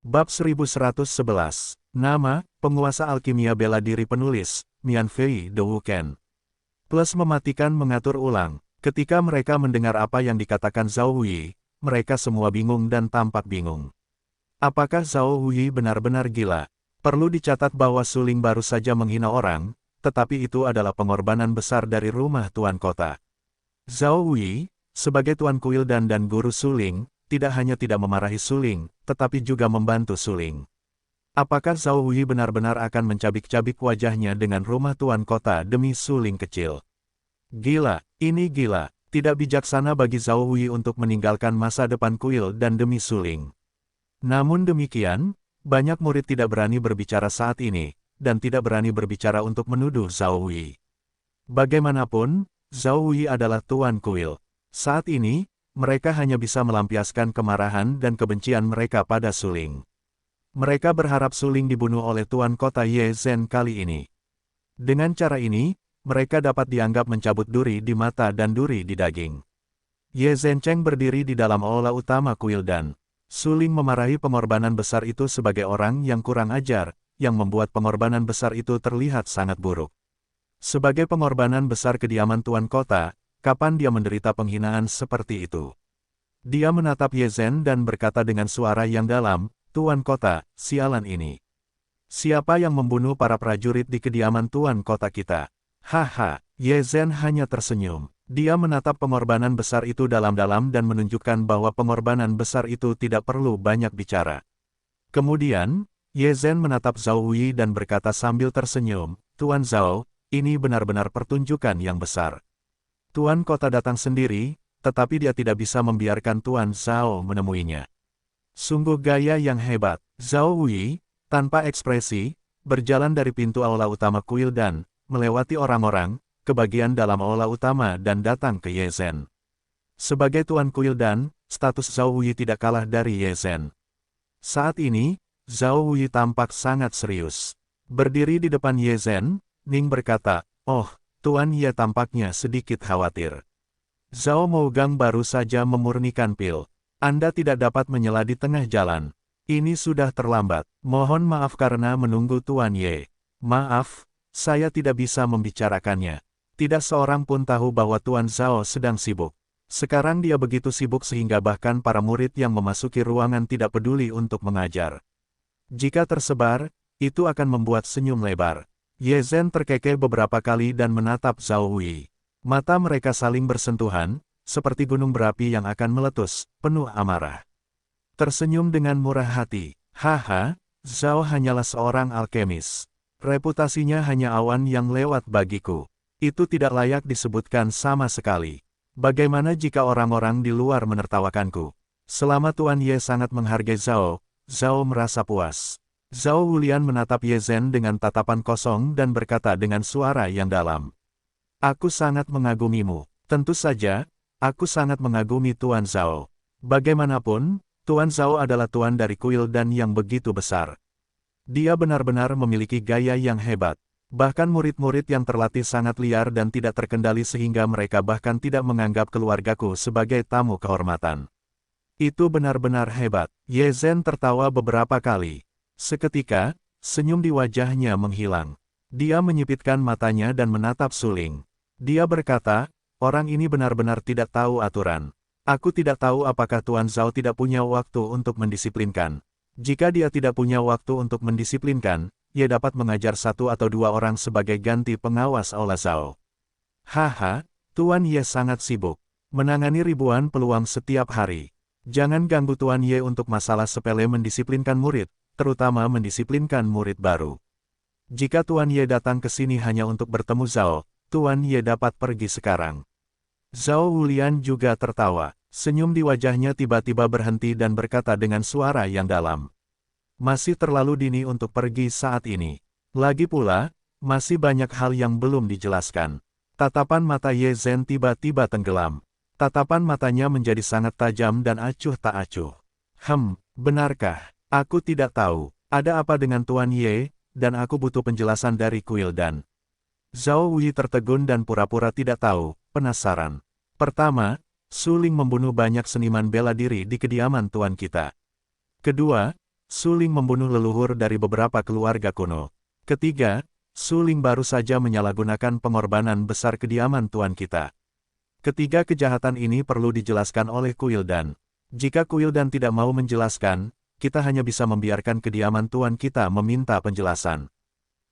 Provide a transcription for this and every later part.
Bab 1111. Nama, penguasa alkimia bela diri penulis, Mian Fei De Wuken. Plus mematikan mengatur ulang. Ketika mereka mendengar apa yang dikatakan Zhao Huyi, mereka semua bingung dan tampak bingung. Apakah Zhao Huyi benar-benar gila? Perlu dicatat bahwa Suling baru saja menghina orang, tetapi itu adalah pengorbanan besar dari rumah tuan kota. Zhao Huyi, sebagai tuan kuil dan guru Suling, tidak hanya tidak memarahi Suling, tetapi juga membantu Suling. Apakah Zhao Huyi benar-benar akan mencabik-cabik wajahnya dengan rumah tuan kota demi Suling kecil? Gila, ini gila. Tidak bijaksana bagi Zhao Huyi untuk meninggalkan masa depan kuil dan demi Suling. Namun demikian, banyak murid tidak berani berbicara saat ini, dan tidak berani berbicara untuk menuduh Zhao Huyi. Bagaimanapun, Zhao Huyi adalah tuan kuil. Saat ini, mereka hanya bisa melampiaskan kemarahan dan kebencian mereka pada Suling. Mereka berharap Suling dibunuh oleh tuan kota Ye Zhen kali ini. Dengan cara ini, mereka dapat dianggap mencabut duri di mata dan duri di daging. Ye Zhencheng berdiri di dalam aula utama kuil dan Suling memarahi pengorbanan besar itu sebagai orang yang kurang ajar, yang membuat pengorbanan besar itu terlihat sangat buruk. Sebagai pengorbanan besar kediaman tuan kota, kapan dia menderita penghinaan seperti itu? Dia menatap Ye Zhen dan berkata dengan suara yang dalam, "Tuan kota, sialan ini. Siapa yang membunuh para prajurit di kediaman tuan kota kita?" Haha, Ye Zhen hanya tersenyum. Dia menatap pengorbanan besar itu dalam-dalam dan menunjukkan bahwa pengorbanan besar itu tidak perlu banyak bicara. Kemudian, Ye Zhen menatap Zhao Huyi dan berkata sambil tersenyum, "Tuan Zhao, ini benar-benar pertunjukan yang besar. Tuan kota datang sendiri, tetapi dia tidak bisa membiarkan Tuan Zhao menemuinya. Sungguh gaya yang hebat." Zhao Huyi, tanpa ekspresi, berjalan dari pintu aula utama kuil dan melewati orang-orang, ke bagian dalam aula utama dan datang ke Ye Zhen. Sebagai tuan kuil dan, status Zhao Huyi tidak kalah dari Ye Zhen. Saat ini, Zhao Huyi tampak sangat serius. Berdiri di depan Ye Zhen, Ning berkata, "Oh, Tuan Ye tampaknya sedikit khawatir. Zhao Mougang baru saja memurnikan pil. Anda tidak dapat menyela di tengah jalan. Ini sudah terlambat. Mohon maaf karena menunggu Tuan Ye." "Maaf, saya tidak bisa membicarakannya. Tidak seorang pun tahu bahwa Tuan Zhao sedang sibuk. Sekarang dia begitu sibuk sehingga bahkan para murid yang memasuki ruangan tidak peduli untuk mengajar. Jika tersebar, itu akan membuat senyum lebar." Ye Zhen terkekeh beberapa kali dan menatap Zhao Huyi. Mata mereka saling bersentuhan, seperti gunung berapi yang akan meletus, penuh amarah. Tersenyum dengan murah hati. "Haha, Zhao hanyalah seorang alkemis. Reputasinya hanya awan yang lewat bagiku. Itu tidak layak disebutkan sama sekali. Bagaimana jika orang-orang di luar menertawakanku?" Selama Tuan Ye sangat menghargai Zhao, Zhao merasa puas. Zhao Hulian menatap Ye Zhen dengan tatapan kosong dan berkata dengan suara yang dalam, "Aku sangat mengagumimu. Tentu saja, aku sangat mengagumi Tuan Zhao. Bagaimanapun, Tuan Zhao adalah tuan dari kuil dan yang begitu besar. Dia benar-benar memiliki gaya yang hebat. Bahkan murid-murid yang terlatih sangat liar dan tidak terkendali sehingga mereka bahkan tidak menganggap keluargaku sebagai tamu kehormatan. Itu benar-benar hebat." Ye Zhen tertawa beberapa kali. Seketika, senyum di wajahnya menghilang. Dia menyipitkan matanya dan menatap Suling. Dia berkata, "Orang ini benar-benar tidak tahu aturan. Aku tidak tahu apakah Tuan Zhao tidak punya waktu untuk mendisiplinkan. Jika dia tidak punya waktu untuk mendisiplinkan, ia dapat mengajar satu atau dua orang sebagai ganti pengawas aula Zhao." "Haha, Tuan Ye sangat sibuk. Menangani ribuan peluang setiap hari. Jangan ganggu Tuan Ye untuk masalah sepele mendisiplinkan murid, terutama mendisiplinkan murid baru. Jika Tuan Ye datang ke sini hanya untuk bertemu Zhao, Tuan Ye dapat pergi sekarang." Zhao Hulian juga tertawa. Senyum di wajahnya tiba-tiba berhenti dan berkata dengan suara yang dalam, "Masih terlalu dini untuk pergi saat ini. Lagi pula, masih banyak hal yang belum dijelaskan." Tatapan mata Ye Zhen tiba-tiba tenggelam. Tatapan matanya menjadi sangat tajam dan acuh tak acuh. Benarkah? Aku tidak tahu. Ada apa dengan Tuan Ye, dan aku butuh penjelasan dari kuil dan." Zhao Huyi tertegun dan pura-pura tidak tahu, penasaran. "Pertama, Suling membunuh banyak seniman bela diri di kediaman tuan kita. Kedua, Su Ling membunuh leluhur dari beberapa keluarga kuno. Ketiga, Su Ling baru saja menyalahgunakan pengorbanan besar kediaman tuan kita. Ketiga kejahatan ini perlu dijelaskan oleh Kuildan. Jika Kuildan tidak mau menjelaskan, kita hanya bisa membiarkan kediaman tuan kita meminta penjelasan.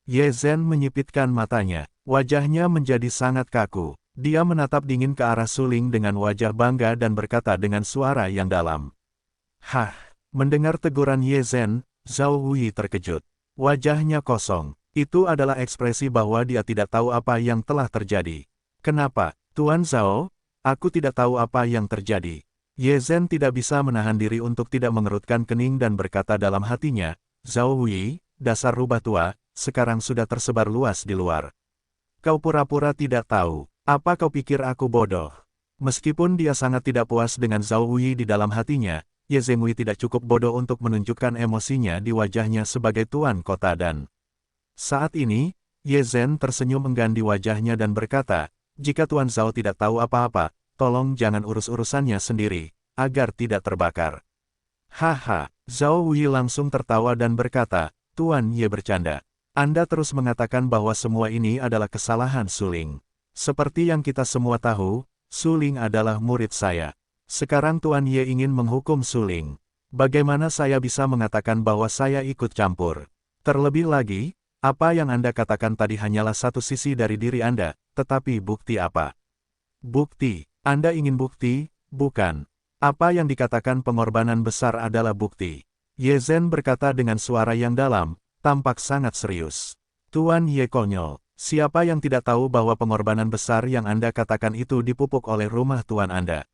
Ye Zhen menyipitkan matanya. Wajahnya menjadi sangat kaku. Dia menatap dingin ke arah Su Ling dengan wajah bangga dan berkata dengan suara yang dalam. Hah! Mendengar teguran Ye Zhen, Zhao Wuyi terkejut. Wajahnya kosong. Itu adalah ekspresi bahwa dia tidak tahu apa yang telah terjadi. Kenapa, Tuan Zhao? Aku tidak tahu apa yang terjadi. Ye Zhen tidak bisa menahan diri untuk tidak mengerutkan kening dan berkata dalam hatinya, Zhao Wuyi, dasar rubah tua, sekarang sudah tersebar luas di luar. Kau pura-pura tidak tahu. Apa kau pikir aku bodoh? Meskipun dia sangat tidak puas dengan Zhao Wuyi di dalam hatinya, Ye Zhenhui tidak cukup bodoh untuk menunjukkan emosinya di wajahnya sebagai tuan kota dan. Saat ini, Ye Zhen tersenyum enggan di wajahnya dan berkata, jika Tuan Zhao tidak tahu apa-apa, tolong jangan urus-urusannya sendiri, agar tidak terbakar. Haha, Zhao Wuyi langsung tertawa dan berkata, Tuan Ye bercanda. Anda terus mengatakan bahwa semua ini adalah kesalahan Su Ling. Seperti yang kita semua tahu, Su Ling adalah murid saya. Sekarang Tuan Ye ingin menghukum Su Ling. Bagaimana saya bisa mengatakan bahwa saya ikut campur? Terlebih lagi, apa yang Anda katakan tadi hanyalah satu sisi dari diri Anda, tetapi bukti apa? Bukti? Anda ingin bukti, bukan? Apa yang dikatakan pengorbanan besar adalah bukti. Ye Zhen berkata dengan suara yang dalam, tampak sangat serius. Tuan Ye konyol, siapa yang tidak tahu bahwa pengorbanan besar yang Anda katakan itu dipupuk oleh rumah Tuan Anda?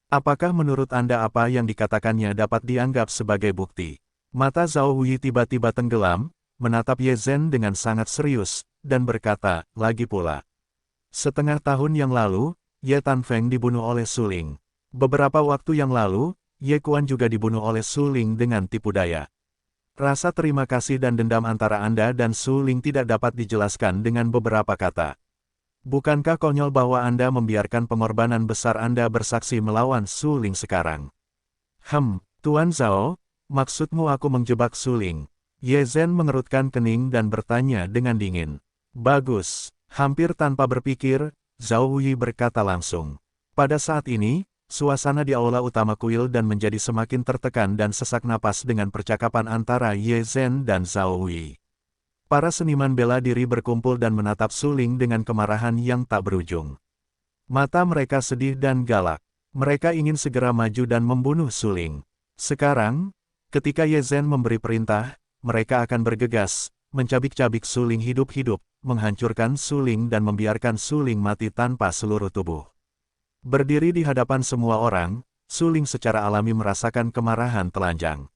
Apakah menurut Anda apa yang dikatakannya dapat dianggap sebagai bukti? Mata Zhao Wuyi tiba-tiba tenggelam, menatap Ye Zhen dengan sangat serius, dan berkata, lagi pula. Setengah tahun yang lalu, Ye Tanfeng dibunuh oleh Su Ling. Beberapa waktu yang lalu, Ye Kuan juga dibunuh oleh Su Ling dengan tipu daya. Rasa terima kasih dan dendam antara Anda dan Su Ling tidak dapat dijelaskan dengan beberapa kata. Bukankah konyol bahwa Anda membiarkan pengorbanan besar Anda bersaksi melawan Su Ling sekarang? Tuan Zhao, maksudmu aku menjebak Su Ling? Ye Zhen mengerutkan kening dan bertanya dengan dingin. Bagus, hampir tanpa berpikir, Zhao Wuyi berkata langsung. Pada saat ini, suasana di aula utama kuil dan menjadi semakin tertekan dan sesak napas dengan percakapan antara Ye Zhen dan Zhao Wuyi. Para seniman bela diri berkumpul dan menatap Su Ling dengan kemarahan yang tak berujung. Mata mereka sedih dan galak. Mereka ingin segera maju dan membunuh Su Ling. Sekarang, ketika Ye Zhen memberi perintah, mereka akan bergegas, mencabik-cabik Su Ling hidup-hidup, menghancurkan Su Ling dan membiarkan Su Ling mati tanpa seluruh tubuh. Berdiri di hadapan semua orang, Su Ling secara alami merasakan kemarahan telanjang.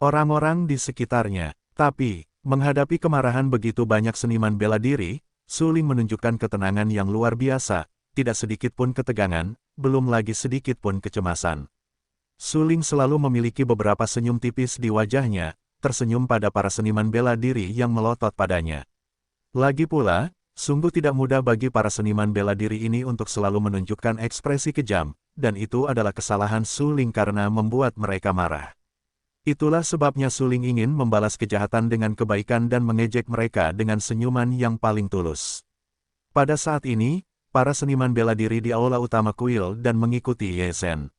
Orang-orang di sekitarnya, tapi, menghadapi kemarahan begitu banyak seniman bela diri, Su Ling menunjukkan ketenangan yang luar biasa, tidak sedikit pun ketegangan, belum lagi sedikit pun kecemasan. Su Ling selalu memiliki beberapa senyum tipis di wajahnya, tersenyum pada para seniman bela diri yang melotot padanya. Lagi pula, sungguh tidak mudah bagi para seniman bela diri ini untuk selalu menunjukkan ekspresi kejam, dan itu adalah kesalahan Su Ling karena membuat mereka marah. Itulah sebabnya Su Ling ingin membalas kejahatan dengan kebaikan dan mengejek mereka dengan senyuman yang paling tulus. Pada saat ini, para seniman bela diri di aula utama kuil dan mengikuti Ye Zhen.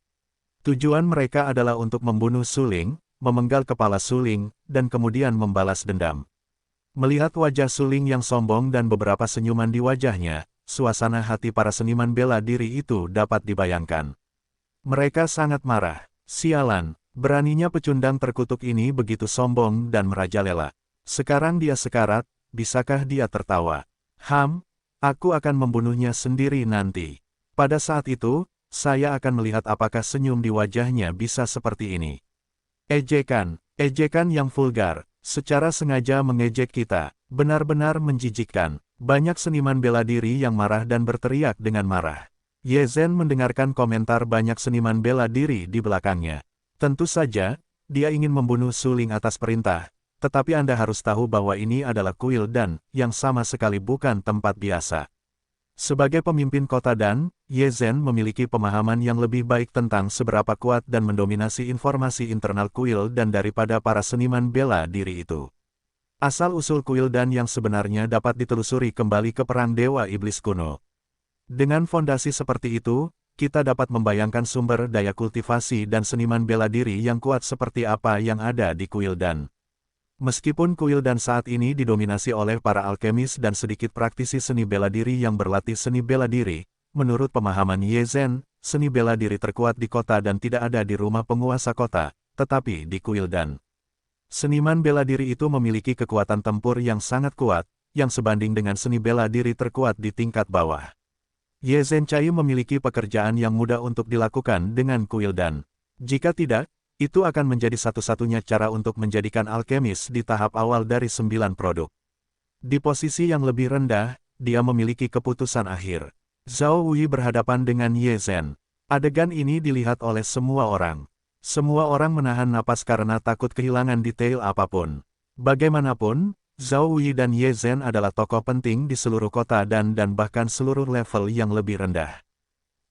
Tujuan mereka adalah untuk membunuh Su Ling, memenggal kepala Su Ling, dan kemudian membalas dendam. Melihat wajah Su Ling yang sombong dan beberapa senyuman di wajahnya, suasana hati para seniman bela diri itu dapat dibayangkan. Mereka sangat marah. Sialan, beraninya pecundang terkutuk ini begitu sombong dan merajalela. Sekarang dia sekarat, bisakah dia tertawa? Aku akan membunuhnya sendiri nanti. Pada saat itu, saya akan melihat apakah senyum di wajahnya bisa seperti ini. Ejekan yang vulgar. Secara sengaja mengejek kita, benar-benar menjijikkan. Banyak seniman bela diri yang marah dan berteriak dengan marah. Ye Zhen mendengarkan komentar banyak seniman bela diri di belakangnya. Tentu saja, dia ingin membunuh Su Ling atas perintah, tetapi Anda harus tahu bahwa ini adalah kuil dan, yang sama sekali bukan tempat biasa. Sebagai pemimpin kota Dan, Ye Zhen memiliki pemahaman yang lebih baik tentang seberapa kuat dan mendominasi informasi internal kuil dan daripada para seniman bela diri itu. Asal-usul kuil Dan yang sebenarnya dapat ditelusuri kembali ke perang Dewa Iblis kuno. Dengan fondasi seperti itu, kita dapat membayangkan sumber daya kultivasi dan seniman bela diri yang kuat seperti apa yang ada di kuil Dan. Meskipun kuil Dan saat ini didominasi oleh para alkemis dan sedikit praktisi seni bela diri yang berlatih seni bela diri, menurut pemahaman Ye Zhen, seni bela diri terkuat di kota Dan tidak ada di rumah penguasa kota, tetapi di kuil Dan. Seniman bela diri itu memiliki kekuatan tempur yang sangat kuat, yang sebanding dengan seni bela diri terkuat di tingkat bawah. Ye Zhenchai memiliki pekerjaan yang mudah untuk dilakukan dengan kuil Dan. Jika tidak, itu akan menjadi satu-satunya cara untuk menjadikan alkemis di tahap awal dari 9 produk. Di posisi yang lebih rendah, dia memiliki keputusan akhir. Zhao Wei berhadapan dengan Ye Zhen. Adegan ini dilihat oleh semua orang. Semua orang menahan napas karena takut kehilangan detail apapun. Bagaimanapun, Zhao Wei dan Ye Zhen adalah tokoh penting di seluruh kota dan bahkan seluruh level yang lebih rendah.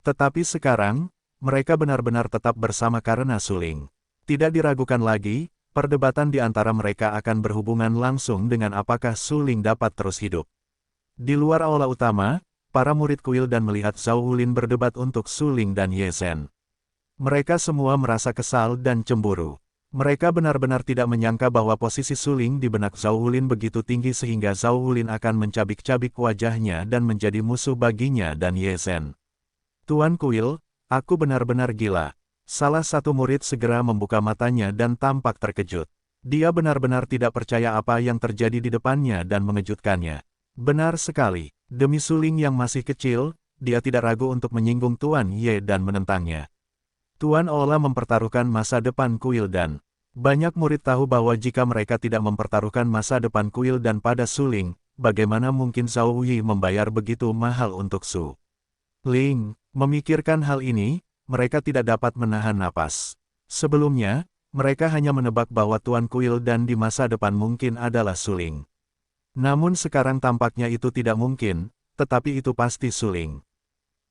Tetapi sekarang, mereka benar-benar tetap bersama karena suling. Tidak diragukan lagi, perdebatan di antara mereka akan berhubungan langsung dengan apakah suling dapat terus hidup. Di luar aula utama, para murid kuil dan melihat Zhao Wulin berdebat untuk suling dan Ye Zhen. Mereka semua merasa kesal dan cemburu. Mereka benar-benar tidak menyangka bahwa posisi suling di benak Zhao Wulin begitu tinggi sehingga Zhao Wulin akan mencabik-cabik wajahnya dan menjadi musuh baginya dan Ye Zhen. Tuan Kuil, aku benar-benar gila. Salah satu murid segera membuka matanya dan tampak terkejut. Dia benar-benar tidak percaya apa yang terjadi di depannya dan mengejutkannya. Benar sekali, demi suling yang masih kecil, dia tidak ragu untuk menyinggung Tuan Ye dan menentangnya. Tuan Ola mempertaruhkan masa depan kuil Dan. Banyak murid tahu bahwa jika mereka tidak mempertaruhkan masa depan kuil Dan pada suling, bagaimana mungkin Zhao Wei membayar begitu mahal untuk Su Ling. Memikirkan hal ini, mereka tidak dapat menahan napas. Sebelumnya, mereka hanya menebak bahwa Tuan Kuil Dan di masa depan mungkin adalah suling. Namun sekarang tampaknya itu tidak mungkin, tetapi itu pasti suling.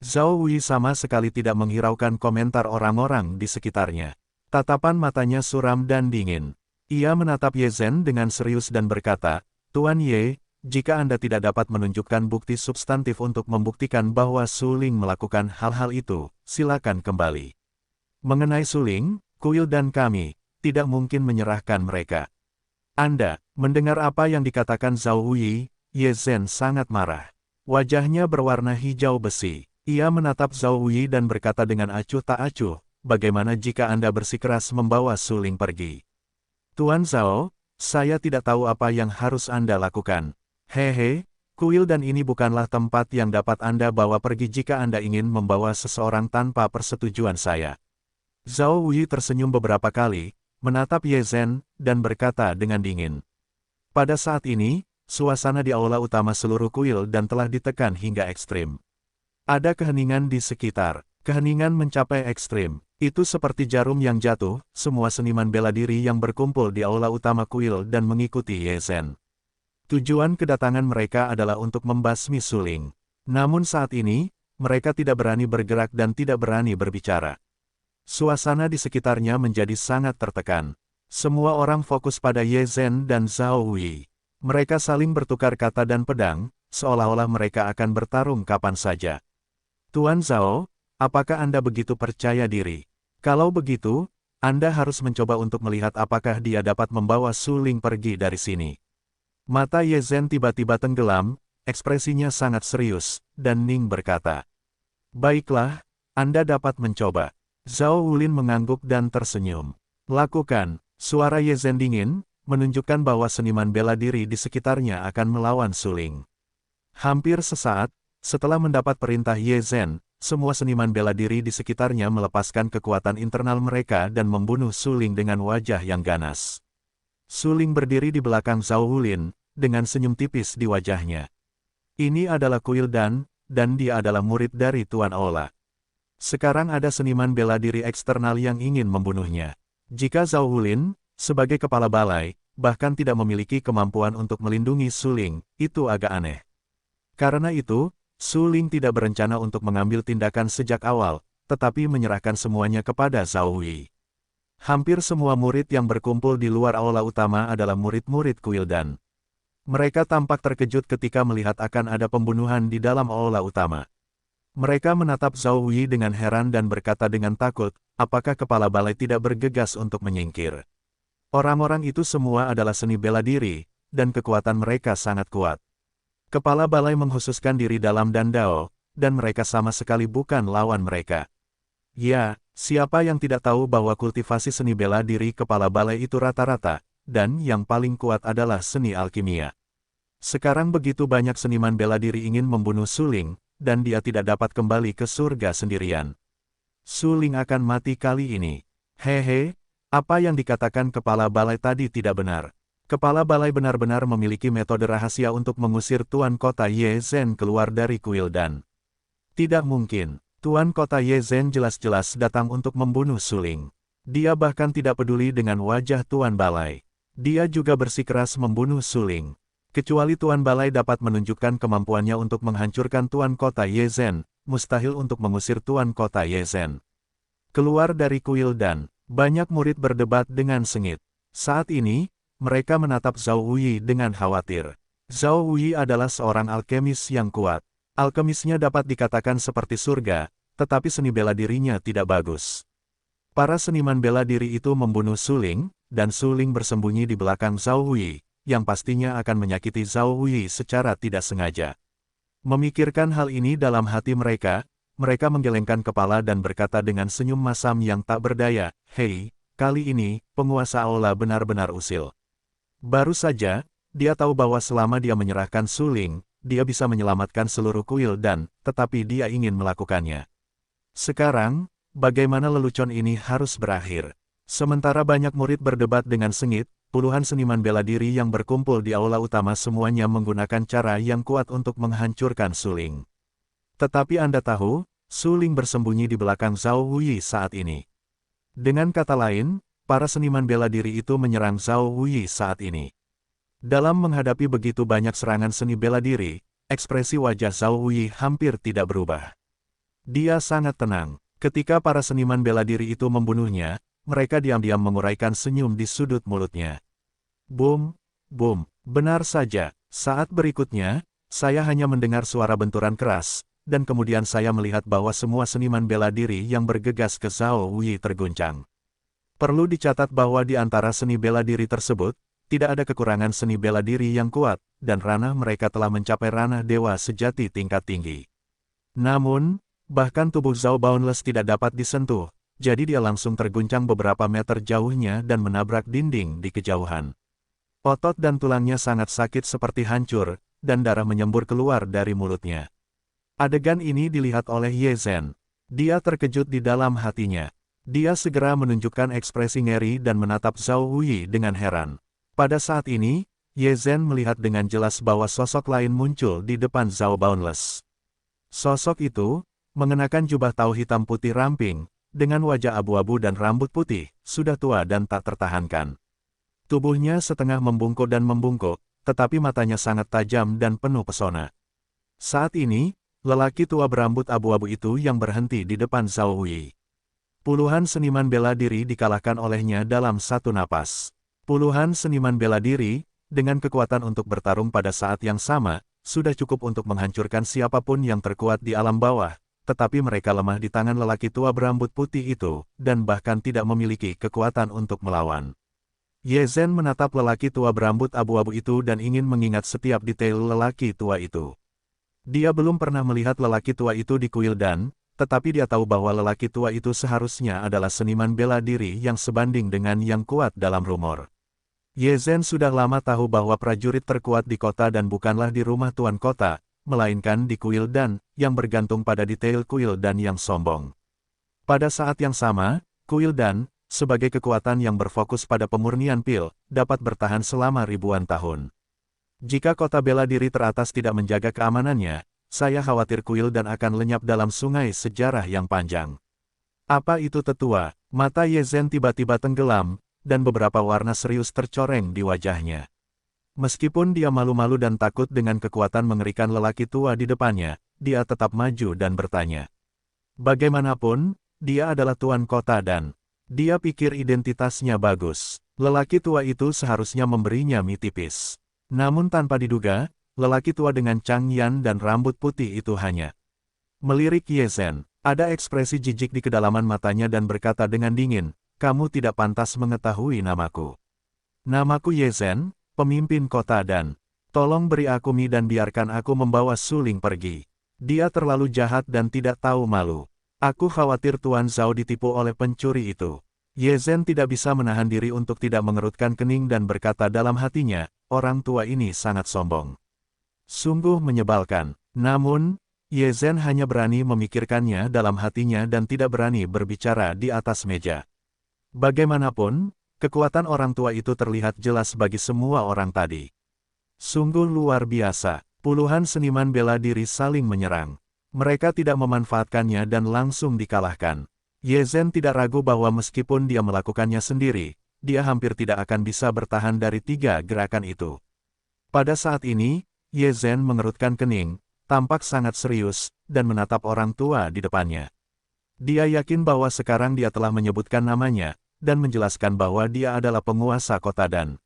Zhao Wei sama sekali tidak menghiraukan komentar orang-orang di sekitarnya. Tatapan matanya suram dan dingin. Ia menatap Ye Zhen dengan serius dan berkata, Tuan Ye, jika Anda tidak dapat menunjukkan bukti substantif untuk membuktikan bahwa suling melakukan hal-hal itu, silakan kembali. Mengenai suling, kuil dan kami, tidak mungkin menyerahkan mereka. Anda, mendengar apa yang dikatakan Zhao Wei, Ye Zhen sangat marah. Wajahnya berwarna hijau besi. Ia menatap Zhao Wei dan berkata dengan acuh tak acuh, bagaimana jika Anda bersikeras membawa suling pergi? Tuan Zhao, saya tidak tahu apa yang harus Anda lakukan. Hehe, kuil Dan ini bukanlah tempat yang dapat Anda bawa pergi jika Anda ingin membawa seseorang tanpa persetujuan saya. Zhao Wei tersenyum beberapa kali, menatap Ye Zhen, dan berkata dengan dingin. Pada saat ini, suasana di aula utama seluruh kuil Dan telah ditekan hingga ekstrim. Ada keheningan di sekitar. Keheningan mencapai ekstrim. Itu seperti jarum yang jatuh, semua seniman bela diri yang berkumpul di aula utama kuil Dan mengikuti Ye Zhen. Tujuan kedatangan mereka adalah untuk membasmi suling. Namun saat ini, mereka tidak berani bergerak dan tidak berani berbicara. Suasana di sekitarnya menjadi sangat tertekan. Semua orang fokus pada Ye Zhen dan Zhao Wei. Mereka saling bertukar kata dan pedang, seolah-olah mereka akan bertarung kapan saja. Tuan Zhao, apakah Anda begitu percaya diri? Kalau begitu, Anda harus mencoba untuk melihat apakah dia dapat membawa suling pergi dari sini. Mata Ye Zhen tiba-tiba tenggelam, ekspresinya sangat serius, dan Ning berkata, baiklah, Anda dapat mencoba. Zhao Wulin mengangguk dan tersenyum. Lakukan, suara Ye Zhen dingin, menunjukkan bahwa seniman bela diri di sekitarnya akan melawan suling. Hampir sesaat, setelah mendapat perintah Ye Zhen, semua seniman bela diri di sekitarnya melepaskan kekuatan internal mereka dan membunuh suling dengan wajah yang ganas. Suling berdiri di belakang Zhao Wulin, dengan senyum tipis di wajahnya. Ini adalah kuil Dan dia adalah murid dari Tuan Ola. Sekarang ada seniman bela diri eksternal yang ingin membunuhnya. Jika Zhao Wulin, sebagai kepala balai, bahkan tidak memiliki kemampuan untuk melindungi suling, itu agak aneh. Karena itu, Su Ling tidak berencana untuk mengambil tindakan sejak awal, tetapi menyerahkan semuanya kepada Zhao Hui. Hampir semua murid yang berkumpul di luar aula utama adalah murid-murid Kuildan. Mereka tampak terkejut ketika melihat akan ada pembunuhan di dalam aula utama. Mereka menatap Zhao Hui dengan heran dan berkata dengan takut, apakah kepala balai tidak bergegas untuk menyingkir? Orang-orang itu semua adalah seni bela diri, dan kekuatan mereka sangat kuat. Kepala balai menghususkan diri dalam Dandao, dan mereka sama sekali bukan lawan mereka. Ya, siapa yang tidak tahu bahwa kultivasi seni bela diri kepala balai itu rata-rata, dan yang paling kuat adalah seni alkimia. Sekarang begitu banyak seniman bela diri ingin membunuh Su Ling, dan dia tidak dapat kembali ke surga sendirian. Su Ling akan mati kali ini. Hehe, apa yang dikatakan kepala balai tadi tidak benar. Kepala balai benar-benar memiliki metode rahasia untuk mengusir Tuan Kota Ye Zhen keluar dari Kuildan. Tidak mungkin, Tuan Kota Ye Zhen jelas-jelas datang untuk membunuh Su Ling. Dia bahkan tidak peduli dengan wajah Tuan Balai. Dia juga bersikeras membunuh Su Ling. Kecuali Tuan Balai dapat menunjukkan kemampuannya untuk menghancurkan Tuan Kota Ye Zhen, mustahil untuk mengusir Tuan Kota Ye Zhen. Keluar dari Kuildan, banyak murid berdebat dengan sengit. Saat ini, mereka menatap Zhao Hui dengan khawatir. Zhao Hui adalah seorang alkemis yang kuat. Alkemisnya dapat dikatakan seperti surga, tetapi seni bela dirinya tidak bagus. Para seniman bela diri itu membunuh Su Ling, dan Su Ling bersembunyi di belakang Zhao Hui, yang pastinya akan menyakiti Zhao Hui secara tidak sengaja. Memikirkan hal ini dalam hati mereka menggelengkan kepala dan berkata dengan senyum masam yang tak berdaya, "Hei, kali ini, penguasa aula benar-benar usil." Baru saja, dia tahu bahwa selama dia menyerahkan Su Ling, dia bisa menyelamatkan seluruh Kuildan, tetapi dia ingin melakukannya. Sekarang, bagaimana lelucon ini harus berakhir? Sementara banyak murid berdebat dengan sengit, puluhan seniman bela diri yang berkumpul di aula utama semuanya menggunakan cara yang kuat untuk menghancurkan Su Ling. Tetapi Anda tahu, Su Ling bersembunyi di belakang Zhao Hui saat ini. Dengan kata lain, para seniman bela diri itu menyerang Zhao Hui saat ini. Dalam menghadapi begitu banyak serangan seni bela diri, ekspresi wajah Zhao Hui hampir tidak berubah. Dia sangat tenang. Ketika para seniman bela diri itu membunuhnya, mereka diam-diam menguraikan senyum di sudut mulutnya. Boom, boom, benar saja. Saat berikutnya, saya hanya mendengar suara benturan keras, dan kemudian saya melihat bahwa semua seniman bela diri yang bergegas ke Zhao Hui terguncang. Perlu dicatat bahwa di antara seni bela diri tersebut, tidak ada kekurangan seni bela diri yang kuat, dan ranah mereka telah mencapai ranah dewa sejati tingkat tinggi. Namun, bahkan tubuh Zhao Boundless tidak dapat disentuh, jadi dia langsung terguncang beberapa meter jauhnya dan menabrak dinding di kejauhan. Otot dan tulangnya sangat sakit seperti hancur, dan darah menyembur keluar dari mulutnya. Adegan ini dilihat oleh Ye Zhen. Dia terkejut di dalam hatinya. Dia segera menunjukkan ekspresi ngeri dan menatap Zhao Hui dengan heran. Pada saat ini, Ye Zhen melihat dengan jelas bahwa sosok lain muncul di depan Zhao Boundless. Sosok itu, mengenakan jubah tau hitam putih ramping, dengan wajah abu-abu dan rambut putih, sudah tua dan tak tertahankan. Tubuhnya setengah membungkuk dan membungkuk, tetapi matanya sangat tajam dan penuh pesona. Saat ini, lelaki tua berambut abu-abu itu yang berhenti di depan Zhao Hui. Puluhan seniman bela diri dikalahkan olehnya dalam satu napas. Puluhan seniman bela diri, dengan kekuatan untuk bertarung pada saat yang sama, sudah cukup untuk menghancurkan siapapun yang terkuat di alam bawah, tetapi mereka lemah di tangan lelaki tua berambut putih itu, dan bahkan tidak memiliki kekuatan untuk melawan. Ye Zhen menatap lelaki tua berambut abu-abu itu dan ingin mengingat setiap detail lelaki tua itu. Dia belum pernah melihat lelaki tua itu di Kuildan, tetapi dia tahu bahwa lelaki tua itu seharusnya adalah seniman bela diri yang sebanding dengan yang kuat dalam rumor. Ye Zhen sudah lama tahu bahwa prajurit terkuat di kota dan bukanlah di rumah tuan kota, melainkan di Kuildan, yang bergantung pada detail Kuildan yang sombong. Pada saat yang sama, Kuildan, sebagai kekuatan yang berfokus pada pemurnian pil, dapat bertahan selama ribuan tahun. Jika kota bela diri teratas tidak menjaga keamanannya, saya khawatir Kuildan akan lenyap dalam sungai sejarah yang panjang. Apa itu tetua? Mata Ye Zhen tiba-tiba tenggelam, dan beberapa warna serius tercoreng di wajahnya. Meskipun dia malu-malu dan takut dengan kekuatan mengerikan lelaki tua di depannya, dia tetap maju dan bertanya. Bagaimanapun, dia adalah tuan kota dan dia pikir identitasnya bagus. Lelaki tua itu seharusnya memberinya mie tipis. Namun tanpa diduga, lelaki tua dengan Chang Yan dan rambut putih itu hanya melirik Ye Zhen. Ada ekspresi jijik di kedalaman matanya dan berkata dengan dingin, "Kamu tidak pantas mengetahui namaku. Namaku Ye Zhen, pemimpin kota dan tolong beri aku mie dan biarkan aku membawa Suling pergi." Dia terlalu jahat dan tidak tahu malu. Aku khawatir Tuan Zhao ditipu oleh pencuri itu. Ye Zhen tidak bisa menahan diri untuk tidak mengerutkan kening dan berkata dalam hatinya, orang tua ini sangat sombong. Sungguh menyebalkan. Namun, Ye Zhen hanya berani memikirkannya dalam hatinya dan tidak berani berbicara di atas meja. Bagaimanapun, kekuatan orang tua itu terlihat jelas bagi semua orang tadi. Sungguh luar biasa. Puluhan seniman bela diri saling menyerang. Mereka tidak memanfaatkannya dan langsung dikalahkan. Ye Zhen tidak ragu bahwa meskipun dia melakukannya sendiri, dia hampir tidak akan bisa bertahan dari 3 gerakan itu. Pada saat ini, Ye Zhen mengerutkan kening, tampak sangat serius, dan menatap orang tua di depannya. Dia yakin bahwa sekarang dia telah menyebutkan namanya, dan menjelaskan bahwa dia adalah penguasa kota dan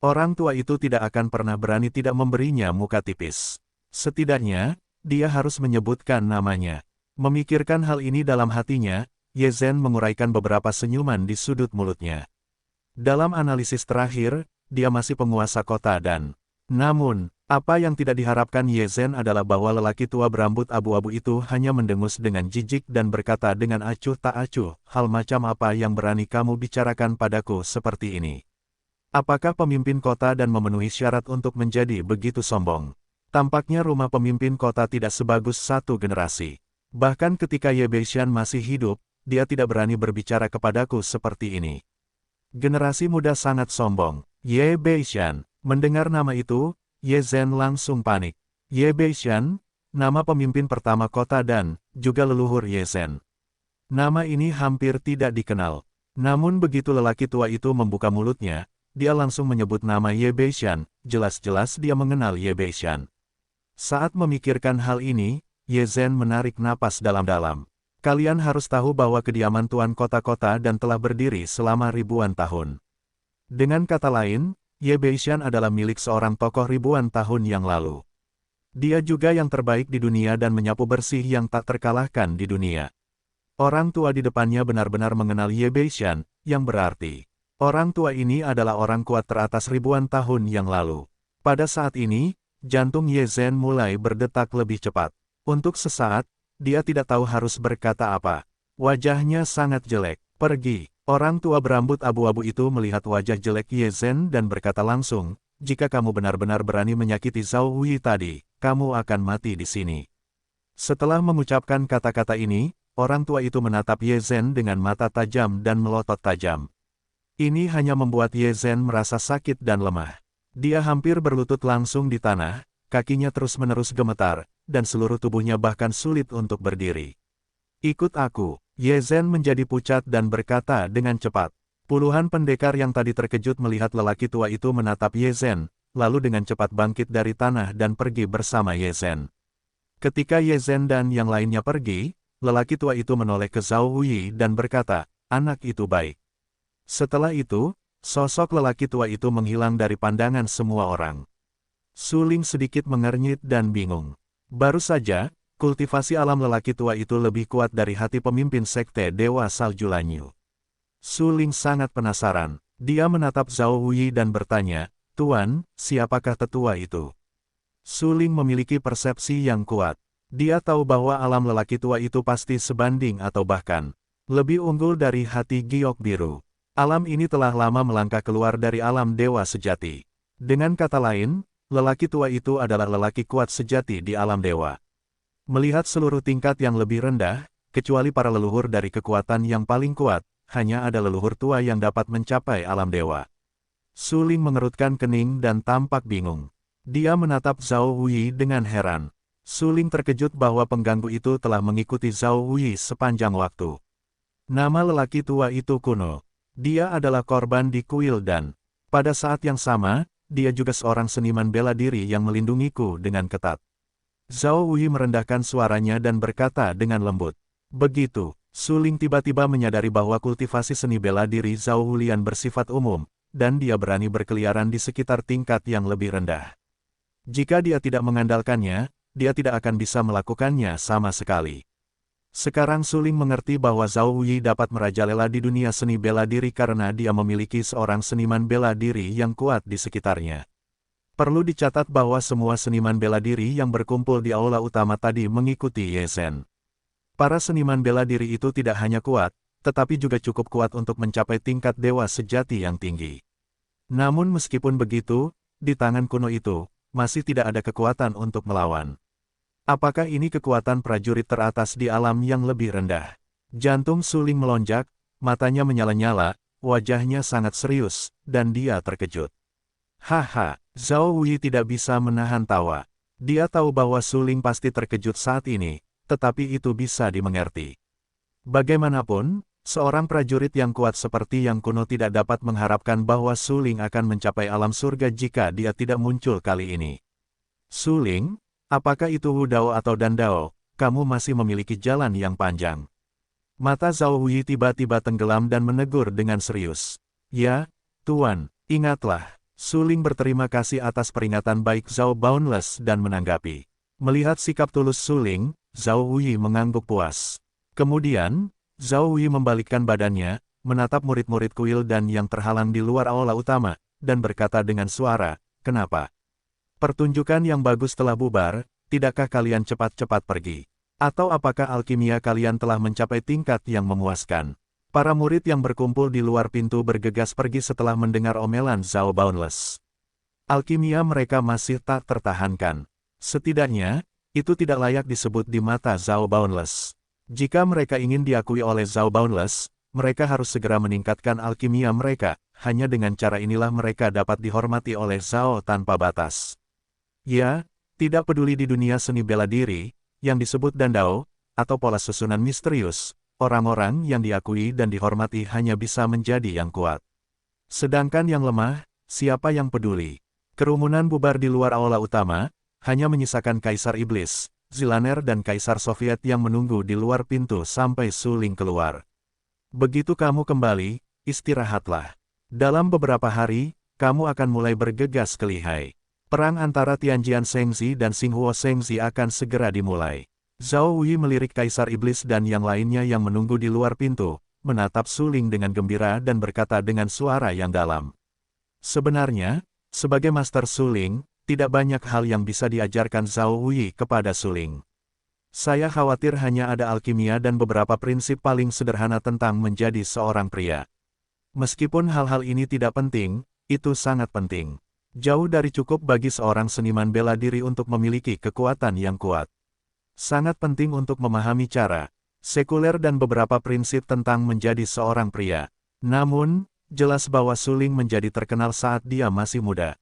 orang tua itu tidak akan pernah berani tidak memberinya muka tipis. Setidaknya, dia harus menyebutkan namanya. Memikirkan hal ini dalam hatinya, Ye Zhen menguraikan beberapa senyuman di sudut mulutnya. Dalam analisis terakhir, dia masih penguasa kota dan namun, apa yang tidak diharapkan Ye Zhen adalah bahwa lelaki tua berambut abu-abu itu hanya mendengus dengan jijik dan berkata dengan acuh tak acuh, hal macam apa yang berani kamu bicarakan padaku seperti ini? Apakah pemimpin kota dan memenuhi syarat untuk menjadi begitu sombong? Tampaknya rumah pemimpin kota tidak sebagus satu generasi. Bahkan ketika Ye Beixian masih hidup, dia tidak berani berbicara kepadaku seperti ini. Generasi muda sangat sombong. Ye Beixian. Mendengar nama itu, Ye Zhen langsung panik. Ye Beixian, nama pemimpin pertama kota dan juga leluhur Ye Zhen. Nama ini hampir tidak dikenal. Namun begitu lelaki tua itu membuka mulutnya, dia langsung menyebut nama Ye Beixian, jelas-jelas dia mengenal Ye Beixian. Saat memikirkan hal ini, Ye Zhen menarik napas dalam-dalam. Kalian harus tahu bahwa kediaman tuan kota-kota dan telah berdiri selama ribuan tahun. Dengan kata lain, Ye Beixian adalah milik seorang tokoh ribuan tahun yang lalu. Dia juga yang terbaik di dunia dan menyapu bersih yang tak terkalahkan di dunia. Orang tua di depannya benar-benar mengenal Ye Beixian, yang berarti orang tua ini adalah orang kuat teratas ribuan tahun yang lalu. Pada saat ini, jantung Ye Zhen mulai berdetak lebih cepat. Untuk sesaat, dia tidak tahu harus berkata apa. Wajahnya sangat jelek. Pergi. Orang tua berambut abu-abu itu melihat wajah jelek Ye Zhen dan berkata langsung, jika kamu benar-benar berani menyakiti Zhao Hui tadi, kamu akan mati di sini. Setelah mengucapkan kata-kata ini, orang tua itu menatap Ye Zhen dengan mata tajam dan melotot tajam. Ini hanya membuat Ye Zhen merasa sakit dan lemah. Dia hampir berlutut langsung di tanah, kakinya terus-menerus gemetar, dan seluruh tubuhnya bahkan sulit untuk berdiri. Ikut aku. Ye Zhen menjadi pucat dan berkata dengan cepat. Puluhan pendekar yang tadi terkejut melihat lelaki tua itu menatap Ye Zhen, lalu dengan cepat bangkit dari tanah dan pergi bersama Ye Zhen. Ketika Ye Zhen dan yang lainnya pergi, lelaki tua itu menoleh ke Zhao Hui dan berkata, anak itu baik. Setelah itu, sosok lelaki tua itu menghilang dari pandangan semua orang. Suling sedikit mengernyit dan bingung. Baru saja, kultivasi alam lelaki tua itu lebih kuat dari hati pemimpin sekte Dewa Salju Lanyu. Suling sangat penasaran. Dia menatap Zhao Hui dan bertanya, Tuan, siapakah tetua itu? Suling memiliki persepsi yang kuat. Dia tahu bahwa alam lelaki tua itu pasti sebanding atau bahkan lebih unggul dari hati giok biru. Alam ini telah lama melangkah keluar dari alam dewa sejati. Dengan kata lain, lelaki tua itu adalah lelaki kuat sejati di alam dewa. Melihat seluruh tingkat yang lebih rendah, kecuali para leluhur dari kekuatan yang paling kuat, hanya ada leluhur tua yang dapat mencapai alam dewa. Suling mengerutkan kening dan tampak bingung. Dia menatap Zhao Hui dengan heran. Suling terkejut bahwa pengganggu itu telah mengikuti Zhao Hui sepanjang waktu. Nama lelaki tua itu kuno. Dia adalah korban di kuil dan pada saat yang sama, dia juga seorang seniman bela diri yang melindungiku dengan ketat. Zhao Wei merendahkan suaranya dan berkata dengan lembut. Begitu, Su Ling tiba-tiba menyadari bahwa kultivasi seni bela diri Zhao Hulian bersifat umum, dan dia berani berkeliaran di sekitar tingkat yang lebih rendah. Jika dia tidak mengandalkannya, dia tidak akan bisa melakukannya sama sekali. Sekarang Su Ling mengerti bahwa Zhao Wei dapat merajalela di dunia seni bela diri karena dia memiliki seorang seniman bela diri yang kuat di sekitarnya. Perlu dicatat bahwa semua seniman bela diri yang berkumpul di aula utama tadi mengikuti Ye Zhen. Para seniman bela diri itu tidak hanya kuat, tetapi juga cukup kuat untuk mencapai tingkat dewa sejati yang tinggi. Namun meskipun begitu, di tangan kuno itu, masih tidak ada kekuatan untuk melawan. Apakah ini kekuatan prajurit teratas di alam yang lebih rendah? Jantung Su Ling melonjak, matanya menyala-nyala, wajahnya sangat serius, dan dia terkejut. Haha, Zhao Wei tidak bisa menahan tawa. Dia tahu bahwa Su Ling pasti terkejut saat ini, tetapi itu bisa dimengerti. Bagaimanapun, seorang prajurit yang kuat seperti yang kuno tidak dapat mengharapkan bahwa Su Ling akan mencapai alam surga jika dia tidak muncul kali ini. Su Ling, apakah itu Wu Dao atau Dan Dao, kamu masih memiliki jalan yang panjang. Mata Zhao Wei tiba-tiba tenggelam dan menegur dengan serius. Ya, Tuan, ingatlah. Su Ling berterima kasih atas peringatan baik Zhao Boundless dan menanggapi. Melihat sikap tulus Su Ling, Zhao Wei mengangguk puas. Kemudian, Zhao Wei membalikkan badannya, menatap murid-murid kuil dan yang terhalang di luar aula utama, dan berkata dengan suara, kenapa? Pertunjukan yang bagus telah bubar, tidakkah kalian cepat-cepat pergi? Atau apakah alkimia kalian telah mencapai tingkat yang memuaskan? Para murid yang berkumpul di luar pintu bergegas pergi setelah mendengar omelan Zhao Boundless. Alkimia mereka masih tak tertahankan. Setidaknya, itu tidak layak disebut di mata Zhao Boundless. Jika mereka ingin diakui oleh Zhao Boundless, mereka harus segera meningkatkan alkimia mereka, hanya dengan cara inilah mereka dapat dihormati oleh Zhao tanpa batas. Ya, tidak peduli di dunia seni bela diri, yang disebut Dan Dao, atau pola susunan misterius, orang-orang yang diakui dan dihormati hanya bisa menjadi yang kuat. Sedangkan yang lemah, siapa yang peduli? Kerumunan bubar di luar aula utama, hanya menyisakan Kaisar Iblis, Zilaner dan Kaisar Soviet yang menunggu di luar pintu sampai Su Ling keluar. Begitu kamu kembali, istirahatlah. Dalam beberapa hari, kamu akan mulai bergegas ke Lihai. Perang antara Tianjian Shengzi dan Xinghuo Shengzi akan segera dimulai. Zhao Wei melirik Kaisar Iblis dan yang lainnya yang menunggu di luar pintu, menatap Su Ling dengan gembira dan berkata dengan suara yang dalam. Sebenarnya, sebagai Master Su Ling, tidak banyak hal yang bisa diajarkan Zhao Wei kepada Su Ling. Saya khawatir hanya ada alkimia dan beberapa prinsip paling sederhana tentang menjadi seorang pria. Meskipun hal-hal ini tidak penting, itu sangat penting. Jauh dari cukup bagi seorang seniman bela diri untuk memiliki kekuatan yang kuat. Sangat penting untuk memahami cara, sekuler dan beberapa prinsip tentang menjadi seorang pria. Namun, jelas bahwa Su Ling menjadi terkenal saat dia masih muda.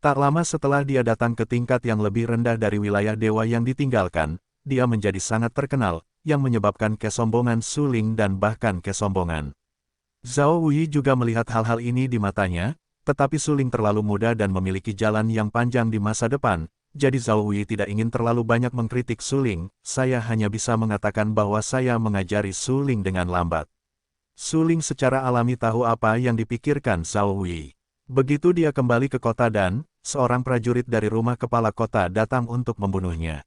Tak lama setelah dia datang ke tingkat yang lebih rendah dari wilayah dewa yang ditinggalkan, dia menjadi sangat terkenal, yang menyebabkan kesombongan Su Ling dan bahkan kesombongan. Zhao Wei juga melihat hal-hal ini di matanya, tetapi Su Ling terlalu muda dan memiliki jalan yang panjang di masa depan. Jadi Zhao Wei tidak ingin terlalu banyak mengkritik Su Ling, saya hanya bisa mengatakan bahwa saya mengajari Su Ling dengan lambat. Su Ling secara alami tahu apa yang dipikirkan Zhao Wei. Begitu dia kembali ke kota dan, seorang prajurit dari rumah kepala kota datang untuk membunuhnya.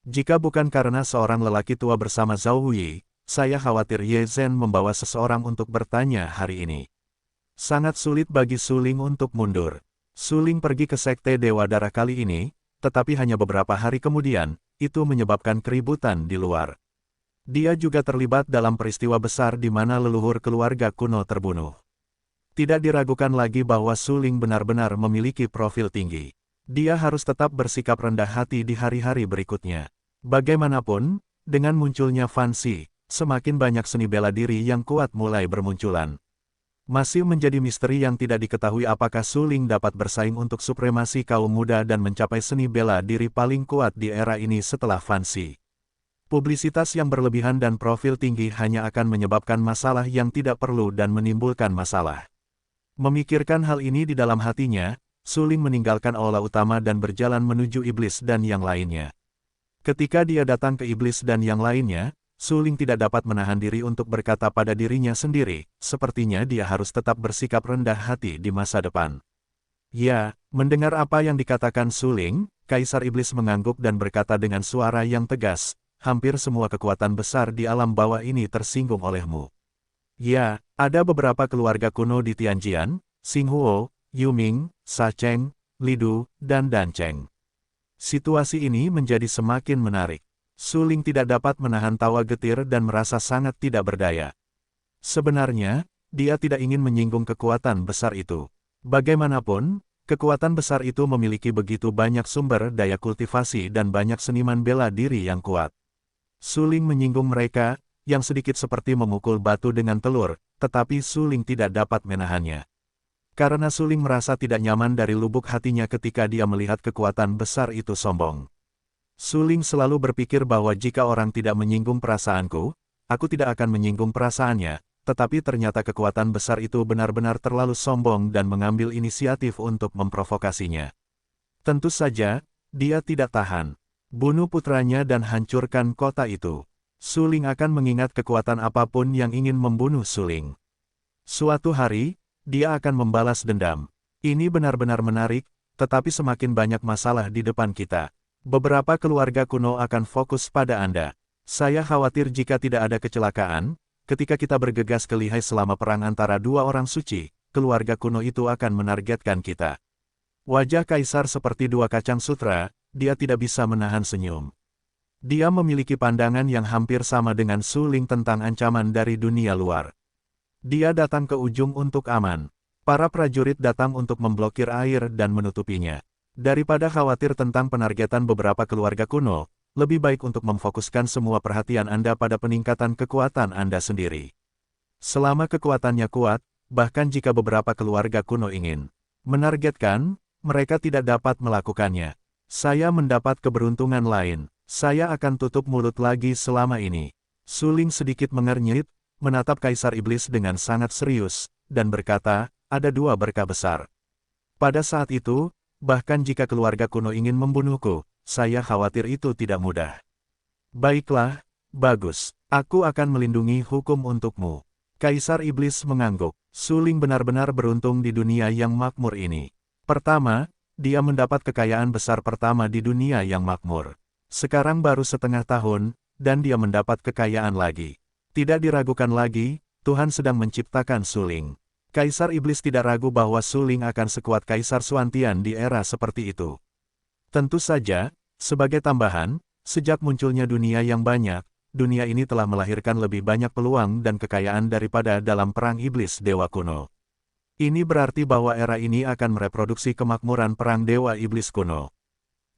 Jika bukan karena seorang lelaki tua bersama Zhao Wei, saya khawatir Ye Zhen membawa seseorang untuk bertanya hari ini. Sangat sulit bagi Su Ling untuk mundur. Su Ling pergi ke Sekte Dewa Darah kali ini, tetapi hanya beberapa hari kemudian, itu menyebabkan keributan di luar. Dia juga terlibat dalam peristiwa besar di mana leluhur keluarga kuno terbunuh. Tidak diragukan lagi bahwa Su Ling benar-benar memiliki profil tinggi. Dia harus tetap bersikap rendah hati di hari-hari berikutnya. Bagaimanapun, dengan munculnya Fan Xi, semakin banyak seni bela diri yang kuat mulai bermunculan. Masih menjadi misteri yang tidak diketahui apakah Su Ling dapat bersaing untuk supremasi kaum muda dan mencapai seni bela diri paling kuat di era ini setelah Fan Xi. Publisitas yang berlebihan dan profil tinggi hanya akan menyebabkan masalah yang tidak perlu dan menimbulkan masalah. Memikirkan hal ini di dalam hatinya, Suling meninggalkan aula utama dan berjalan menuju iblis dan yang lainnya. Ketika dia datang ke iblis dan yang lainnya, Suling tidak dapat menahan diri untuk berkata pada dirinya sendiri, sepertinya dia harus tetap bersikap rendah hati di masa depan. Ya, mendengar apa yang dikatakan Suling, Kaisar Iblis mengangguk dan berkata dengan suara yang tegas, hampir semua kekuatan besar di alam bawah ini tersinggung olehmu. Ya, ada beberapa keluarga kuno di Tianjian, Xinghuo, Yuming, Sa Cheng, Lidu, dan Dan Cheng. Situasi ini menjadi semakin menarik. Suling tidak dapat menahan tawa getir dan merasa sangat tidak berdaya. Sebenarnya, dia tidak ingin menyinggung kekuatan besar itu. Bagaimanapun, kekuatan besar itu memiliki begitu banyak sumber daya kultivasi dan banyak seniman bela diri yang kuat. Suling menyinggung mereka, yang sedikit seperti memukul batu dengan telur, tetapi Suling tidak dapat menahannya. Karena Suling merasa tidak nyaman dari lubuk hatinya ketika dia melihat kekuatan besar itu sombong. Suling selalu berpikir bahwa jika orang tidak menyinggung perasaanku, aku tidak akan menyinggung perasaannya, tetapi ternyata kekuatan besar itu benar-benar terlalu sombong dan mengambil inisiatif untuk memprovokasinya. Tentu saja, dia tidak tahan. Bunuh putranya dan hancurkan kota itu. Suling akan mengingat kekuatan apapun yang ingin membunuh Suling. Suatu hari, dia akan membalas dendam. Ini benar-benar menarik, tetapi semakin banyak masalah di depan kita. Beberapa keluarga kuno akan fokus pada Anda. Saya khawatir jika tidak ada kecelakaan, ketika kita bergegas ke lihai selama perang antara dua orang suci, keluarga kuno itu akan menargetkan kita. Wajah Kaisar seperti dua kacang sutra, dia tidak bisa menahan senyum. Dia memiliki pandangan yang hampir sama dengan Suling tentang ancaman dari dunia luar. Dia datang ke ujung untuk aman. Para prajurit datang untuk memblokir air dan menutupinya. Daripada khawatir tentang penargetan beberapa keluarga kuno, lebih baik untuk memfokuskan semua perhatian Anda pada peningkatan kekuatan Anda sendiri. Selama kekuatannya kuat, bahkan jika beberapa keluarga kuno ingin menargetkan, mereka tidak dapat melakukannya. Saya mendapat keberuntungan lain. Saya akan tutup mulut lagi selama ini. Suling sedikit mengernyit, menatap Kaisar Iblis dengan sangat serius, dan berkata, ada dua berkah besar. Pada saat itu, bahkan jika keluarga kuno ingin membunuhku, saya khawatir itu tidak mudah. Baiklah, bagus. Aku akan melindungi hukum untukmu. Kaisar Iblis mengangguk. Suling benar-benar beruntung di dunia yang makmur ini. Pertama, dia mendapat kekayaan besar pertama di dunia yang makmur. Sekarang baru setengah tahun, dan dia mendapat kekayaan lagi. Tidak diragukan lagi, Tuhan sedang menciptakan Suling. Kaisar Iblis tidak ragu bahwa Suling akan sekuat Kaisar Xuantian di era seperti itu. Tentu saja, sebagai tambahan, sejak munculnya dunia yang banyak, dunia ini telah melahirkan lebih banyak peluang dan kekayaan daripada dalam Perang Iblis Dewa kuno. Ini berarti bahwa era ini akan mereproduksi kemakmuran Perang Dewa Iblis kuno.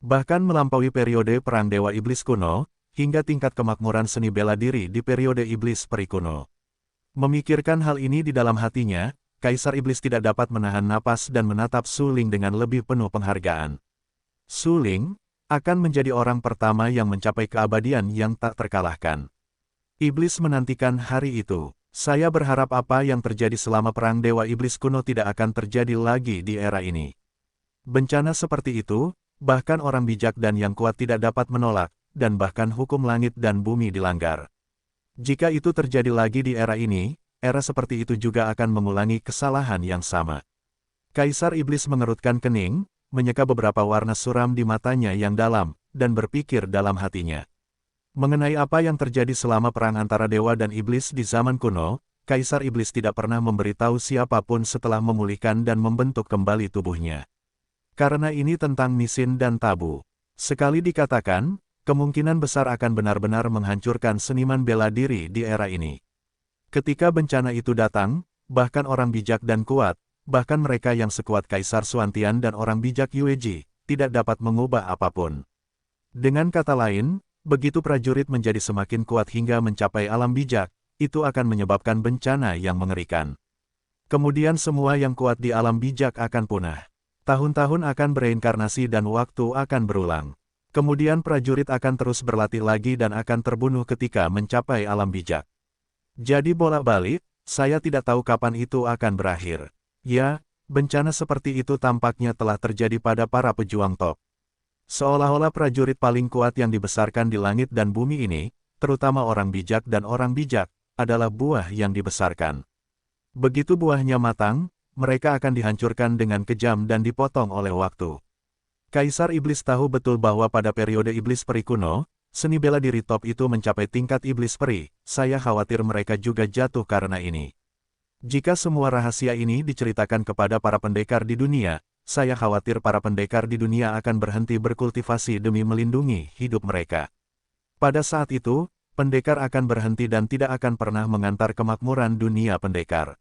Bahkan melampaui periode Perang Dewa Iblis kuno, hingga tingkat kemakmuran seni bela diri di periode Iblis Peri kuno. Memikirkan hal ini di dalam hatinya, Kaisar Iblis tidak dapat menahan napas dan menatap Suling dengan lebih penuh penghargaan. Suling akan menjadi orang pertama yang mencapai keabadian yang tak terkalahkan. Iblis menantikan hari itu. Saya berharap apa yang terjadi selama Perang Dewa Iblis kuno tidak akan terjadi lagi di era ini. Bencana seperti itu, bahkan orang bijak dan yang kuat tidak dapat menolak, dan bahkan hukum langit dan bumi dilanggar. Jika itu terjadi lagi di era ini, era seperti itu juga akan mengulangi kesalahan yang sama. Kaisar Iblis mengerutkan kening, menyeka beberapa warna suram di matanya yang dalam, dan berpikir dalam hatinya. Mengenai apa yang terjadi selama perang antara dewa dan iblis di zaman kuno, Kaisar Iblis tidak pernah memberitahu siapapun setelah memulihkan dan membentuk kembali tubuhnya. Karena ini tentang misin dan tabu. Sekali dikatakan, kemungkinan besar akan benar-benar menghancurkan seniman bela diri di era ini. Ketika bencana itu datang, bahkan orang bijak dan kuat, bahkan mereka yang sekuat Kaisar Xuantian dan orang bijak Yueji, tidak dapat mengubah apapun. Dengan kata lain, begitu prajurit menjadi semakin kuat hingga mencapai alam bijak, itu akan menyebabkan bencana yang mengerikan. Kemudian semua yang kuat di alam bijak akan punah. Tahun-tahun akan bereinkarnasi dan waktu akan berulang. Kemudian prajurit akan terus berlatih lagi dan akan terbunuh ketika mencapai alam bijak. Jadi bolak-balik, saya tidak tahu kapan itu akan berakhir. Ya, Bencana seperti itu tampaknya telah terjadi pada para pejuang top. Seolah-olah prajurit paling kuat yang dibesarkan di langit dan bumi ini, terutama orang bijak dan orang bijak, adalah buah yang dibesarkan. Begitu buahnya matang, mereka akan dihancurkan dengan kejam dan dipotong oleh waktu. Kaisar Iblis tahu betul bahwa pada periode Iblis Peri kuno, seni bela diri top itu mencapai tingkat Iblis Peri. Saya khawatir mereka juga jatuh karena ini. Jika semua rahasia ini diceritakan kepada para pendekar di dunia, saya khawatir para pendekar di dunia akan berhenti berkultivasi demi melindungi hidup mereka. Pada saat itu, pendekar akan berhenti dan tidak akan pernah mengantar kemakmuran dunia pendekar.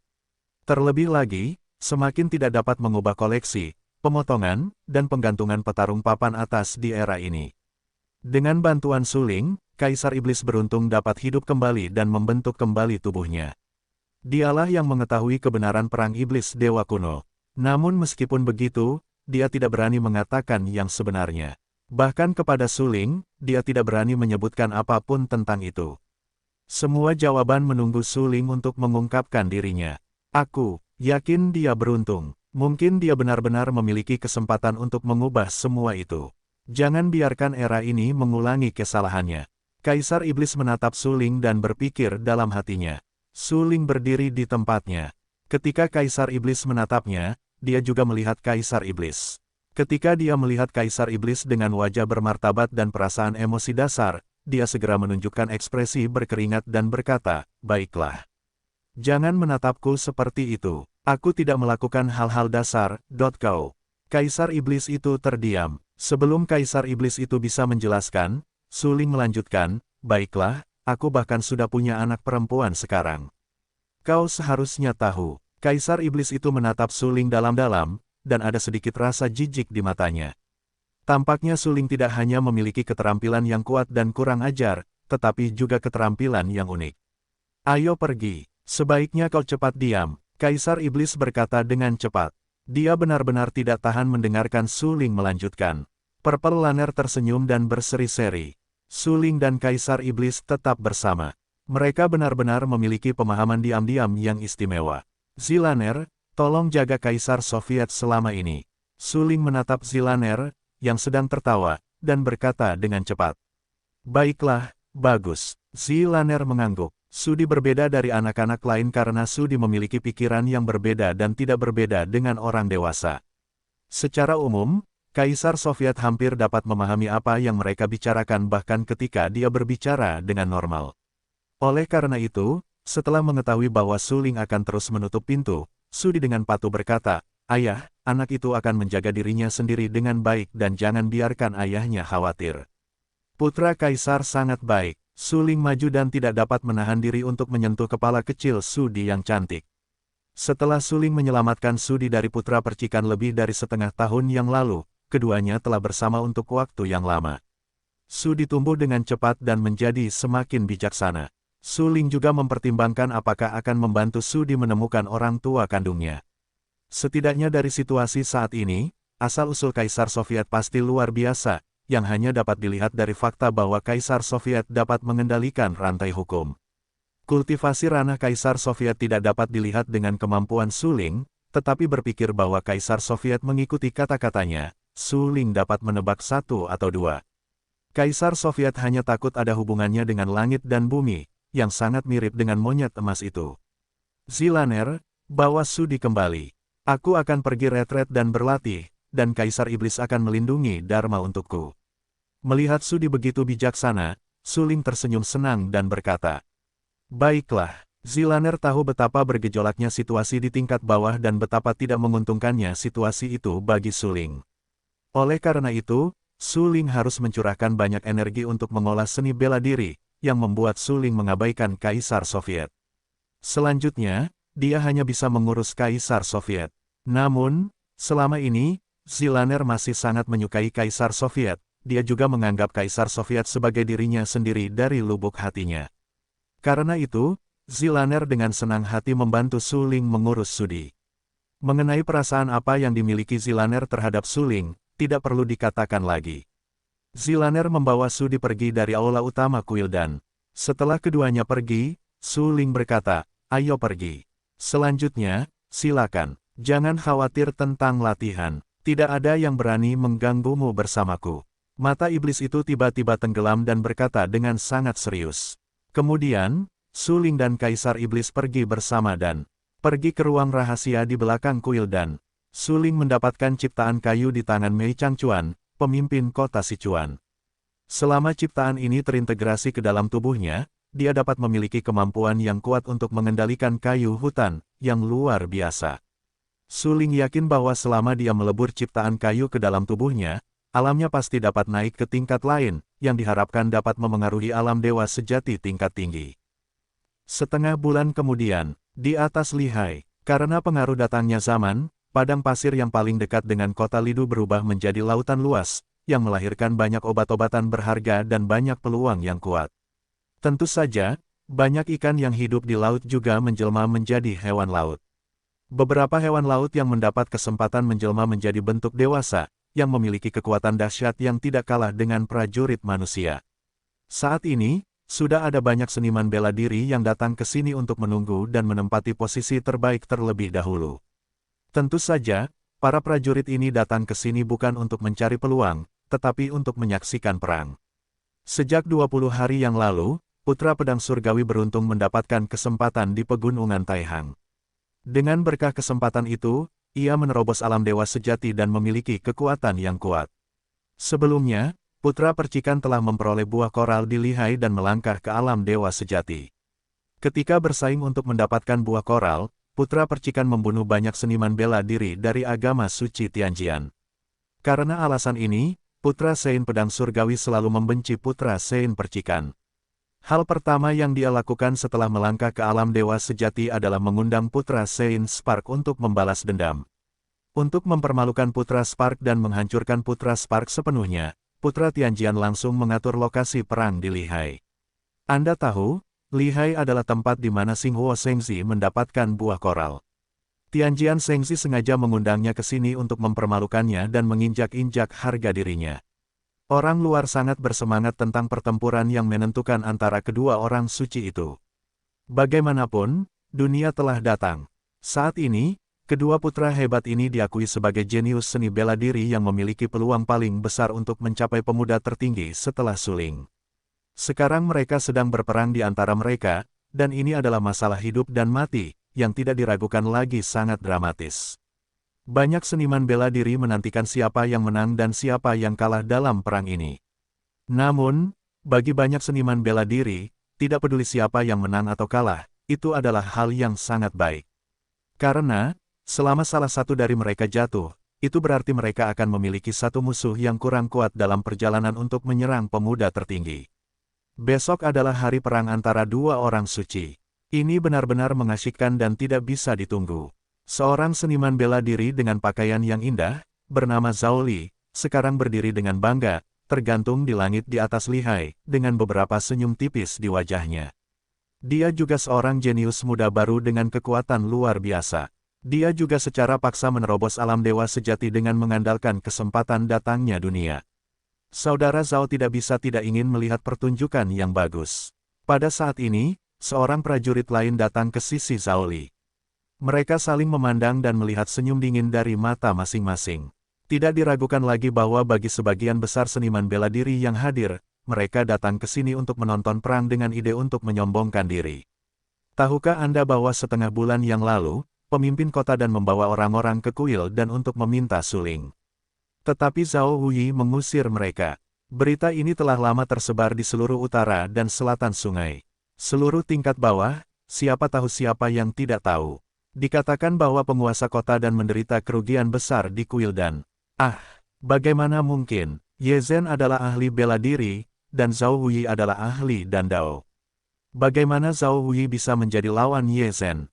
Terlebih lagi, semakin tidak dapat mengubah koleksi, pemotongan, dan penggantungan petarung papan atas di era ini. Dengan bantuan suling, Kaisar Iblis beruntung dapat hidup kembali dan membentuk kembali tubuhnya. Dialah yang mengetahui kebenaran perang iblis dewa kuno. Namun meskipun begitu, dia tidak berani mengatakan yang sebenarnya. Bahkan kepada suling, dia tidak berani menyebutkan apapun tentang itu. Semua jawaban menunggu suling untuk mengungkapkan dirinya. Aku yakin dia beruntung. Mungkin dia benar-benar memiliki kesempatan untuk mengubah semua itu. Jangan biarkan era ini mengulangi kesalahannya. Kaisar Iblis menatap suling dan berpikir dalam hatinya. Suling berdiri di tempatnya. Ketika Kaisar Iblis menatapnya, dia juga melihat Kaisar Iblis. Ketika dia melihat Kaisar Iblis dengan wajah bermartabat dan perasaan emosi dasar, dia segera menunjukkan ekspresi berkeringat dan berkata, "Baiklah. Jangan menatapku seperti itu. Aku tidak melakukan hal-hal dasar, kau." Kaisar Iblis itu terdiam. Sebelum Kaisar Iblis itu bisa menjelaskan, suling melanjutkan, "Baiklah, aku bahkan sudah punya anak perempuan sekarang. Kau seharusnya tahu." Kaisar Iblis itu menatap suling dalam-dalam, dan ada sedikit rasa jijik di matanya. Tampaknya suling tidak hanya memiliki keterampilan yang kuat dan kurang ajar, tetapi juga keterampilan yang unik. "Ayo pergi, sebaiknya kau cepat diam," Kaisar Iblis berkata dengan cepat. Dia benar-benar tidak tahan mendengarkan suling melanjutkan. Purple Lanner tersenyum dan berseri-seri. Suling dan Kaisar Iblis tetap bersama. Mereka benar-benar memiliki pemahaman diam-diam yang istimewa. "Zilaner, tolong jaga Kaisar Soviet selama ini." Suling menatap Zilaner, yang sedang tertawa, dan berkata dengan cepat. "Baiklah, bagus." Zilaner mengangguk. Sudi berbeda dari anak-anak lain karena Sudi memiliki pikiran yang berbeda dan tidak berbeda dengan orang dewasa. Secara umum, Kaisar Soviet hampir dapat memahami apa yang mereka bicarakan bahkan ketika dia berbicara dengan normal. Oleh karena itu, setelah mengetahui bahwa suling akan terus menutup pintu, Sudi dengan patuh berkata, "Ayah, anak itu akan menjaga dirinya sendiri dengan baik dan jangan biarkan ayahnya khawatir." Putra Kaisar sangat baik. Suling maju dan tidak dapat menahan diri untuk menyentuh kepala kecil Sudi yang cantik. Setelah Suling menyelamatkan Sudi dari putra percikan lebih dari setengah tahun yang lalu, keduanya telah bersama untuk waktu yang lama. Sudi tumbuh dengan cepat dan menjadi semakin bijaksana. Suling juga mempertimbangkan apakah akan membantu Sudi menemukan orang tua kandungnya. Setidaknya dari situasi saat ini, asal-usul Kaisar Soviet pasti luar biasa, yang hanya dapat dilihat dari fakta bahwa Kaisar Soviet dapat mengendalikan rantai hukum. Kultivasi ranah Kaisar Soviet tidak dapat dilihat dengan kemampuan Suling, tetapi berpikir bahwa Kaisar Soviet mengikuti kata-katanya, Suling dapat menebak satu atau dua. Kaisar Soviet hanya takut ada hubungannya dengan langit dan bumi, yang sangat mirip dengan monyet emas itu. "Zilaner, bawa Sudi kembali. Aku akan pergi retret dan berlatih, dan Kaisar Iblis akan melindungi Dharma untukku." Melihat Sudi begitu bijaksana, Suling tersenyum senang dan berkata, "Baiklah." Zilaner tahu betapa bergejolaknya situasi di tingkat bawah dan betapa tidak menguntungkannya situasi itu bagi Suling. Oleh karena itu, Suling harus mencurahkan banyak energi untuk mengolah seni bela diri, yang membuat Suling mengabaikan Kaisar Soviet. Selanjutnya, dia hanya bisa mengurus Kaisar Soviet. Namun, selama ini, Zilaner masih sangat menyukai Kaisar Soviet. Dia juga menganggap Kaisar Soviet sebagai dirinya sendiri dari lubuk hatinya. Karena itu, Zilaner dengan senang hati membantu Suling mengurus Sudi. Mengenai perasaan apa yang dimiliki Zilaner terhadap Suling, tidak perlu dikatakan lagi. Zilaner membawa Sudi pergi dari aula utama Kuildan. Setelah keduanya pergi, Suling berkata, "Ayo pergi. Selanjutnya, silakan." Jangan khawatir tentang latihan. Tidak ada yang berani mengganggumu bersamaku. Mata iblis itu tiba-tiba tenggelam dan berkata dengan sangat serius. Kemudian, Su Ling dan Kaisar Iblis pergi bersama dan pergi ke ruang rahasia di belakang kuil dan Su Ling mendapatkan ciptaan kayu di tangan Mei Changchuan, pemimpin kota Sichuan. Selama ciptaan ini terintegrasi ke dalam tubuhnya, dia dapat memiliki kemampuan yang kuat untuk mengendalikan kayu hutan, yang luar biasa. Su Ling yakin bahwa selama dia melebur ciptaan kayu ke dalam tubuhnya, alamnya pasti dapat naik ke tingkat lain, yang diharapkan dapat memengaruhi alam dewa sejati tingkat tinggi. Setengah bulan kemudian, di atas Lihai, karena pengaruh datangnya zaman, padang pasir yang paling dekat dengan kota Lidu berubah menjadi lautan luas, yang melahirkan banyak obat-obatan berharga dan banyak peluang yang kuat. Tentu saja, banyak ikan yang hidup di laut juga menjelma menjadi hewan laut. Beberapa hewan laut yang mendapat kesempatan menjelma menjadi bentuk dewasa, yang memiliki kekuatan dahsyat yang tidak kalah dengan prajurit manusia. Saat ini, sudah ada banyak seniman bela diri yang datang ke sini untuk menunggu dan menempati posisi terbaik terlebih dahulu. Tentu saja, para prajurit ini datang ke sini bukan untuk mencari peluang, tetapi untuk menyaksikan perang. Sejak 20 hari yang lalu, Putra Pedang Surgawi beruntung mendapatkan kesempatan di Pegunungan Taihang. Dengan berkah kesempatan itu, ia menerobos alam dewa sejati dan memiliki kekuatan yang kuat. Sebelumnya, Putra Percikan telah memperoleh buah koral di Lihai dan melangkah ke alam dewa sejati. Ketika bersaing untuk mendapatkan buah koral, Putra Percikan membunuh banyak seniman bela diri dari agama suci Tianjian. Karena alasan ini, Putra Sein Pedang Surgawi selalu membenci Putra Sein Percikan. Hal pertama yang dia lakukan setelah melangkah ke alam dewa sejati adalah mengundang Putra Sein Spark untuk membalas dendam. Untuk mempermalukan Putra Spark dan menghancurkan Putra Spark sepenuhnya, Putra Tianjian langsung mengatur lokasi perang di Lihai. Anda tahu, Lihai adalah tempat di mana Xinghuo Shengzi mendapatkan buah koral. Tianjian Shengzi sengaja mengundangnya ke sini untuk mempermalukannya dan menginjak-injak harga dirinya. Orang luar sangat bersemangat tentang pertempuran yang menentukan antara kedua orang suci itu. Bagaimanapun, dunia telah datang. Saat ini, kedua putra hebat ini diakui sebagai jenius seni bela diri yang memiliki peluang paling besar untuk mencapai pemuda tertinggi setelah Su Ling. Sekarang mereka sedang berperang di antara mereka, dan ini adalah masalah hidup dan mati, yang tidak diragukan lagi sangat dramatis. Banyak seniman bela diri menantikan siapa yang menang dan siapa yang kalah dalam perang ini. Namun, bagi banyak seniman bela diri, tidak peduli siapa yang menang atau kalah, itu adalah hal yang sangat baik. Karena, selama salah satu dari mereka jatuh, itu berarti mereka akan memiliki satu musuh yang kurang kuat dalam perjalanan untuk menyerang pemuda tertinggi. Besok adalah hari perang antara dua orang suci. Ini benar-benar mengasyikkan dan tidak bisa ditunggu. Seorang seniman bela diri dengan pakaian yang indah, bernama Zhao Li, sekarang berdiri dengan bangga, tergantung di langit di atas Lihai, dengan beberapa senyum tipis di wajahnya. Dia juga seorang jenius muda baru dengan kekuatan luar biasa. Dia juga secara paksa menerobos alam dewa sejati dengan mengandalkan kesempatan datangnya dunia. Saudara Zhao tidak bisa tidak ingin melihat pertunjukan yang bagus. Pada saat ini, seorang prajurit lain datang ke sisi Zhao Li. Mereka saling memandang dan melihat senyum dingin dari mata masing-masing. Tidak diragukan lagi bahwa bagi sebagian besar seniman bela diri yang hadir, mereka datang ke sini untuk menonton perang dengan ide untuk menyombongkan diri. Tahukah Anda bahwa setengah bulan yang lalu, pemimpin kota dan membawa orang-orang ke kuil dan untuk meminta Su Ling. Tetapi Zhao Huyi mengusir mereka. Berita ini telah lama tersebar di seluruh utara dan selatan sungai. Seluruh tingkat bawah, siapa tahu siapa yang tidak tahu. Dikatakan bahwa penguasa kota dan menderita kerugian besar di kuil dan... bagaimana mungkin? Ye Zhen adalah ahli bela diri, dan Zhao Huyi adalah ahli dandao. Bagaimana Zhao Huyi bisa menjadi lawan Ye Zhen?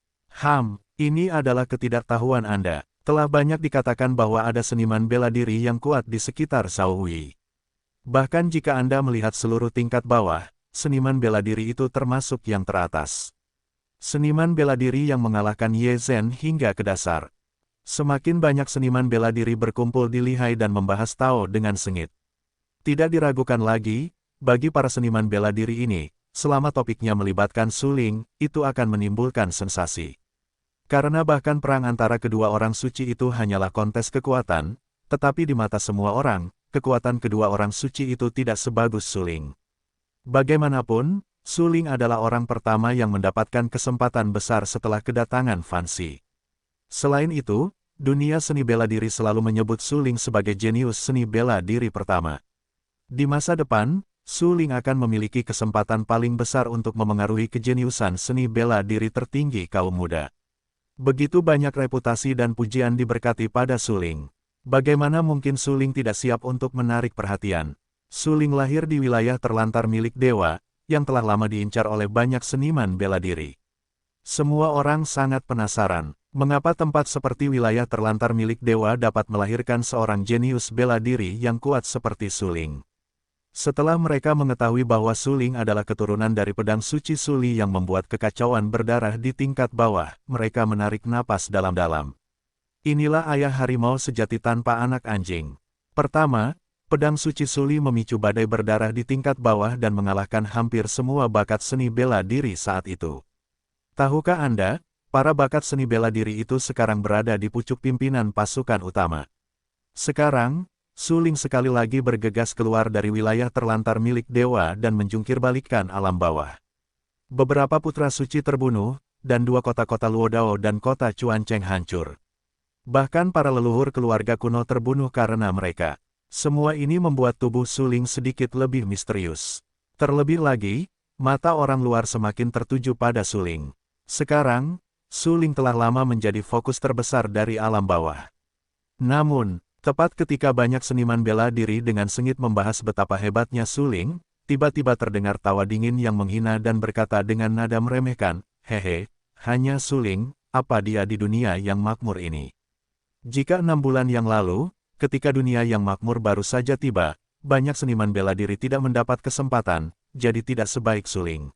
Ini adalah ketidaktahuan Anda. Telah banyak dikatakan bahwa ada seniman bela diri yang kuat di sekitar Zhao Huyi. Bahkan jika Anda melihat seluruh tingkat bawah, seniman bela diri itu termasuk yang teratas. Seniman bela diri yang mengalahkan Ye Zhen hingga ke dasar. Semakin banyak seniman bela diri berkumpul di Lihai dan membahas Tao dengan sengit. Tidak diragukan lagi, bagi para seniman bela diri ini, selama topiknya melibatkan Su Ling, itu akan menimbulkan sensasi. Karena bahkan perang antara kedua orang suci itu hanyalah kontes kekuatan, tetapi di mata semua orang, kekuatan kedua orang suci itu tidak sebagus Su Ling. Bagaimanapun, Su Ling adalah orang pertama yang mendapatkan kesempatan besar setelah kedatangan Fan Xi. Selain itu, dunia seni bela diri selalu menyebut Su Ling sebagai jenius seni bela diri pertama. Di masa depan, Su Ling akan memiliki kesempatan paling besar untuk memengaruhi kejeniusan seni bela diri tertinggi kaum muda. Begitu banyak reputasi dan pujian diberkati pada Su Ling. Bagaimana mungkin Su Ling tidak siap untuk menarik perhatian? Su Ling lahir di wilayah terlantar milik dewa, yang telah lama diincar oleh banyak seniman bela diri. Semua orang sangat penasaran, mengapa tempat seperti wilayah terlantar milik dewa dapat melahirkan seorang jenius bela diri yang kuat seperti Su Ling. Setelah mereka mengetahui bahwa Su Ling adalah keturunan dari pedang suci Su Li yang membuat kekacauan berdarah di tingkat bawah, mereka menarik napas dalam-dalam. Inilah ayah harimau sejati tanpa anak anjing. Pertama, pedang suci Su Li memicu badai berdarah di tingkat bawah dan mengalahkan hampir semua bakat seni bela diri saat itu. Tahukah Anda, para bakat seni bela diri itu sekarang berada di pucuk pimpinan pasukan utama. Sekarang, Su Ling sekali lagi bergegas keluar dari wilayah terlantar milik dewa dan menjungkir balikkan alam bawah. Beberapa putra suci terbunuh, dan dua kota-kota Luodao dan kota Chuancheng hancur. Bahkan para leluhur keluarga kuno terbunuh karena mereka. Semua ini membuat tubuh Su Ling sedikit lebih misterius. Terlebih lagi, mata orang luar semakin tertuju pada Su Ling. Sekarang, Su Ling telah lama menjadi fokus terbesar dari alam bawah. Namun, tepat ketika banyak seniman bela diri dengan sengit membahas betapa hebatnya Su Ling, tiba-tiba terdengar tawa dingin yang menghina dan berkata dengan nada meremehkan, "Hehe, hanya Su Ling, apa dia di dunia yang makmur ini?" Jika 6 bulan yang lalu, ketika dunia yang makmur baru saja tiba, banyak seniman bela diri tidak mendapat kesempatan, jadi tidak sebaik Su Ling.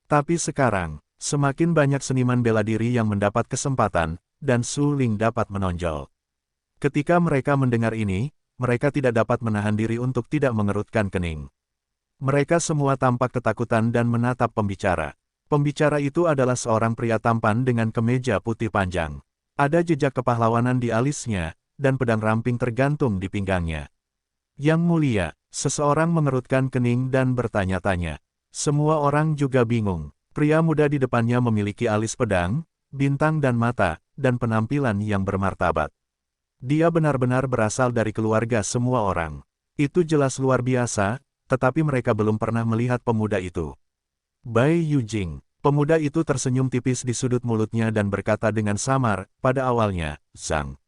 Tapi sekarang, semakin banyak seniman bela diri yang mendapat kesempatan, dan Su Ling dapat menonjol. Ketika mereka mendengar ini, mereka tidak dapat menahan diri untuk tidak mengerutkan kening. Mereka semua tampak ketakutan dan menatap pembicara. Pembicara itu adalah seorang pria tampan dengan kemeja putih panjang. Ada jejak kepahlawanan di alisnya, dan pedang ramping tergantung di pinggangnya. Yang mulia, seseorang mengerutkan kening dan bertanya-tanya. Semua orang juga bingung. Pria muda di depannya memiliki alis pedang, bintang dan mata, dan penampilan yang bermartabat. Dia benar-benar berasal dari keluarga semua orang. Itu jelas luar biasa, tetapi mereka belum pernah melihat pemuda itu. Bai Yujing. Pemuda itu tersenyum tipis di sudut mulutnya dan berkata dengan samar, pada awalnya, Zhang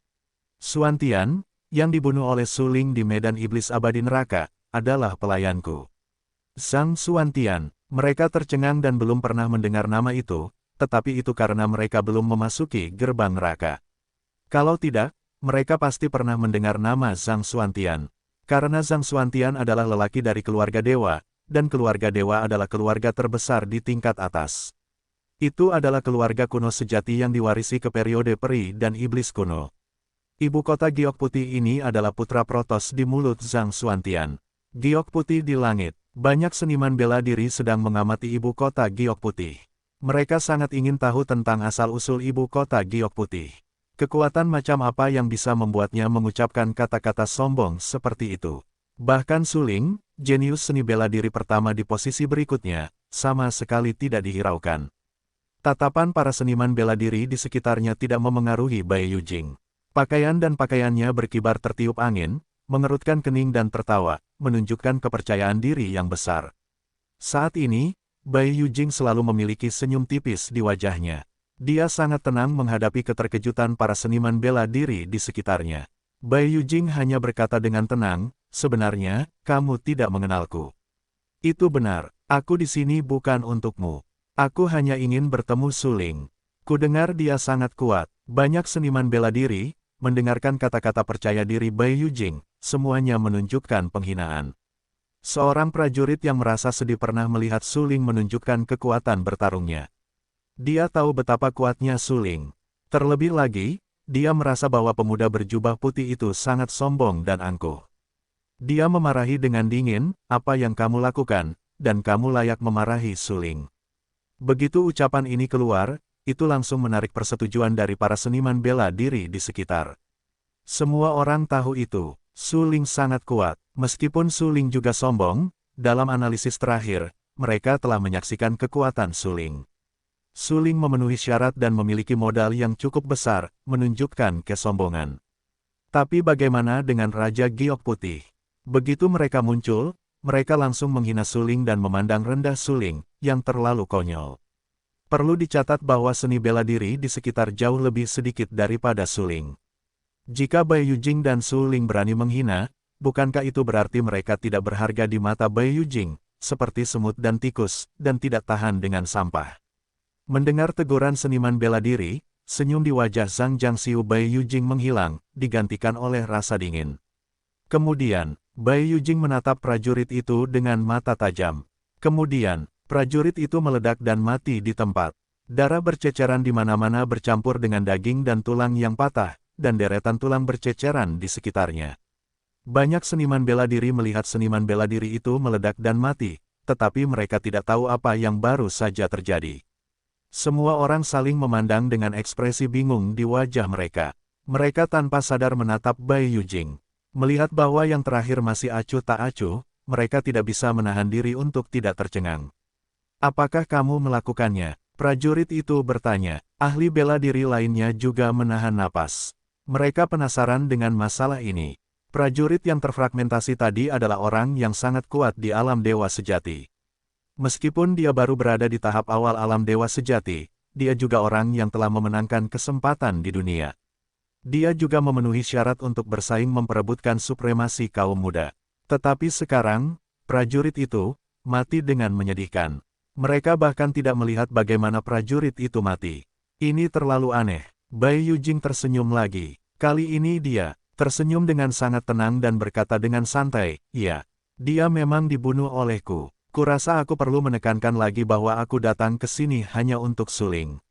Xuantian, yang dibunuh oleh Su Ling di medan iblis abadi neraka, adalah pelayanku. Zhang Xuantian. Mereka tercengang dan belum pernah mendengar nama itu, tetapi itu karena mereka belum memasuki gerbang neraka. Kalau tidak, mereka pasti pernah mendengar nama Zhang Xuantian. Karena Zhang Xuantian adalah lelaki dari keluarga dewa, dan keluarga dewa adalah keluarga terbesar di tingkat atas. Itu adalah keluarga kuno sejati yang diwarisi ke periode peri dan iblis kuno. Ibu kota Giok Putih ini adalah putra Protos di mulut Zhang Xuantian. Giok Putih di langit. Banyak seniman bela diri sedang mengamati ibu kota Giok Putih. Mereka sangat ingin tahu tentang asal-usul ibu kota Giok Putih. Kekuatan macam apa yang bisa membuatnya mengucapkan kata-kata sombong seperti itu. Bahkan Su Ling, jenius seni bela diri pertama di posisi berikutnya, sama sekali tidak dihiraukan. Tatapan para seniman bela diri di sekitarnya tidak memengaruhi Bai Yujing. Pakaian dan pakaiannya berkibar tertiup angin, mengerutkan kening dan tertawa, menunjukkan kepercayaan diri yang besar. Saat ini, Bai Yujing selalu memiliki senyum tipis di wajahnya. Dia sangat tenang menghadapi keterkejutan para seniman bela diri di sekitarnya. Bai Yujing hanya berkata dengan tenang, sebenarnya, kamu tidak mengenalku. Itu benar, aku di sini bukan untukmu. Aku hanya ingin bertemu Su Ling. Kudengar dia sangat kuat. Banyak seniman bela diri, mendengarkan kata-kata percaya diri Bai Yujing, semuanya menunjukkan penghinaan. Seorang prajurit yang merasa sedih pernah melihat Su Ling menunjukkan kekuatan bertarungnya. Dia tahu betapa kuatnya Su Ling. Terlebih lagi, dia merasa bahwa pemuda berjubah putih itu sangat sombong dan angkuh. Dia memarahi dengan dingin, apa yang kamu lakukan, dan kamu layak memarahi Su Ling. Begitu ucapan ini keluar, itu langsung menarik persetujuan dari para seniman bela diri di sekitar. Semua orang tahu itu, Su Ling sangat kuat. Meskipun Su Ling juga sombong, dalam analisis terakhir, mereka telah menyaksikan kekuatan Su Ling. Su Ling memenuhi syarat dan memiliki modal yang cukup besar, menunjukkan kesombongan. Tapi bagaimana dengan Raja Giok Putih? Begitu mereka muncul, mereka langsung menghina Su Ling dan memandang rendah Su Ling, yang terlalu konyol. Perlu dicatat bahwa seni bela diri di sekitar jauh lebih sedikit daripada Su Ling. Jika Bai Yujing dan Su Ling berani menghina, bukankah itu berarti mereka tidak berharga di mata Bai Yujing, seperti semut dan tikus, dan tidak tahan dengan sampah? Mendengar teguran seniman bela diri, senyum di wajah Zhang Jiangxiu Bai Yujing menghilang, digantikan oleh rasa dingin. Kemudian, Bai Yujing menatap prajurit itu dengan mata tajam. Kemudian, prajurit itu meledak dan mati di tempat. Darah berceceran di mana-mana bercampur dengan daging dan tulang yang patah, dan deretan tulang berceceran di sekitarnya. Banyak seniman bela diri melihat seniman bela diri itu meledak dan mati, tetapi mereka tidak tahu apa yang baru saja terjadi. Semua orang saling memandang dengan ekspresi bingung di wajah mereka. Mereka tanpa sadar menatap Bai Yujing. Melihat bahwa yang terakhir masih acuh tak acuh, mereka tidak bisa menahan diri untuk tidak tercengang. "Apakah kamu melakukannya?" prajurit itu bertanya. Ahli bela diri lainnya juga menahan napas. Mereka penasaran dengan masalah ini. Prajurit yang terfragmentasi tadi adalah orang yang sangat kuat di alam dewa sejati. Meskipun dia baru berada di tahap awal alam dewa sejati, dia juga orang yang telah memenangkan kesempatan di dunia. Dia juga memenuhi syarat untuk bersaing memperebutkan supremasi kaum muda. Tetapi sekarang, prajurit itu mati dengan menyedihkan. Mereka bahkan tidak melihat bagaimana prajurit itu mati. Ini terlalu aneh. Bai Yujing tersenyum lagi. Kali ini dia tersenyum dengan sangat tenang dan berkata dengan santai, "Ya, dia memang dibunuh olehku. Kurasa aku perlu menekankan lagi bahwa aku datang ke sini hanya untuk Su Ling.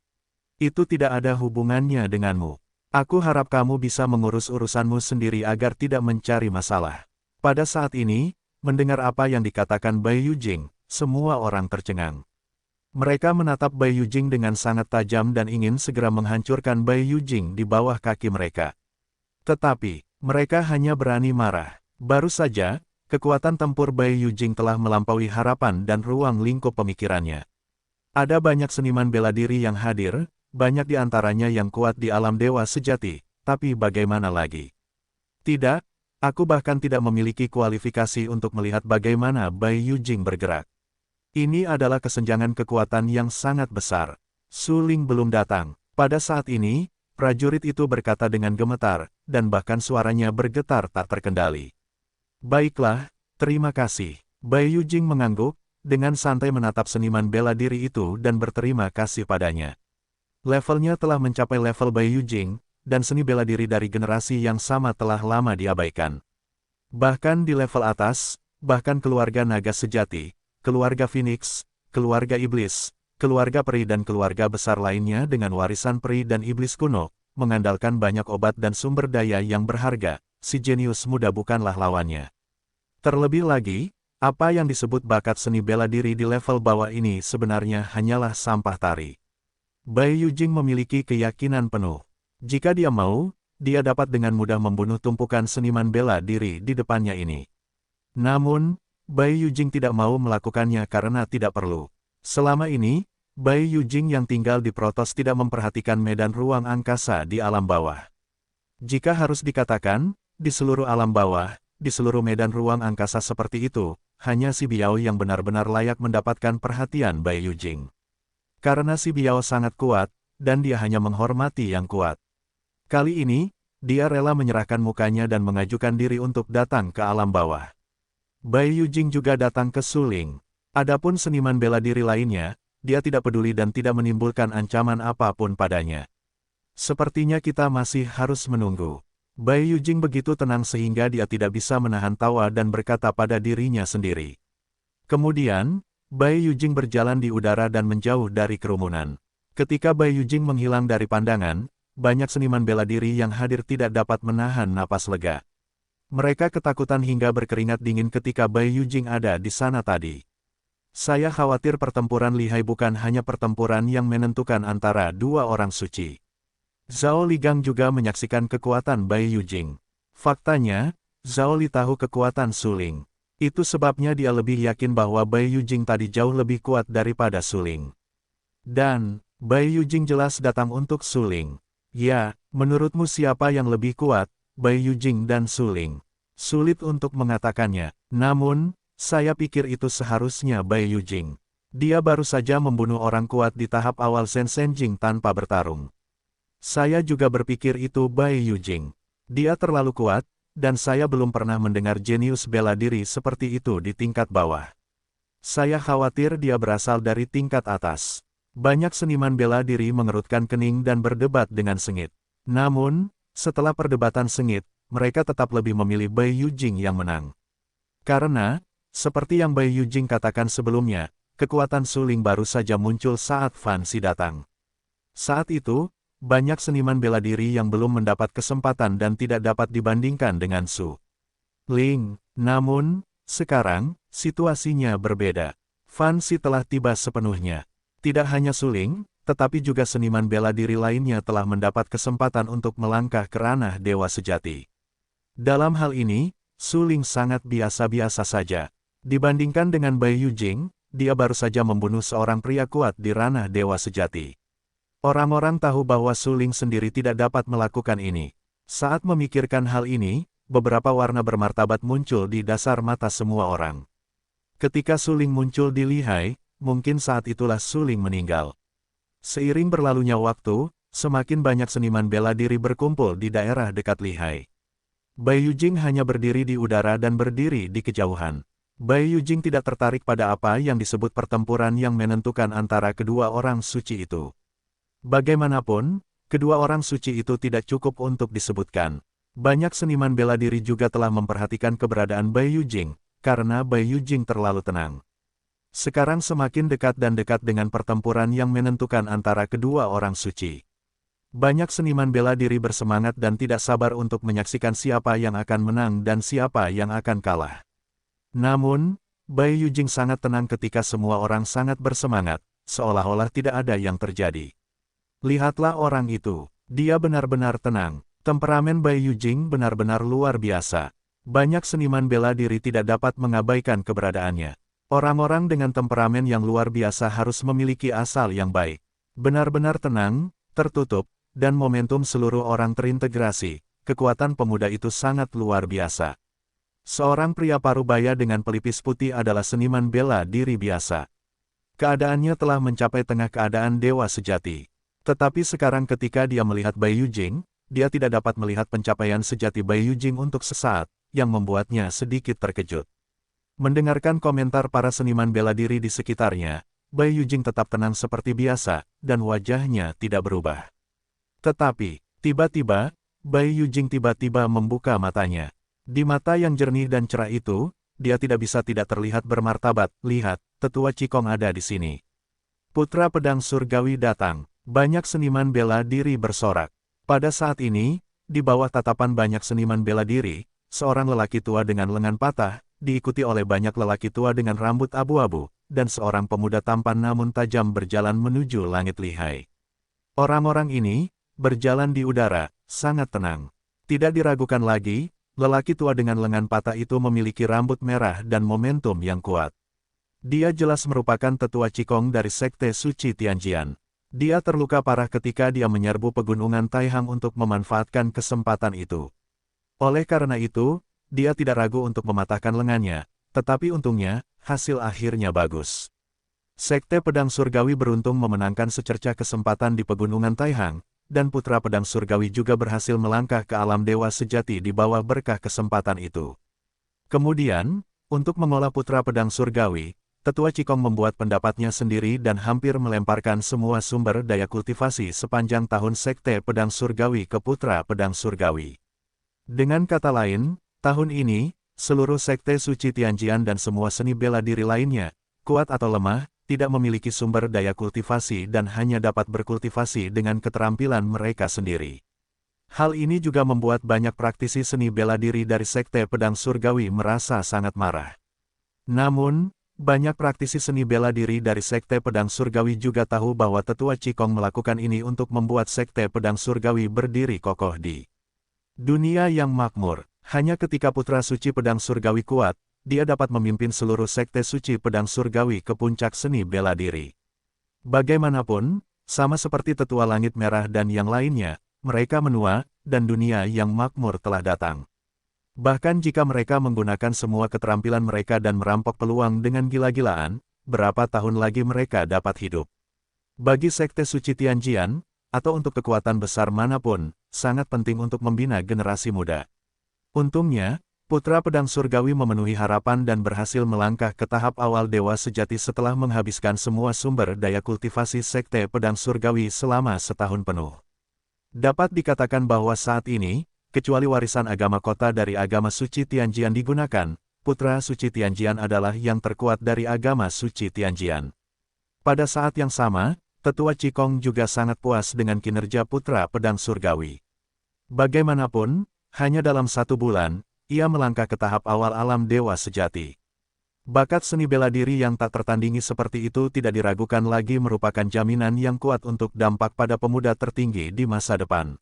Itu tidak ada hubungannya denganmu. Aku harap kamu bisa mengurus urusanmu sendiri agar tidak mencari masalah." Pada saat ini, mendengar apa yang dikatakan Bai Yujing, semua orang tercengang. Mereka menatap Bai Yujing dengan sangat tajam dan ingin segera menghancurkan Bai Yujing di bawah kaki mereka. Tetapi, mereka hanya berani marah. Baru saja, kekuatan tempur Bai Yujing telah melampaui harapan dan ruang lingkup pemikirannya. Ada banyak seniman bela diri yang hadir, banyak di antaranya yang kuat di alam dewa sejati, tapi bagaimana lagi? Tidak, aku bahkan tidak memiliki kualifikasi untuk melihat bagaimana Bai Yujing bergerak. Ini adalah kesenjangan kekuatan yang sangat besar. Su Ling belum datang. Pada saat ini, prajurit itu berkata dengan gemetar, dan bahkan suaranya bergetar tak terkendali. "Baiklah, terima kasih." Bai Yujing mengangguk, dengan santai menatap seniman bela diri itu dan berterima kasih padanya. Levelnya telah mencapai level Bai Yujing, dan seni bela diri dari generasi yang sama telah lama diabaikan. Bahkan di level atas, bahkan keluarga naga sejati, keluarga Phoenix, keluarga iblis, keluarga peri dan keluarga besar lainnya dengan warisan peri dan iblis kuno, mengandalkan banyak obat dan sumber daya yang berharga, si jenius muda bukanlah lawannya. Terlebih lagi, apa yang disebut bakat seni bela diri di level bawah ini sebenarnya hanyalah sampah tari. Bai Yujing memiliki keyakinan penuh. Jika dia mau, dia dapat dengan mudah membunuh tumpukan seniman bela diri di depannya ini. Namun, Bai Yujing tidak mau melakukannya karena tidak perlu. Selama ini, Bai Yujing yang tinggal di Protos tidak memperhatikan medan ruang angkasa di alam bawah. Jika harus dikatakan, di seluruh alam bawah, di seluruh medan ruang angkasa seperti itu, hanya si Biao yang benar-benar layak mendapatkan perhatian Bai Yujing. Karena si Biao sangat kuat, dan dia hanya menghormati yang kuat. Kali ini, dia rela menyerahkan mukanya dan mengajukan diri untuk datang ke alam bawah. Bai Yujing juga datang ke Su Ling. Adapun seniman bela diri lainnya, dia tidak peduli dan tidak menimbulkan ancaman apapun padanya. Sepertinya kita masih harus menunggu. Bai Yujing begitu tenang sehingga dia tidak bisa menahan tawa dan berkata pada dirinya sendiri. Kemudian, Bai Yujing berjalan di udara dan menjauh dari kerumunan. Ketika Bai Yujing menghilang dari pandangan, banyak seniman bela diri yang hadir tidak dapat menahan napas lega. Mereka ketakutan hingga berkeringat dingin ketika Bai Yujing ada di sana tadi. Saya khawatir pertempuran lihai bukan hanya pertempuran yang menentukan antara dua orang suci. Zhao Ligang juga menyaksikan kekuatan Bai Yujing. Faktanya, Zhao Li tahu kekuatan Suling. Itu sebabnya dia lebih yakin bahwa Bai Yujing tadi jauh lebih kuat daripada Suling. Dan, Bai Yujing jelas datang untuk Suling. Ya, menurutmu siapa yang lebih kuat, Bai Yujing dan Suling? Sulit untuk mengatakannya, namun, saya pikir itu seharusnya Bai Yujing. Dia baru saja membunuh orang kuat di tahap awal Shen Senjing tanpa bertarung. Saya juga berpikir itu Bai Yujing. Dia terlalu kuat, dan saya belum pernah mendengar jenius bela diri seperti itu di tingkat bawah. Saya khawatir dia berasal dari tingkat atas. Banyak seniman bela diri mengerutkan kening dan berdebat dengan sengit. Namun, setelah perdebatan sengit, mereka tetap lebih memilih Bai Yujing yang menang. Karena, seperti yang Bai Yujing katakan sebelumnya, kekuatan Suling baru saja muncul saat Fan Xi datang. Saat itu, banyak seniman bela diri yang belum mendapat kesempatan dan tidak dapat dibandingkan dengan Su Ling. Namun, sekarang, situasinya berbeda. Fan Xi telah tiba sepenuhnya. Tidak hanya Su Ling, tetapi juga seniman bela diri lainnya telah mendapat kesempatan untuk melangkah ke ranah dewa sejati. Dalam hal ini, Su Ling sangat biasa-biasa saja. Dibandingkan dengan Bai Yujing, dia baru saja membunuh seorang pria kuat di ranah dewa sejati. Orang-orang tahu bahwa Su Ling sendiri tidak dapat melakukan ini. Saat memikirkan hal ini, beberapa warna bermartabat muncul di dasar mata semua orang. Ketika Su Ling muncul di lihai, mungkin saat itulah Su Ling meninggal. Seiring berlalunya waktu, semakin banyak seniman bela diri berkumpul di daerah dekat lihai. Bai Yujing hanya berdiri di udara dan berdiri di kejauhan. Bai Yujing tidak tertarik pada apa yang disebut pertempuran yang menentukan antara kedua orang suci itu. Bagaimanapun, kedua orang suci itu tidak cukup untuk disebutkan. Banyak seniman bela diri juga telah memperhatikan keberadaan Bai Yujing, karena Bai Yujing terlalu tenang. Sekarang semakin dekat dan dekat dengan pertempuran yang menentukan antara kedua orang suci. Banyak seniman bela diri bersemangat dan tidak sabar untuk menyaksikan siapa yang akan menang dan siapa yang akan kalah. Namun, Bai Yujing sangat tenang ketika semua orang sangat bersemangat, seolah-olah tidak ada yang terjadi. Lihatlah orang itu, dia benar-benar tenang. Temperamen Bai Yujing benar-benar luar biasa. Banyak seniman bela diri tidak dapat mengabaikan keberadaannya. Orang-orang dengan temperamen yang luar biasa harus memiliki asal yang baik. Benar-benar tenang, tertutup, dan momentum seluruh orang terintegrasi. Kekuatan pemuda itu sangat luar biasa. Seorang pria parubaya dengan pelipis putih adalah seniman bela diri biasa. Keadaannya telah mencapai tengah keadaan dewa sejati. Tetapi sekarang ketika dia melihat Bai Yujing, dia tidak dapat melihat pencapaian sejati Bai Yujing untuk sesaat, yang membuatnya sedikit terkejut. Mendengarkan komentar para seniman bela diri di sekitarnya, Bai Yujing tetap tenang seperti biasa, dan wajahnya tidak berubah. Tetapi, tiba-tiba, Bai Yujing tiba-tiba membuka matanya. Di mata yang jernih dan cerah itu, dia tidak bisa tidak terlihat bermartabat. Lihat, tetua Qigong ada di sini. Putra pedang surgawi datang. Banyak seniman bela diri bersorak. Pada saat ini, di bawah tatapan banyak seniman bela diri, seorang lelaki tua dengan lengan patah, diikuti oleh banyak lelaki tua dengan rambut abu-abu, dan seorang pemuda tampan namun tajam berjalan menuju langit lihai. Orang-orang ini berjalan di udara, sangat tenang. Tidak diragukan lagi, lelaki tua dengan lengan patah itu memiliki rambut merah dan momentum yang kuat. Dia jelas merupakan tetua Qigong dari Sekte Suci Tianjian. Dia terluka parah ketika dia menyerbu pegunungan Taihang untuk memanfaatkan kesempatan itu. Oleh karena itu, dia tidak ragu untuk mematahkan lengannya, tetapi untungnya, hasil akhirnya bagus. Sekte Pedang Surgawi beruntung memenangkan secercah kesempatan di pegunungan Taihang, dan putra pedang surgawi juga berhasil melangkah ke alam dewa sejati di bawah berkah kesempatan itu. Kemudian, untuk mengolah putra pedang surgawi, tetua Qigong membuat pendapatnya sendiri dan hampir melemparkan semua sumber daya kultivasi sepanjang tahun Sekte Pedang Surgawi ke putra pedang surgawi. Dengan kata lain, tahun ini, seluruh Sekte Suci Tianjian dan semua seni bela diri lainnya, kuat atau lemah, tidak memiliki sumber daya kultivasi dan hanya dapat berkultivasi dengan keterampilan mereka sendiri. Hal ini juga membuat banyak praktisi seni bela diri dari Sekte Pedang Surgawi merasa sangat marah. Namun, banyak praktisi seni bela diri dari Sekte Pedang Surgawi juga tahu bahwa Tetua Qigong melakukan ini untuk membuat Sekte Pedang Surgawi berdiri kokoh di dunia yang makmur. Hanya ketika Putra Suci Pedang Surgawi kuat, dia dapat memimpin seluruh Sekte Suci Pedang Surgawi ke puncak seni bela diri. Bagaimanapun, sama seperti Tetua Langit Merah dan yang lainnya, mereka menua, dan dunia yang makmur telah datang. Bahkan jika mereka menggunakan semua keterampilan mereka dan merampok peluang dengan gila-gilaan, berapa tahun lagi mereka dapat hidup? Bagi Sekte Suci Tianjian, atau untuk kekuatan besar manapun, sangat penting untuk membina generasi muda. Untungnya, Putra Pedang Surgawi memenuhi harapan dan berhasil melangkah ke tahap awal Dewa Sejati setelah menghabiskan semua sumber daya kultivasi Sekte Pedang Surgawi selama setahun penuh. Dapat dikatakan bahwa saat ini, kecuali warisan agama kota dari agama suci Tianjian digunakan, Putra Suci Tianjian adalah yang terkuat dari agama suci Tianjian. Pada saat yang sama, Tetua Qigong juga sangat puas dengan kinerja Putra Pedang Surgawi. Bagaimanapun, hanya dalam 1 bulan, ia melangkah ke tahap awal alam Dewa Sejati. Bakat seni bela diri yang tak tertandingi seperti itu tidak diragukan lagi merupakan jaminan yang kuat untuk dampak pada pemuda tertinggi di masa depan.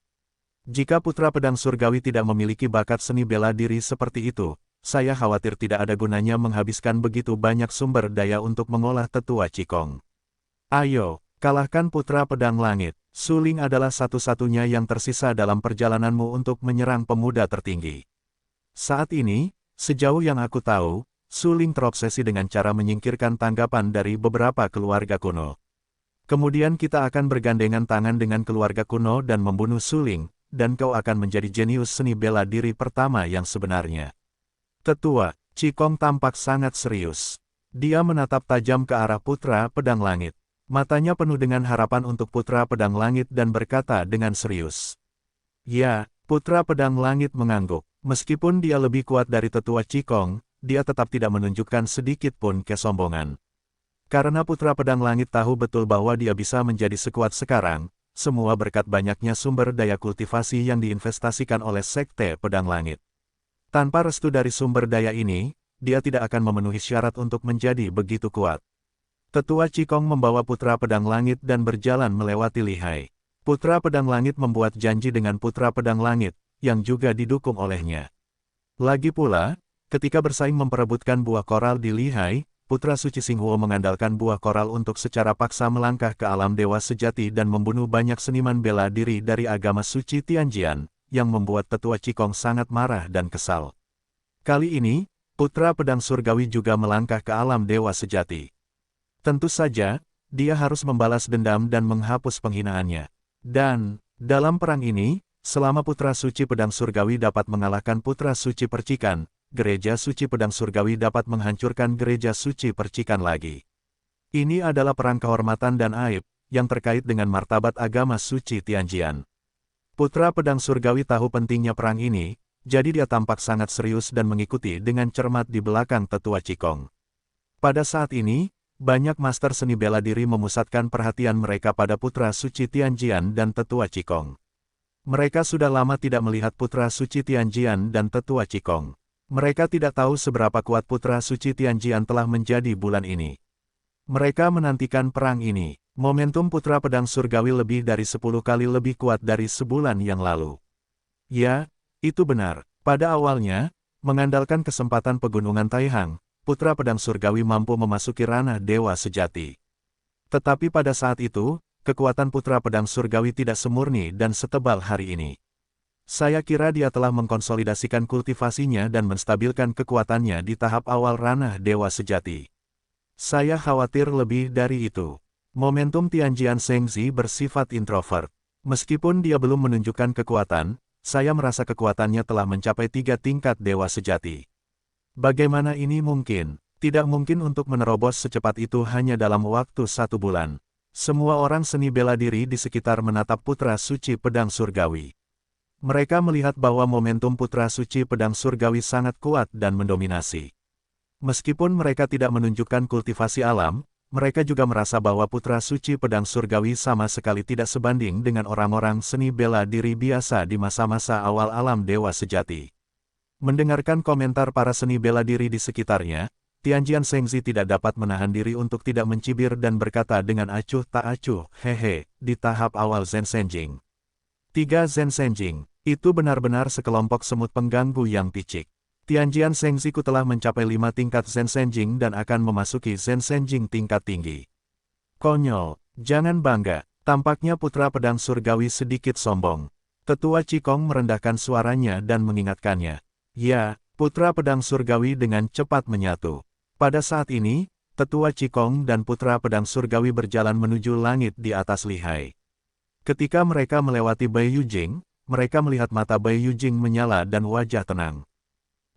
Jika Putra Pedang Surgawi tidak memiliki bakat seni bela diri seperti itu, saya khawatir tidak ada gunanya menghabiskan begitu banyak sumber daya untuk mengolah Tetua Qigong. Ayo, kalahkan Putra Pedang Langit. Su Ling adalah satu-satunya yang tersisa dalam perjalananmu untuk menyerang pemuda tertinggi. Saat ini, sejauh yang aku tahu, Su Ling terobsesi dengan cara menyingkirkan tanggapan dari beberapa keluarga kuno. Kemudian kita akan bergandengan tangan dengan keluarga kuno dan membunuh Su Ling, dan kau akan menjadi jenius seni bela diri pertama yang sebenarnya. Tetua Qigong tampak sangat serius. Dia menatap tajam ke arah Putra Pedang Langit. Matanya penuh dengan harapan untuk Putra Pedang Langit dan berkata dengan serius. Ya, Putra Pedang Langit mengangguk. Meskipun dia lebih kuat dari Tetua Qigong, dia tetap tidak menunjukkan sedikit pun kesombongan. Karena Putra Pedang Langit tahu betul bahwa dia bisa menjadi sekuat sekarang, semua berkat banyaknya sumber daya kultivasi yang diinvestasikan oleh Sekte Pedang Langit. Tanpa restu dari sumber daya ini, dia tidak akan memenuhi syarat untuk menjadi begitu kuat. Tetua Qigong membawa Putra Pedang Langit dan berjalan melewati lihai. Putra Pedang Langit membuat janji dengan Putra Pedang Langit, yang juga didukung olehnya. Lagi pula, ketika bersaing memperebutkan buah koral di lihai, Putra Suci Xinghuo mengandalkan buah koral untuk secara paksa melangkah ke alam Dewa Sejati dan membunuh banyak seniman bela diri dari agama suci Tianjian, yang membuat Tetua Qigong sangat marah dan kesal. Kali ini, Putra Pedang Surgawi juga melangkah ke alam Dewa Sejati. Tentu saja, dia harus membalas dendam dan menghapus penghinaannya. Dan, dalam perang ini, selama Putra Suci Pedang Surgawi dapat mengalahkan Putra Suci Percikan, Gereja Suci Pedang Surgawi dapat menghancurkan Gereja Suci Percikan lagi. Ini adalah perang kehormatan dan aib, yang terkait dengan martabat agama suci Tianjian. Putra Pedang Surgawi tahu pentingnya perang ini, jadi dia tampak sangat serius dan mengikuti dengan cermat di belakang Tetua Qigong. Pada saat ini, banyak master seni bela diri memusatkan perhatian mereka pada Putra Suci Tianjian dan Tetua Qigong. Mereka sudah lama tidak melihat Putra Suci Tianjian dan Tetua Qigong. Mereka tidak tahu seberapa kuat Putra Suci Tianjian telah menjadi bulan ini. Mereka menantikan perang ini. Momentum Putra Pedang Surgawi lebih dari 10 kali lebih kuat dari sebulan yang lalu. Ya, itu benar. Pada awalnya, mengandalkan kesempatan pegunungan Taihang, Putra Pedang Surgawi mampu memasuki ranah Dewa Sejati. Tetapi pada saat itu, kekuatan Putra Pedang Surgawi tidak semurni dan setebal hari ini. Saya kira dia telah mengkonsolidasikan kultivasinya dan menstabilkan kekuatannya di tahap awal ranah Dewa Sejati. Saya khawatir lebih dari itu. Momentum Tianjian Shengzi bersifat introvert. Meskipun dia belum menunjukkan kekuatan, saya merasa kekuatannya telah mencapai 3 tingkat Dewa Sejati. Bagaimana ini mungkin? Tidak mungkin untuk menerobos secepat itu hanya dalam waktu 1 bulan. Semua orang seni bela diri di sekitar menatap Putra Suci Pedang Surgawi. Mereka melihat bahwa momentum Putra Suci Pedang Surgawi sangat kuat dan mendominasi. Meskipun mereka tidak menunjukkan kultivasi alam, mereka juga merasa bahwa Putra Suci Pedang Surgawi sama sekali tidak sebanding dengan orang-orang seni bela diri biasa di masa-masa awal alam Dewa Sejati. Mendengarkan komentar para seni bela diri di sekitarnya, Tianjian Shengzi tidak dapat menahan diri untuk tidak mencibir dan berkata dengan acuh tak acuh, hehe, di tahap awal Zhenshenging. 3 Zhenshenging, itu benar-benar sekelompok semut pengganggu yang picik. Tianjian Shengziku telah mencapai 5 tingkat Zhenshenging dan akan memasuki Zhenshenging tingkat tinggi. Konyol, jangan bangga, tampaknya putra pedang surgawi sedikit sombong. Tetua Qigong merendahkan suaranya dan mengingatkannya. Ya, putra pedang surgawi dengan cepat menyatu. Pada saat ini, Tetua Qigong dan putra pedang surgawi berjalan menuju langit di atas lihai. Ketika mereka melewati Bai Yujing, mereka melihat mata Bai Yujing menyala dan wajah tenang.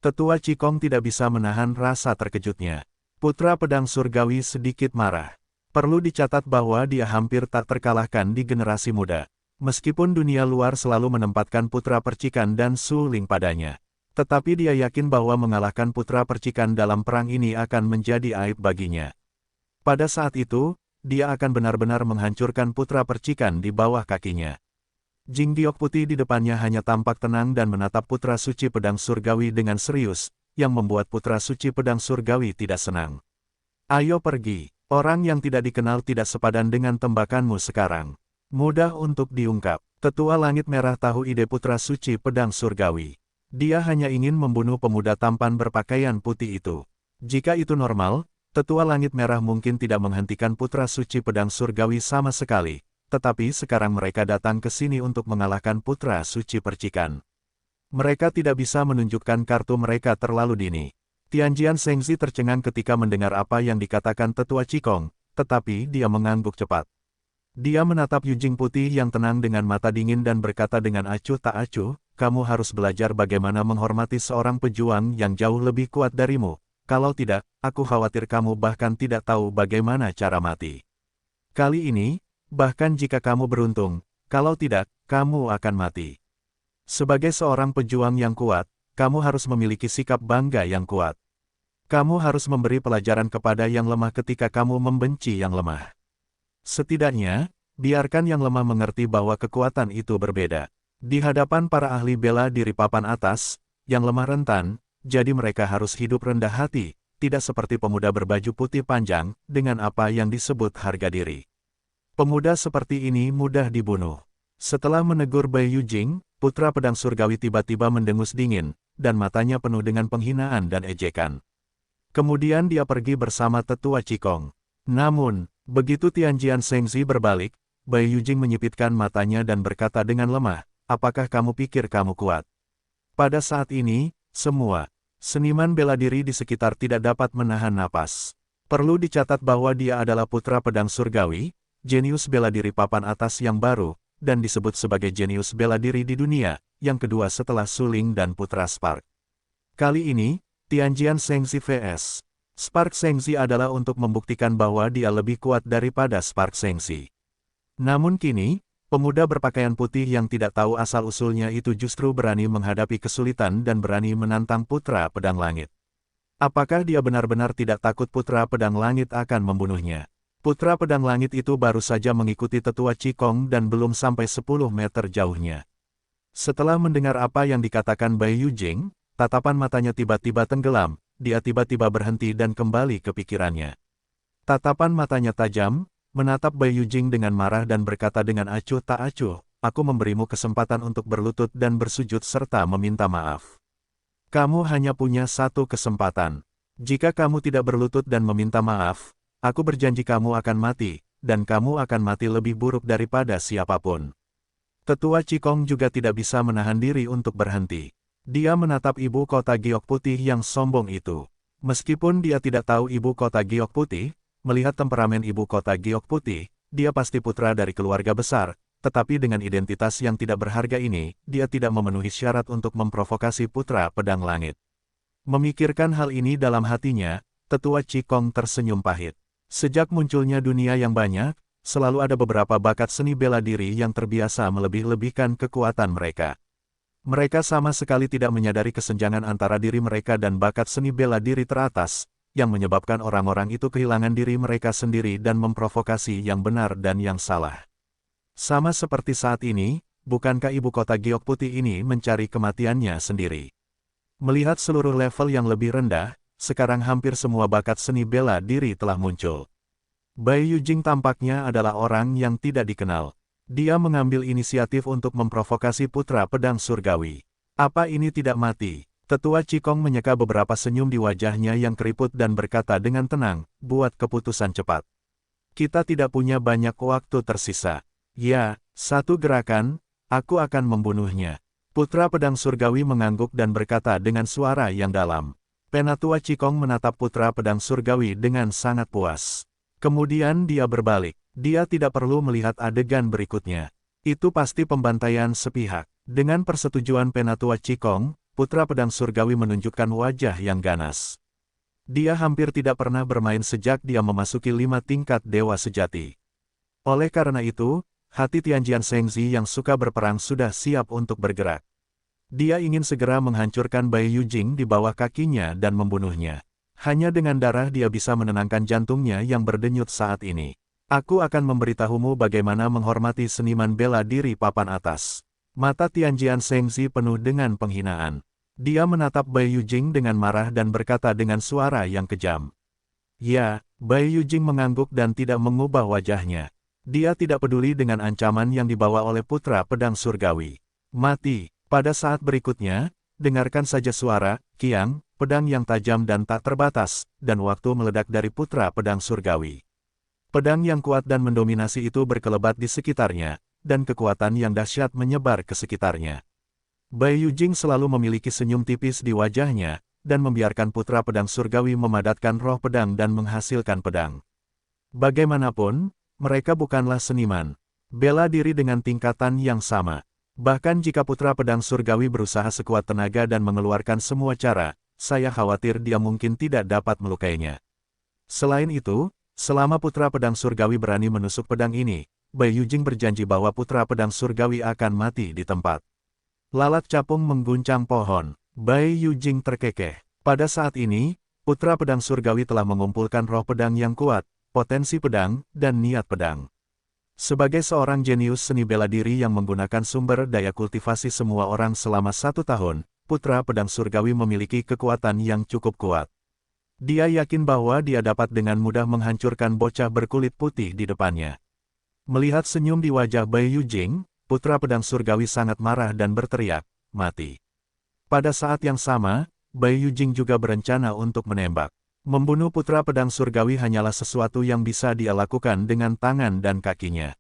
Tetua Qigong tidak bisa menahan rasa terkejutnya. Putra pedang surgawi sedikit marah. Perlu dicatat bahwa dia hampir tak terkalahkan di generasi muda. Meskipun dunia luar selalu menempatkan putra percikan dan suling padanya. Tetapi dia yakin bahwa mengalahkan putra percikan dalam perang ini akan menjadi aib baginya. Pada saat itu, dia akan benar-benar menghancurkan putra percikan di bawah kakinya. Jing Giok putih di depannya hanya tampak tenang dan menatap putra suci pedang surgawi dengan serius, yang membuat putra suci pedang surgawi tidak senang. Ayo pergi, orang yang tidak dikenal tidak sepadan dengan tembakanmu sekarang. Mudah untuk diungkap, Tetua Langit Merah tahu ide putra suci pedang surgawi. Dia hanya ingin membunuh pemuda tampan berpakaian putih itu. Jika itu normal, Tetua Langit Merah mungkin tidak menghentikan putra suci pedang surgawi sama sekali, tetapi sekarang mereka datang ke sini untuk mengalahkan putra suci percikan. Mereka tidak bisa menunjukkan kartu mereka terlalu dini. Tianjian Shengzi tercengang ketika mendengar apa yang dikatakan Tetua Qigong, tetapi dia mengangguk cepat. Dia menatap Yujing putih yang tenang dengan mata dingin dan berkata dengan acuh tak acuh, kamu harus belajar bagaimana menghormati seorang pejuang yang jauh lebih kuat darimu. Kalau tidak, aku khawatir kamu bahkan tidak tahu bagaimana cara mati. Kali ini, bahkan jika kamu beruntung, kalau tidak, kamu akan mati. Sebagai seorang pejuang yang kuat, kamu harus memiliki sikap bangga yang kuat. Kamu harus memberi pelajaran kepada yang lemah ketika kamu membenci yang lemah. Setidaknya, biarkan yang lemah mengerti bahwa kekuatan itu berbeda. Di hadapan para ahli bela diri papan atas, yang lemah rentan, jadi mereka harus hidup rendah hati, tidak seperti pemuda berbaju putih panjang, dengan apa yang disebut harga diri. Pemuda seperti ini mudah dibunuh. Setelah menegur Bai Yujing, putra pedang surgawi tiba-tiba mendengus dingin, dan matanya penuh dengan penghinaan dan ejekan. Kemudian dia pergi bersama Tetua Qigong. Namun, begitu Tianjian Shengzi berbalik, Bai Yujing menyipitkan matanya dan berkata dengan lemah, apakah kamu pikir kamu kuat? Pada saat ini, semua seniman bela diri di sekitar tidak dapat menahan napas. Perlu dicatat bahwa dia adalah putra pedang surgawi, jenius bela diri papan atas yang baru, dan disebut sebagai jenius bela diri di dunia, yang kedua setelah Suling dan putra Spark. Kali ini, Tianjian Shengzi vs. Spark Shengzi adalah untuk membuktikan bahwa dia lebih kuat daripada Spark Shengzi. Namun kini, pemuda berpakaian putih yang tidak tahu asal-usulnya itu justru berani menghadapi kesulitan dan berani menantang putra pedang langit. Apakah dia benar-benar tidak takut putra pedang langit akan membunuhnya? Putra pedang langit itu baru saja mengikuti Tetua Qigong dan belum sampai 10 meter jauhnya. Setelah mendengar apa yang dikatakan Bai Yujing, tatapan matanya tiba-tiba tenggelam. Dia tiba-tiba berhenti dan kembali ke pikirannya. Tatapan matanya tajam, menatap Bai Yujing dengan marah dan berkata dengan acuh tak acuh, aku memberimu kesempatan untuk berlutut dan bersujud serta meminta maaf. Kamu hanya punya satu kesempatan. Jika kamu tidak berlutut dan meminta maaf, aku berjanji kamu akan mati, dan kamu akan mati lebih buruk daripada siapapun. Tetua Qigong juga tidak bisa menahan diri untuk berhenti. Dia menatap ibu kota Giok Putih yang sombong itu. Meskipun dia tidak tahu ibu kota Giok Putih, melihat temperamen ibu kota Giok Putih, dia pasti putra dari keluarga besar, tetapi dengan identitas yang tidak berharga ini, dia tidak memenuhi syarat untuk memprovokasi putra pedang langit. Memikirkan hal ini dalam hatinya, Tetua Qigong tersenyum pahit. Sejak munculnya dunia yang banyak, selalu ada beberapa bakat seni bela diri yang terbiasa melebih-lebihkan kekuatan mereka. Mereka sama sekali tidak menyadari kesenjangan antara diri mereka dan bakat seni bela diri teratas, yang menyebabkan orang-orang itu kehilangan diri mereka sendiri dan memprovokasi yang benar dan yang salah. Sama seperti saat ini, bukankah ibu kota Giok Putih ini mencari kematiannya sendiri? Melihat seluruh level yang lebih rendah, sekarang hampir semua bakat seni bela diri telah muncul. Bai Yujing tampaknya adalah orang yang tidak dikenal. Dia mengambil inisiatif untuk memprovokasi putra pedang surgawi. Apa ini tidak mati? Tetua Qigong menyeka beberapa senyum di wajahnya yang keriput dan berkata dengan tenang, buat keputusan cepat. Kita tidak punya banyak waktu tersisa. Ya, satu gerakan, aku akan membunuhnya. Putra pedang surgawi mengangguk dan berkata dengan suara yang dalam. Penatua Qigong menatap putra pedang surgawi dengan sangat puas. Kemudian dia berbalik. Dia tidak perlu melihat adegan berikutnya. Itu pasti pembantaian sepihak. Dengan persetujuan Penatua Qigong, putra pedang surgawi menunjukkan wajah yang ganas. Dia hampir tidak pernah bermain sejak dia memasuki 5 tingkat dewa sejati. Oleh karena itu, hati Tianjian Shengzi yang suka berperang sudah siap untuk bergerak. Dia ingin segera menghancurkan Bai Yujing di bawah kakinya dan membunuhnya. Hanya dengan darah dia bisa menenangkan jantungnya yang berdenyut saat ini. Aku akan memberitahumu bagaimana menghormati seniman bela diri papan atas. Mata Tianjian Shengzi penuh dengan penghinaan. Dia menatap Bai Yujing dengan marah dan berkata dengan suara yang kejam. Ya, Bai Yujing mengangguk dan tidak mengubah wajahnya. Dia tidak peduli dengan ancaman yang dibawa oleh putra pedang surgawi. Mati. Pada saat berikutnya, dengarkan saja suara, kiang, pedang yang tajam dan tak terbatas, dan waktu meledak dari putra pedang surgawi. Pedang yang kuat dan mendominasi itu berkelebat di sekitarnya, dan kekuatan yang dahsyat menyebar ke sekitarnya. Bai Yujing selalu memiliki senyum tipis di wajahnya, dan membiarkan putra pedang surgawi memadatkan roh pedang dan menghasilkan pedang. Bagaimanapun, mereka bukanlah seniman. Bela diri dengan tingkatan yang sama. Bahkan jika putra pedang surgawi berusaha sekuat tenaga dan mengeluarkan semua cara, saya khawatir dia mungkin tidak dapat melukainya. Selain itu, selama putra pedang surgawi berani menusuk pedang ini, Bai Yujing berjanji bahwa putra pedang surgawi akan mati di tempat. Lalat capung mengguncang pohon. Bai Yujing terkekeh. Pada saat ini, putra pedang surgawi telah mengumpulkan roh pedang yang kuat, potensi pedang, dan niat pedang. Sebagai seorang jenius seni bela diri yang menggunakan sumber daya kultivasi semua orang selama 1 tahun, putra pedang surgawi memiliki kekuatan yang cukup kuat. Dia yakin bahwa dia dapat dengan mudah menghancurkan bocah berkulit putih di depannya. Melihat senyum di wajah Bai Yujing, putra pedang surgawi sangat marah dan berteriak, mati. Pada saat yang sama, Bai Yujing juga berencana untuk menembak. Membunuh putra pedang surgawi hanyalah sesuatu yang bisa dia lakukan dengan tangan dan kakinya.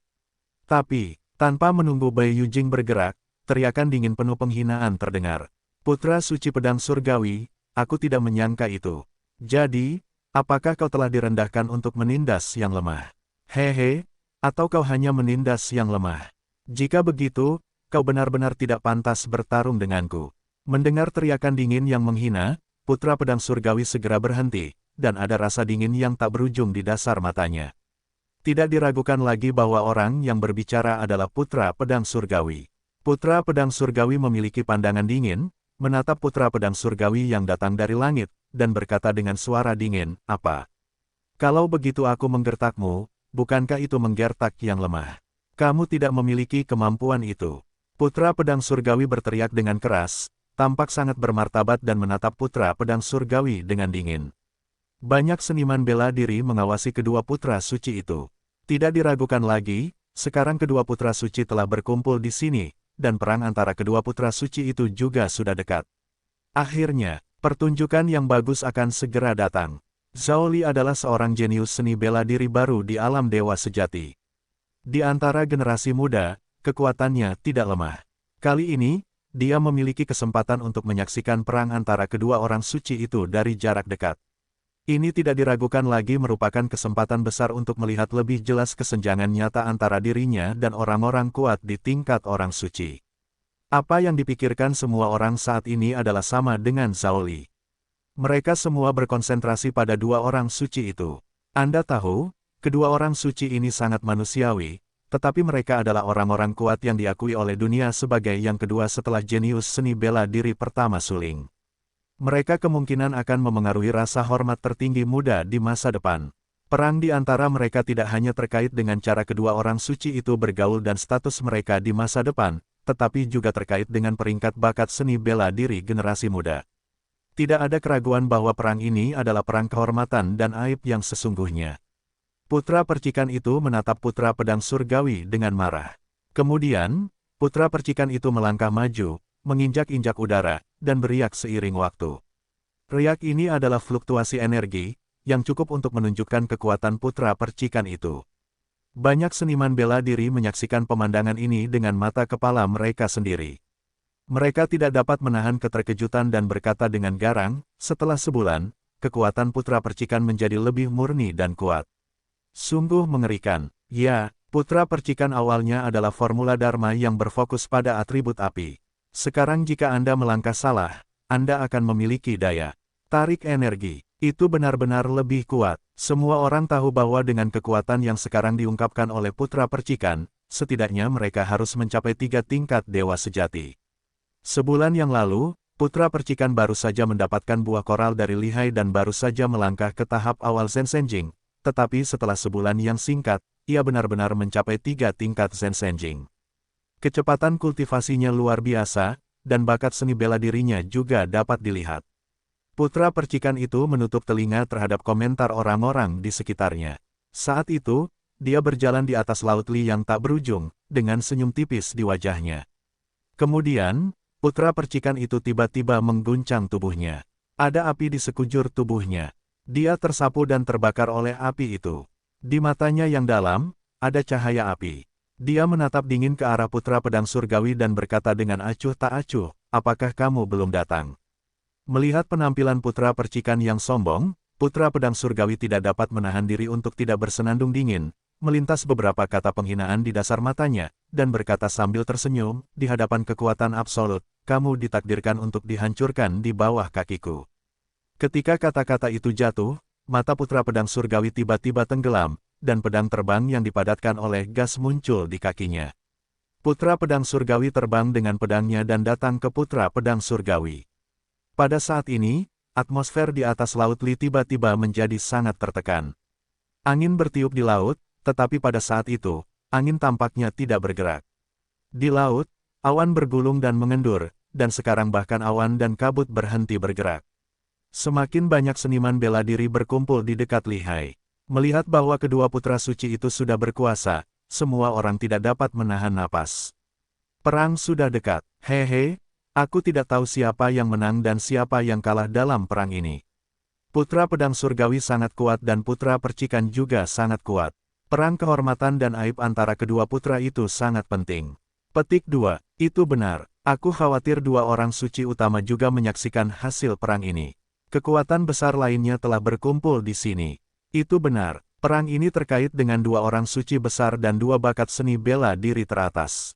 Tapi, tanpa menunggu Bai Yujing bergerak, teriakan dingin penuh penghinaan terdengar. Putra suci pedang surgawi, aku tidak menyangka itu. Jadi, apakah kau telah direndahkan untuk menindas yang lemah? Hehe, atau kau hanya menindas yang lemah? Jika begitu, kau benar-benar tidak pantas bertarung denganku. Mendengar teriakan dingin yang menghina, putra pedang surgawi segera berhenti, dan ada rasa dingin yang tak berujung di dasar matanya. Tidak diragukan lagi bahwa orang yang berbicara adalah putra pedang surgawi. Putra pedang surgawi memiliki pandangan dingin, menatap putra pedang surgawi yang datang dari langit, dan berkata dengan suara dingin, apa? Kalau begitu aku menggertakmu, bukankah itu menggertak yang lemah? Kamu tidak memiliki kemampuan itu. Putra pedang surgawi berteriak dengan keras, tampak sangat bermartabat dan menatap putra pedang surgawi dengan dingin. Banyak seniman bela diri mengawasi kedua putra suci itu. Tidak diragukan lagi, sekarang kedua putra suci telah berkumpul di sini, dan perang antara kedua putra suci itu juga sudah dekat. Akhirnya, pertunjukan yang bagus akan segera datang. Zhao Li adalah seorang jenius seni bela diri baru di alam dewa sejati. Di antara generasi muda, kekuatannya tidak lemah. Kali ini, dia memiliki kesempatan untuk menyaksikan perang antara kedua orang suci itu dari jarak dekat. Ini tidak diragukan lagi merupakan kesempatan besar untuk melihat lebih jelas kesenjangan nyata antara dirinya dan orang-orang kuat di tingkat orang suci. Apa yang dipikirkan semua orang saat ini adalah sama dengan Zhao Li. Mereka semua berkonsentrasi pada dua orang suci itu. Anda tahu, kedua orang suci ini sangat manusiawi, tetapi mereka adalah orang-orang kuat yang diakui oleh dunia sebagai yang kedua setelah jenius seni bela diri pertama Suling. Mereka kemungkinan akan memengaruhi rasa hormat tertinggi muda di masa depan. Perang di antara mereka tidak hanya terkait dengan cara kedua orang suci itu bergaul dan status mereka di masa depan, tetapi juga terkait dengan peringkat bakat seni bela diri generasi muda. Tidak ada keraguan bahwa perang ini adalah perang kehormatan dan aib yang sesungguhnya. Putra percikan itu menatap putra pedang surgawi dengan marah. Kemudian, putra percikan itu melangkah maju, menginjak-injak udara, dan beriak seiring waktu. Riak ini adalah fluktuasi energi, yang cukup untuk menunjukkan kekuatan putra percikan itu. Banyak seniman bela diri menyaksikan pemandangan ini dengan mata kepala mereka sendiri. Mereka tidak dapat menahan keterkejutan dan berkata dengan garang, setelah sebulan, kekuatan putra percikan menjadi lebih murni dan kuat. Sungguh mengerikan. Ya, putra percikan awalnya adalah formula Dharma yang berfokus pada atribut api. Sekarang jika Anda melangkah salah, Anda akan memiliki daya tarik energi. Itu benar-benar lebih kuat. Semua orang tahu bahwa dengan kekuatan yang sekarang diungkapkan oleh putra percikan, setidaknya mereka harus mencapai 3 tingkat dewa sejati. Sebulan yang lalu, putra percikan baru saja mendapatkan buah koral dari lihai dan baru saja melangkah ke tahap awal Zensenjing, tetapi setelah sebulan yang singkat, ia benar-benar mencapai 3 tingkat Zensenjing. Kecepatan kultivasinya luar biasa, dan bakat seni bela dirinya juga dapat dilihat. Putra percikan itu menutup telinga terhadap komentar orang-orang di sekitarnya. Saat itu, dia berjalan di atas laut Li yang tak berujung, dengan senyum tipis di wajahnya. Kemudian, putra percikan itu tiba-tiba mengguncang tubuhnya. Ada api di sekujur tubuhnya. Dia tersapu dan terbakar oleh api itu. Di matanya yang dalam, ada cahaya api. Dia menatap dingin ke arah putra pedang surgawi dan berkata dengan acuh tak acuh, "Apakah kamu belum datang?" Melihat penampilan putra percikan yang sombong, putra pedang surgawi tidak dapat menahan diri untuk tidak bersenandung dingin, melintas beberapa kata penghinaan di dasar matanya, dan berkata sambil tersenyum, "Di hadapan kekuatan absolut, kamu ditakdirkan untuk dihancurkan di bawah kakiku." Ketika kata-kata itu jatuh, mata putra pedang surgawi tiba-tiba tenggelam, dan pedang terbang yang dipadatkan oleh gas muncul di kakinya. Putra pedang surgawi terbang dengan pedangnya dan datang ke putra pedang surgawi. Pada saat ini, atmosfer di atas laut Li tiba-tiba menjadi sangat tertekan. Angin bertiup di laut, tetapi pada saat itu, angin tampaknya tidak bergerak. Di laut, awan bergulung dan mengendur, dan sekarang bahkan awan dan kabut berhenti bergerak. Semakin banyak seniman bela diri berkumpul di dekat lihai. Melihat bahwa kedua putra suci itu sudah berkuasa, semua orang tidak dapat menahan napas. Perang sudah dekat. Hehe. Aku tidak tahu siapa yang menang dan siapa yang kalah dalam perang ini. Putra pedang surgawi sangat kuat dan putra percikan juga sangat kuat. Perang kehormatan dan aib antara kedua putra itu sangat penting. Petik 2. Itu benar. Aku khawatir dua orang suci utama juga menyaksikan hasil perang ini. Kekuatan besar lainnya telah berkumpul di sini. Itu benar. Perang ini terkait dengan dua orang suci besar dan dua bakat seni bela diri teratas.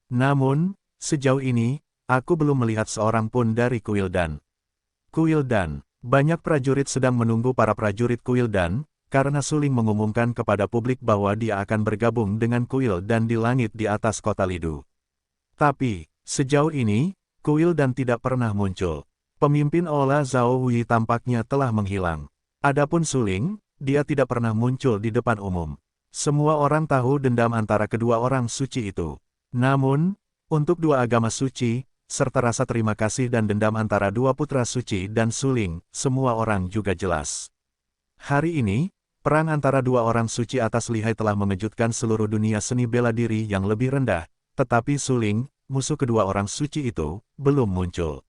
Namun, sejauh ini, aku belum melihat seorang pun dari Kuildan. Kuildan. Banyak prajurit sedang menunggu para prajurit Kuildan, karena Suling mengumumkan kepada publik bahwa dia akan bergabung dengan Kuildan di langit di atas kota Lidu. Tapi, sejauh ini, Kuildan tidak pernah muncul. Pemimpin Ola Zhao Wei tampaknya telah menghilang. Adapun Suling, dia tidak pernah muncul di depan umum. Semua orang tahu dendam antara kedua orang suci itu. Namun, untuk dua agama suci, serta rasa terima kasih dan dendam antara dua putra suci dan Suling, semua orang juga jelas. Hari ini, perang antara dua orang suci atas lihai telah mengejutkan seluruh dunia seni bela diri yang lebih rendah, tetapi Suling, musuh kedua orang suci itu, belum muncul.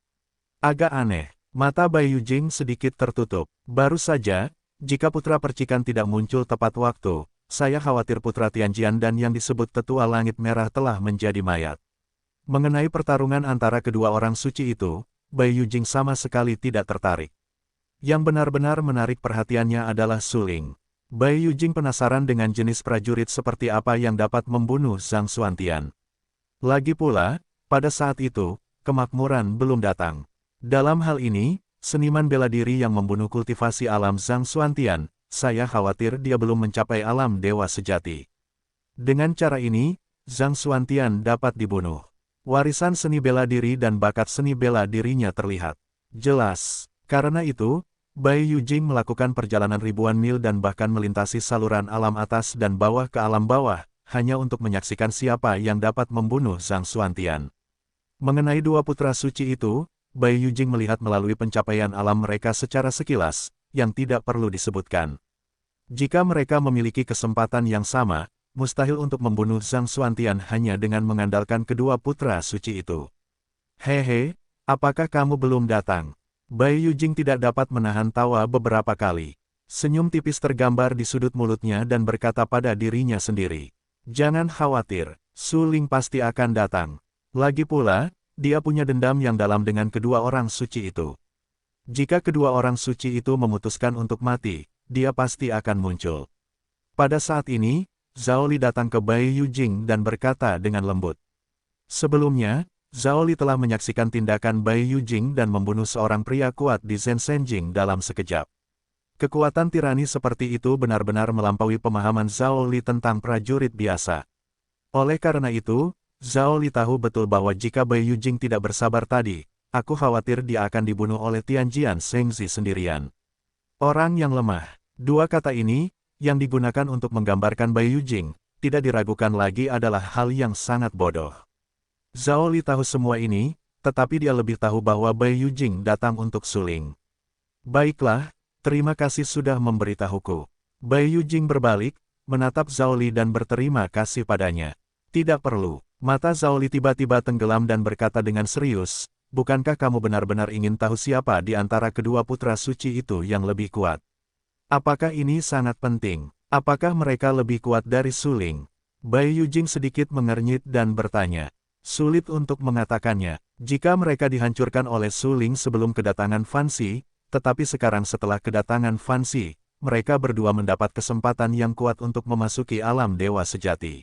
Agak aneh, mata Bai Yujing sedikit tertutup. Baru saja, jika putra percikan tidak muncul tepat waktu, saya khawatir putra Tianjian dan yang disebut tetua langit merah telah menjadi mayat. Mengenai pertarungan antara kedua orang suci itu, Bai Yujing sama sekali tidak tertarik. Yang benar-benar menarik perhatiannya adalah Suling. Bai Yujing penasaran dengan jenis prajurit seperti apa yang dapat membunuh Zhang Xuantian. Lagi pula, pada saat itu, kemakmuran belum datang. Dalam hal ini, seniman bela diri yang membunuh kultivasi alam Zhang Xuantian, saya khawatir dia belum mencapai alam dewa sejati. Dengan cara ini, Zhang Xuantian dapat dibunuh. Warisan seni bela diri dan bakat seni bela dirinya terlihat jelas. Karena itu, Bai Yujing melakukan perjalanan ribuan mil dan bahkan melintasi saluran alam atas dan bawah ke alam bawah, hanya untuk menyaksikan siapa yang dapat membunuh Zhang Xuantian. Mengenai dua putra suci itu, Bai Yujing melihat melalui pencapaian alam mereka secara sekilas, yang tidak perlu disebutkan. Jika mereka memiliki kesempatan yang sama, mustahil untuk membunuh Zhang Xuantian hanya dengan mengandalkan kedua putra suci itu. Hehe, apakah kamu belum datang? Bai Yujing tidak dapat menahan tawa beberapa kali. Senyum tipis tergambar di sudut mulutnya dan berkata pada dirinya sendiri. Jangan khawatir, Su Ling pasti akan datang. Lagi pula, dia punya dendam yang dalam dengan kedua orang suci itu. Jika kedua orang suci itu memutuskan untuk mati, dia pasti akan muncul. Pada saat ini, Zhao Li datang ke Bai Yujing dan berkata dengan lembut. Sebelumnya, Zhao Li telah menyaksikan tindakan Bai Yujing dan membunuh seorang pria kuat di Zhenshengjing dalam sekejap. Kekuatan tirani seperti itu benar-benar melampaui pemahaman Zhao Li tentang prajurit biasa. Oleh karena itu, Zhao Li tahu betul bahwa jika Bai Yujing tidak bersabar tadi, aku khawatir dia akan dibunuh oleh Tianjian Shengzi sendirian. Orang yang lemah. Dua kata ini, yang digunakan untuk menggambarkan Bai Yujing, tidak diragukan lagi adalah hal yang sangat bodoh. Zhao Li tahu semua ini, tetapi dia lebih tahu bahwa Bai Yujing datang untuk Su Ling. Baiklah, terima kasih sudah memberitahuku. Bai Yujing berbalik, menatap Zhao Li dan berterima kasih padanya. Tidak perlu. Mata Zhao Li tiba-tiba tenggelam dan berkata dengan serius, bukankah kamu benar-benar ingin tahu siapa di antara kedua putra suci itu yang lebih kuat? Apakah ini sangat penting? Apakah mereka lebih kuat dari Su Ling? Bai Yujing sedikit mengernyit dan bertanya. Sulit untuk mengatakannya, jika mereka dihancurkan oleh Su Ling sebelum kedatangan Fan Xi, tetapi sekarang setelah kedatangan Fan Xi, mereka berdua mendapat kesempatan yang kuat untuk memasuki alam dewa sejati.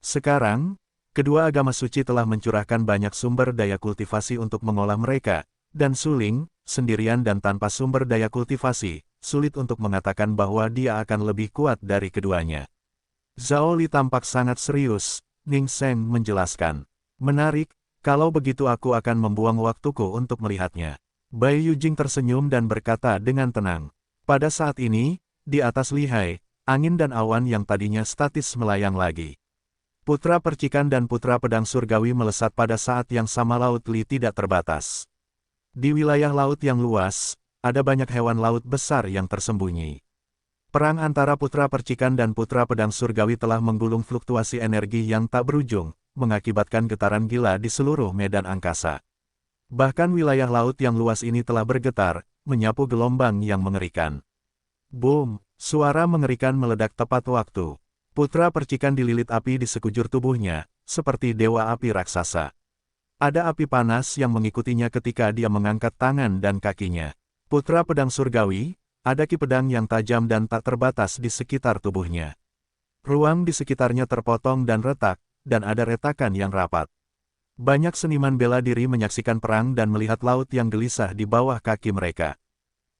Sekarang, kedua agama suci telah mencurahkan banyak sumber daya kultivasi untuk mengolah mereka, dan Su Ling, sendirian dan tanpa sumber daya kultivasi, sulit untuk mengatakan bahwa dia akan lebih kuat dari keduanya. Zhao Li tampak sangat serius, Ning Sheng menjelaskan. Menarik, kalau begitu aku akan membuang waktuku untuk melihatnya. Bai Yujing tersenyum dan berkata dengan tenang. Pada saat ini, di atas lihai, angin dan awan yang tadinya statis melayang lagi. Putra percikan dan putra pedang surgawi melesat pada saat yang sama. Laut Li tidak terbatas. Di wilayah laut yang luas, ada banyak hewan laut besar yang tersembunyi. Perang antara putra percikan dan putra pedang surgawi telah menggulung fluktuasi energi yang tak berujung, mengakibatkan getaran gila di seluruh medan angkasa. Bahkan wilayah laut yang luas ini telah bergetar, menyapu gelombang yang mengerikan. Boom! Suara mengerikan meledak tepat waktu. Putra percikan dililit api di sekujur tubuhnya, seperti dewa api raksasa. Ada api panas yang mengikutinya ketika dia mengangkat tangan dan kakinya. Putra pedang surgawi, ada ki pedang yang tajam dan tak terbatas di sekitar tubuhnya. Ruang di sekitarnya terpotong dan retak, dan ada retakan yang rapat. Banyak seniman bela diri menyaksikan perang dan melihat laut yang gelisah di bawah kaki mereka.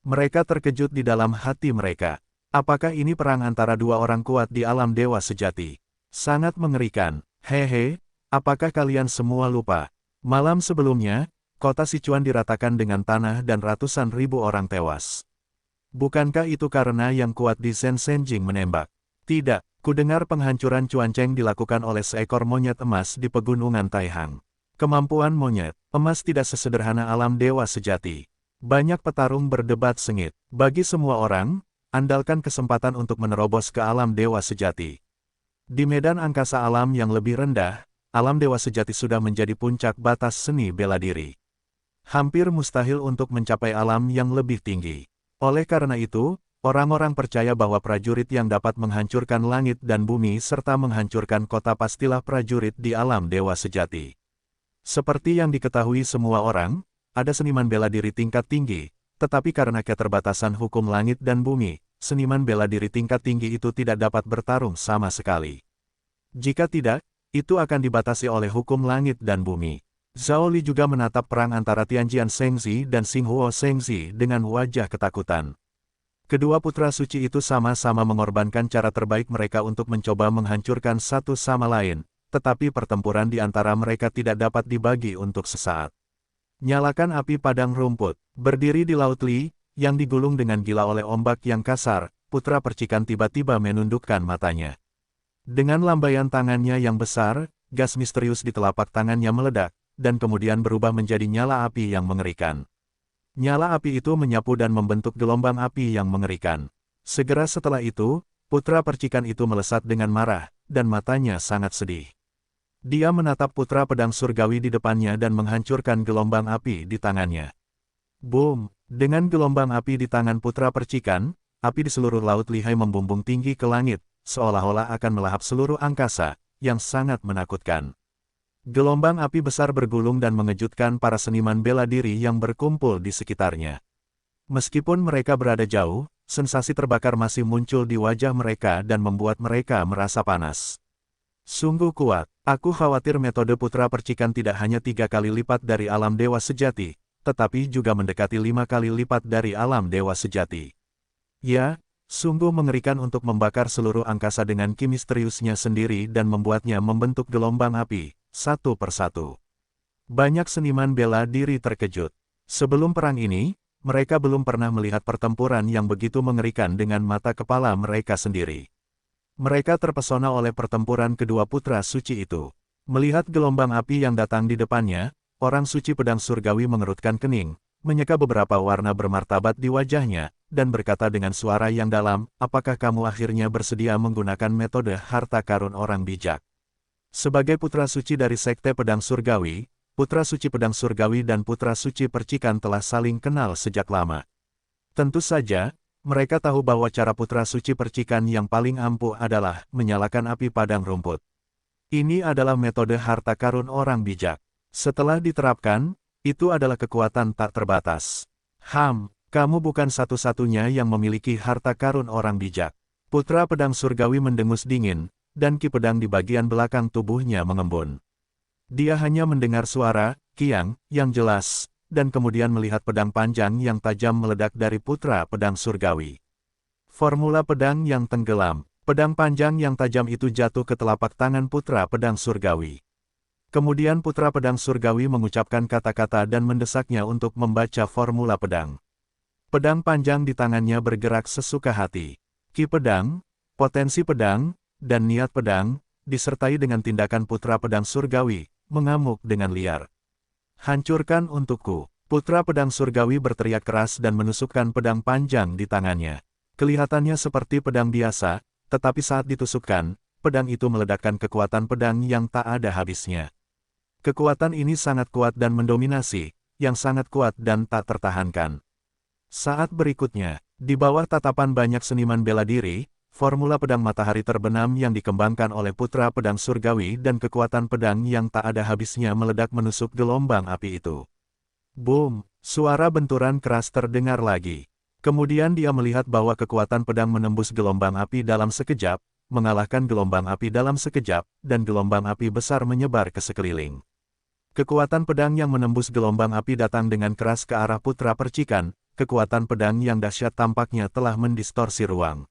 Mereka terkejut di dalam hati mereka. Apakah ini perang antara dua orang kuat di alam dewa sejati? Sangat mengerikan. Hehe, apakah kalian semua lupa? Malam sebelumnya, kota Sichuan diratakan dengan tanah dan ratusan ribu orang tewas. Bukankah itu karena yang kuat di Zhenshengjing menembak? Tidak. Kudengar penghancuran Chuancheng dilakukan oleh seekor monyet emas di pegunungan Taihang. Kemampuan monyet emas tidak sesederhana alam dewa sejati. Banyak petarung berdebat sengit. Bagi semua orang, andalkan kesempatan untuk menerobos ke alam dewa sejati. Di medan angkasa alam yang lebih rendah, alam dewa sejati sudah menjadi puncak batas seni bela diri. Hampir mustahil untuk mencapai alam yang lebih tinggi. Oleh karena itu, orang-orang percaya bahwa prajurit yang dapat menghancurkan langit dan bumi serta menghancurkan kota pastilah prajurit di alam dewa sejati. Seperti yang diketahui semua orang, ada seniman bela diri tingkat tinggi, tetapi karena keterbatasan hukum langit dan bumi, seniman bela diri tingkat tinggi itu tidak dapat bertarung sama sekali. Jika tidak, itu akan dibatasi oleh hukum langit dan bumi. Zhao Li juga menatap perang antara Tianjian Shengzi dan Xinghuo Shengzi dengan wajah ketakutan. Kedua putra suci itu sama-sama mengorbankan cara terbaik mereka untuk mencoba menghancurkan satu sama lain, tetapi pertempuran di antara mereka tidak dapat dibagi untuk sesaat. Nyalakan api padang rumput, berdiri di Laut Li, yang digulung dengan gila oleh ombak yang kasar, putra percikan tiba-tiba menundukkan matanya. Dengan lambaian tangannya yang besar, gas misterius di telapak tangannya meledak, dan kemudian berubah menjadi nyala api yang mengerikan. Nyala api itu menyapu dan membentuk gelombang api yang mengerikan. Segera setelah itu, putra percikan itu melesat dengan marah, dan matanya sangat sedih. Dia menatap putra pedang surgawi di depannya dan menghancurkan gelombang api di tangannya. Boom! Dengan gelombang api di tangan putra percikan, api di seluruh laut lihai membumbung tinggi ke langit, seolah-olah akan melahap seluruh angkasa, yang sangat menakutkan. Gelombang api besar bergulung dan mengejutkan para seniman bela diri yang berkumpul di sekitarnya. Meskipun mereka berada jauh, sensasi terbakar masih muncul di wajah mereka dan membuat mereka merasa panas. Sungguh kuat, aku khawatir metode putra percikan tidak hanya 3 kali lipat dari alam dewa sejati, tetapi juga mendekati 5 kali lipat dari alam dewa sejati. Ya, sungguh mengerikan untuk membakar seluruh angkasa dengan ki misteriusnya sendiri dan membuatnya membentuk gelombang api, satu persatu. Banyak seniman bela diri terkejut. Sebelum perang ini, mereka belum pernah melihat pertempuran yang begitu mengerikan dengan mata kepala mereka sendiri. Mereka terpesona oleh pertempuran kedua putra suci itu. Melihat gelombang api yang datang di depannya, orang suci pedang surgawi mengerutkan kening, menyeka beberapa warna bermartabat di wajahnya, dan berkata dengan suara yang dalam, apakah kamu akhirnya bersedia menggunakan metode harta karun orang bijak? Sebagai putra suci dari Sekte Pedang Surgawi, putra suci pedang surgawi dan putra suci percikan telah saling kenal sejak lama. Tentu saja, mereka tahu bahwa cara putra suci percikan yang paling ampuh adalah menyalakan api padang rumput. Ini adalah metode harta karun orang bijak. Setelah diterapkan, itu adalah kekuatan tak terbatas. Kamu bukan satu-satunya yang memiliki harta karun orang bijak. Putra pedang surgawi mendengus dingin, dan ki pedang di bagian belakang tubuhnya mengembun. Dia hanya mendengar suara, kiang, yang jelas, dan kemudian melihat pedang panjang yang tajam meledak dari putra pedang surgawi. Formula pedang yang tenggelam, pedang panjang yang tajam itu jatuh ke telapak tangan putra pedang surgawi. Kemudian putra pedang surgawi mengucapkan kata-kata dan mendesaknya untuk membaca formula pedang. Pedang panjang di tangannya bergerak sesuka hati. Ki pedang, potensi pedang, dan niat pedang, disertai dengan tindakan putra pedang surgawi, mengamuk dengan liar. Hancurkan untukku. Putra pedang surgawi berteriak keras dan menusukkan pedang panjang di tangannya. Kelihatannya seperti pedang biasa, tetapi saat ditusukkan, pedang itu meledakkan kekuatan pedang yang tak ada habisnya. Kekuatan ini sangat kuat dan mendominasi, yang sangat kuat dan tak tertahankan. Saat berikutnya, di bawah tatapan banyak seniman bela diri, formula pedang matahari terbenam yang dikembangkan oleh putra pedang surgawi dan kekuatan pedang yang tak ada habisnya meledak menusuk gelombang api itu. Boom! Suara benturan keras terdengar lagi. Kemudian dia melihat bahwa kekuatan pedang menembus gelombang api dalam sekejap, mengalahkan gelombang api dalam sekejap, dan gelombang api besar menyebar ke sekeliling. Kekuatan pedang yang menembus gelombang api datang dengan keras ke arah putra percikan, kekuatan pedang yang dahsyat tampaknya telah mendistorsi ruang.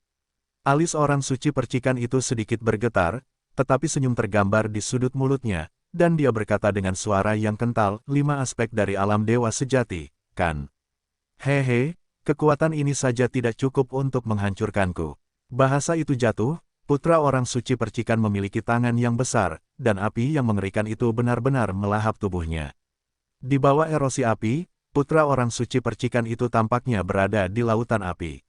Alis orang suci percikan itu sedikit bergetar, tetapi senyum tergambar di sudut mulutnya, dan dia berkata dengan suara yang kental, 5 aspek dari alam dewa sejati, kan? Hehe, kekuatan ini saja tidak cukup untuk menghancurkanku. Bahasa itu jatuh, putra orang suci percikan memiliki tangan yang besar, dan api yang mengerikan itu benar-benar melahap tubuhnya. Di bawah erosi api, putra orang suci percikan itu tampaknya berada di lautan api.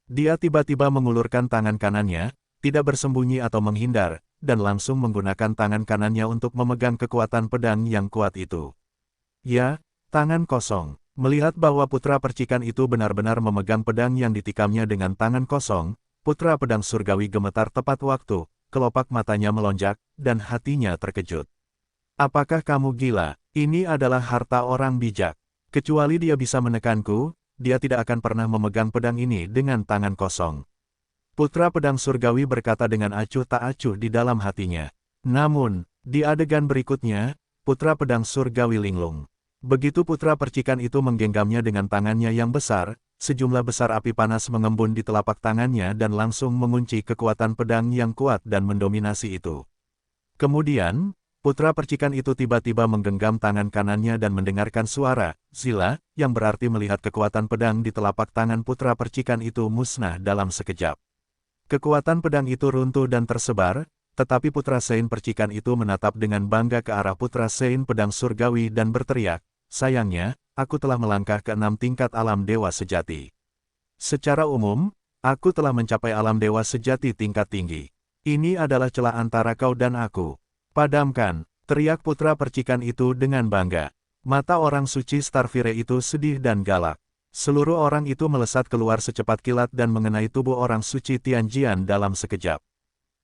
Dia tiba-tiba mengulurkan tangan kanannya, tidak bersembunyi atau menghindar, dan langsung menggunakan tangan kanannya untuk memegang kekuatan pedang yang kuat itu. Ya, tangan kosong. Melihat bahwa putra percikan itu benar-benar memegang pedang yang ditikamnya dengan tangan kosong, putra pedang surgawi gemetar tepat waktu, kelopak matanya melonjak, dan hatinya terkejut. Apakah kamu gila? Ini adalah harta orang bijak. Kecuali dia bisa menekanku, dia tidak akan pernah memegang pedang ini dengan tangan kosong. Putra pedang surgawi berkata dengan acuh tak acuh di dalam hatinya. Namun, di adegan berikutnya, putra pedang surgawi linglung. Begitu putra percikan itu menggenggamnya dengan tangannya yang besar, sejumlah besar api panas mengembun di telapak tangannya dan langsung mengunci kekuatan pedang yang kuat dan mendominasi itu. Kemudian, putra percikan itu tiba-tiba menggenggam tangan kanannya dan mendengarkan suara, zila, yang berarti melihat kekuatan pedang di telapak tangan putra percikan itu musnah dalam sekejap. Kekuatan pedang itu runtuh dan tersebar, tetapi putra Sein percikan itu menatap dengan bangga ke arah putra Sein pedang surgawi dan berteriak, sayangnya, aku telah melangkah ke 6 tingkat alam dewa sejati. Secara umum, aku telah mencapai alam dewa sejati tingkat tinggi. Ini adalah celah antara kau dan aku. Padamkan, teriak putra percikan itu dengan bangga. Mata orang suci Starfire itu sedih dan galak. Seluruh orang itu melesat keluar secepat kilat dan mengenai tubuh orang suci Tianjian dalam sekejap.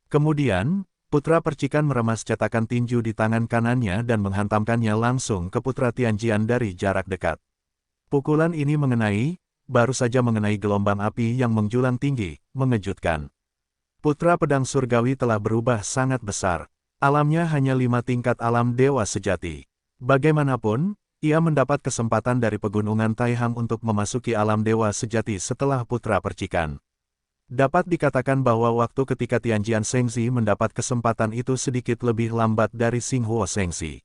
Kemudian, putra percikan meremas cetakan tinju di tangan kanannya dan menghantamkannya langsung ke putra Tianjian dari jarak dekat. Pukulan ini baru saja mengenai gelombang api yang menjulang tinggi, mengejutkan. Putra pedang surgawi telah berubah sangat besar. Alamnya hanya 5 tingkat alam dewa sejati. Bagaimanapun, ia mendapat kesempatan dari pegunungan Taihang untuk memasuki alam dewa sejati setelah putra percikan. Dapat dikatakan bahwa waktu ketika Tianjian Shengzi mendapat kesempatan itu sedikit lebih lambat dari Xinghuo Shengzi.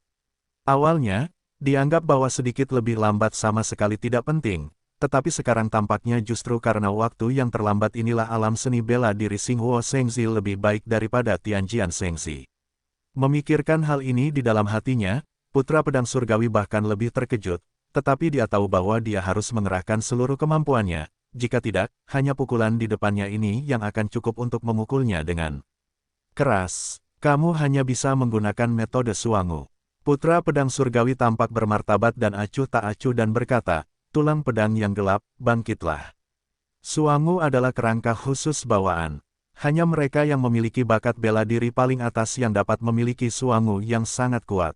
Awalnya, dianggap bahwa sedikit lebih lambat sama sekali tidak penting, tetapi sekarang tampaknya justru karena waktu yang terlambat inilah alam seni bela diri Xinghuo Shengzi lebih baik daripada Tianjian Shengzi. Memikirkan hal ini di dalam hatinya, putra pedang surgawi bahkan lebih terkejut, tetapi dia tahu bahwa dia harus mengerahkan seluruh kemampuannya. Jika tidak, hanya pukulan di depannya ini yang akan cukup untuk memukulnya dengan keras. Kamu hanya bisa menggunakan metode Suangu. Putra pedang surgawi tampak bermartabat dan acuh tak acuh dan berkata, tulang pedang yang gelap, bangkitlah. Suangu adalah kerangka khusus bawaan. Hanya mereka yang memiliki bakat bela diri paling atas yang dapat memiliki Suangu yang sangat kuat.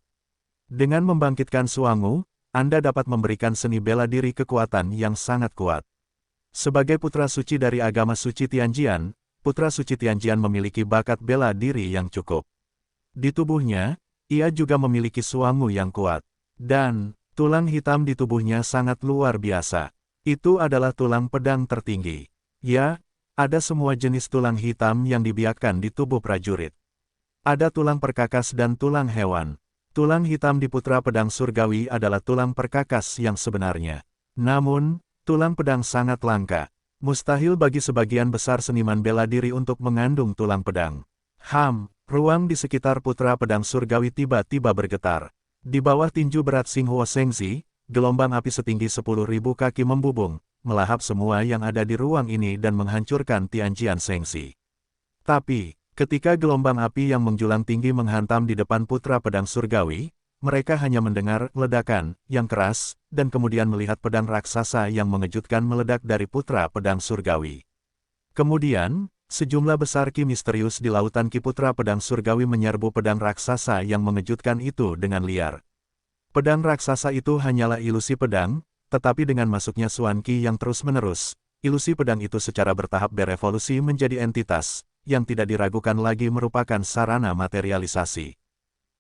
Dengan membangkitkan Suangu, Anda dapat memberikan seni bela diri kekuatan yang sangat kuat. Sebagai putra suci dari agama suci Tianjian, putra suci Tianjian memiliki bakat bela diri yang cukup. Di tubuhnya, ia juga memiliki Suangu yang kuat. Dan, tulang hitam di tubuhnya sangat luar biasa. Itu adalah tulang pedang tertinggi. Ya, ada semua jenis tulang hitam yang dibiarkan di tubuh prajurit. Ada tulang perkakas dan tulang hewan. Tulang hitam di putra pedang surgawi adalah tulang perkakas yang sebenarnya. Namun, tulang pedang sangat langka. Mustahil bagi sebagian besar seniman bela diri untuk mengandung tulang pedang. Ruang di sekitar putra pedang surgawi tiba-tiba bergetar. Di bawah tinju berat Xinghuo Shengzi, gelombang api setinggi 10.000 kaki membubung, melahap semua yang ada di ruang ini dan menghancurkan Tianjian Shengzi. Tapi, ketika gelombang api yang menjulang tinggi menghantam di depan putra pedang surgawi, mereka hanya mendengar ledakan yang keras, dan kemudian melihat pedang raksasa yang mengejutkan meledak dari putra pedang surgawi. Kemudian, sejumlah besar ki misterius di lautan ki putra pedang surgawi menyerbu pedang raksasa yang mengejutkan itu dengan liar. Pedang raksasa itu hanyalah ilusi pedang, tetapi dengan masuknya Suan Qi yang terus-menerus, ilusi pedang itu secara bertahap berevolusi menjadi entitas, yang tidak diragukan lagi merupakan sarana materialisasi.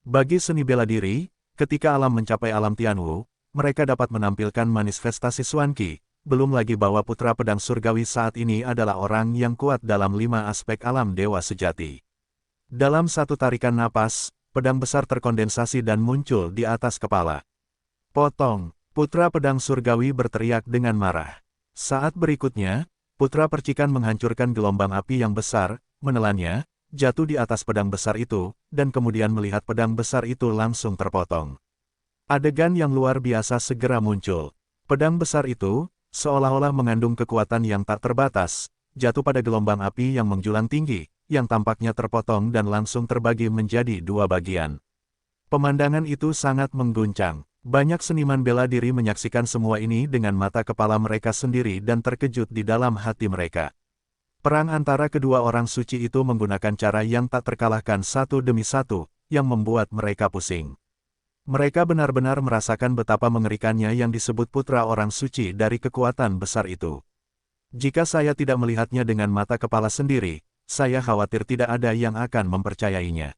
Bagi seni bela diri, ketika alam mencapai alam Tianwu, mereka dapat menampilkan manifestasi Suan Qi, belum lagi bahwa putra pedang surgawi saat ini adalah orang yang kuat dalam 5 aspek alam dewa sejati. Dalam satu tarikan napas, pedang besar terkondensasi dan muncul di atas kepala. Potong, putra pedang surgawi berteriak dengan marah. Saat berikutnya, putra percikan menghancurkan gelombang api yang besar, menelannya, jatuh di atas pedang besar itu, dan kemudian melihat pedang besar itu langsung terpotong. Adegan yang luar biasa segera muncul. Pedang besar itu, seolah-olah mengandung kekuatan yang tak terbatas, jatuh pada gelombang api yang menjulang tinggi, yang tampaknya terpotong dan langsung terbagi menjadi 2 bagian. Pemandangan itu sangat mengguncang. Banyak seniman bela diri menyaksikan semua ini dengan mata kepala mereka sendiri dan terkejut di dalam hati mereka. Perang antara kedua orang suci itu menggunakan cara yang tak terkalahkan satu demi satu, yang membuat mereka pusing. Mereka benar-benar merasakan betapa mengerikannya yang disebut putra orang suci dari kekuatan besar itu. Jika saya tidak melihatnya dengan mata kepala sendiri, saya khawatir tidak ada yang akan mempercayainya.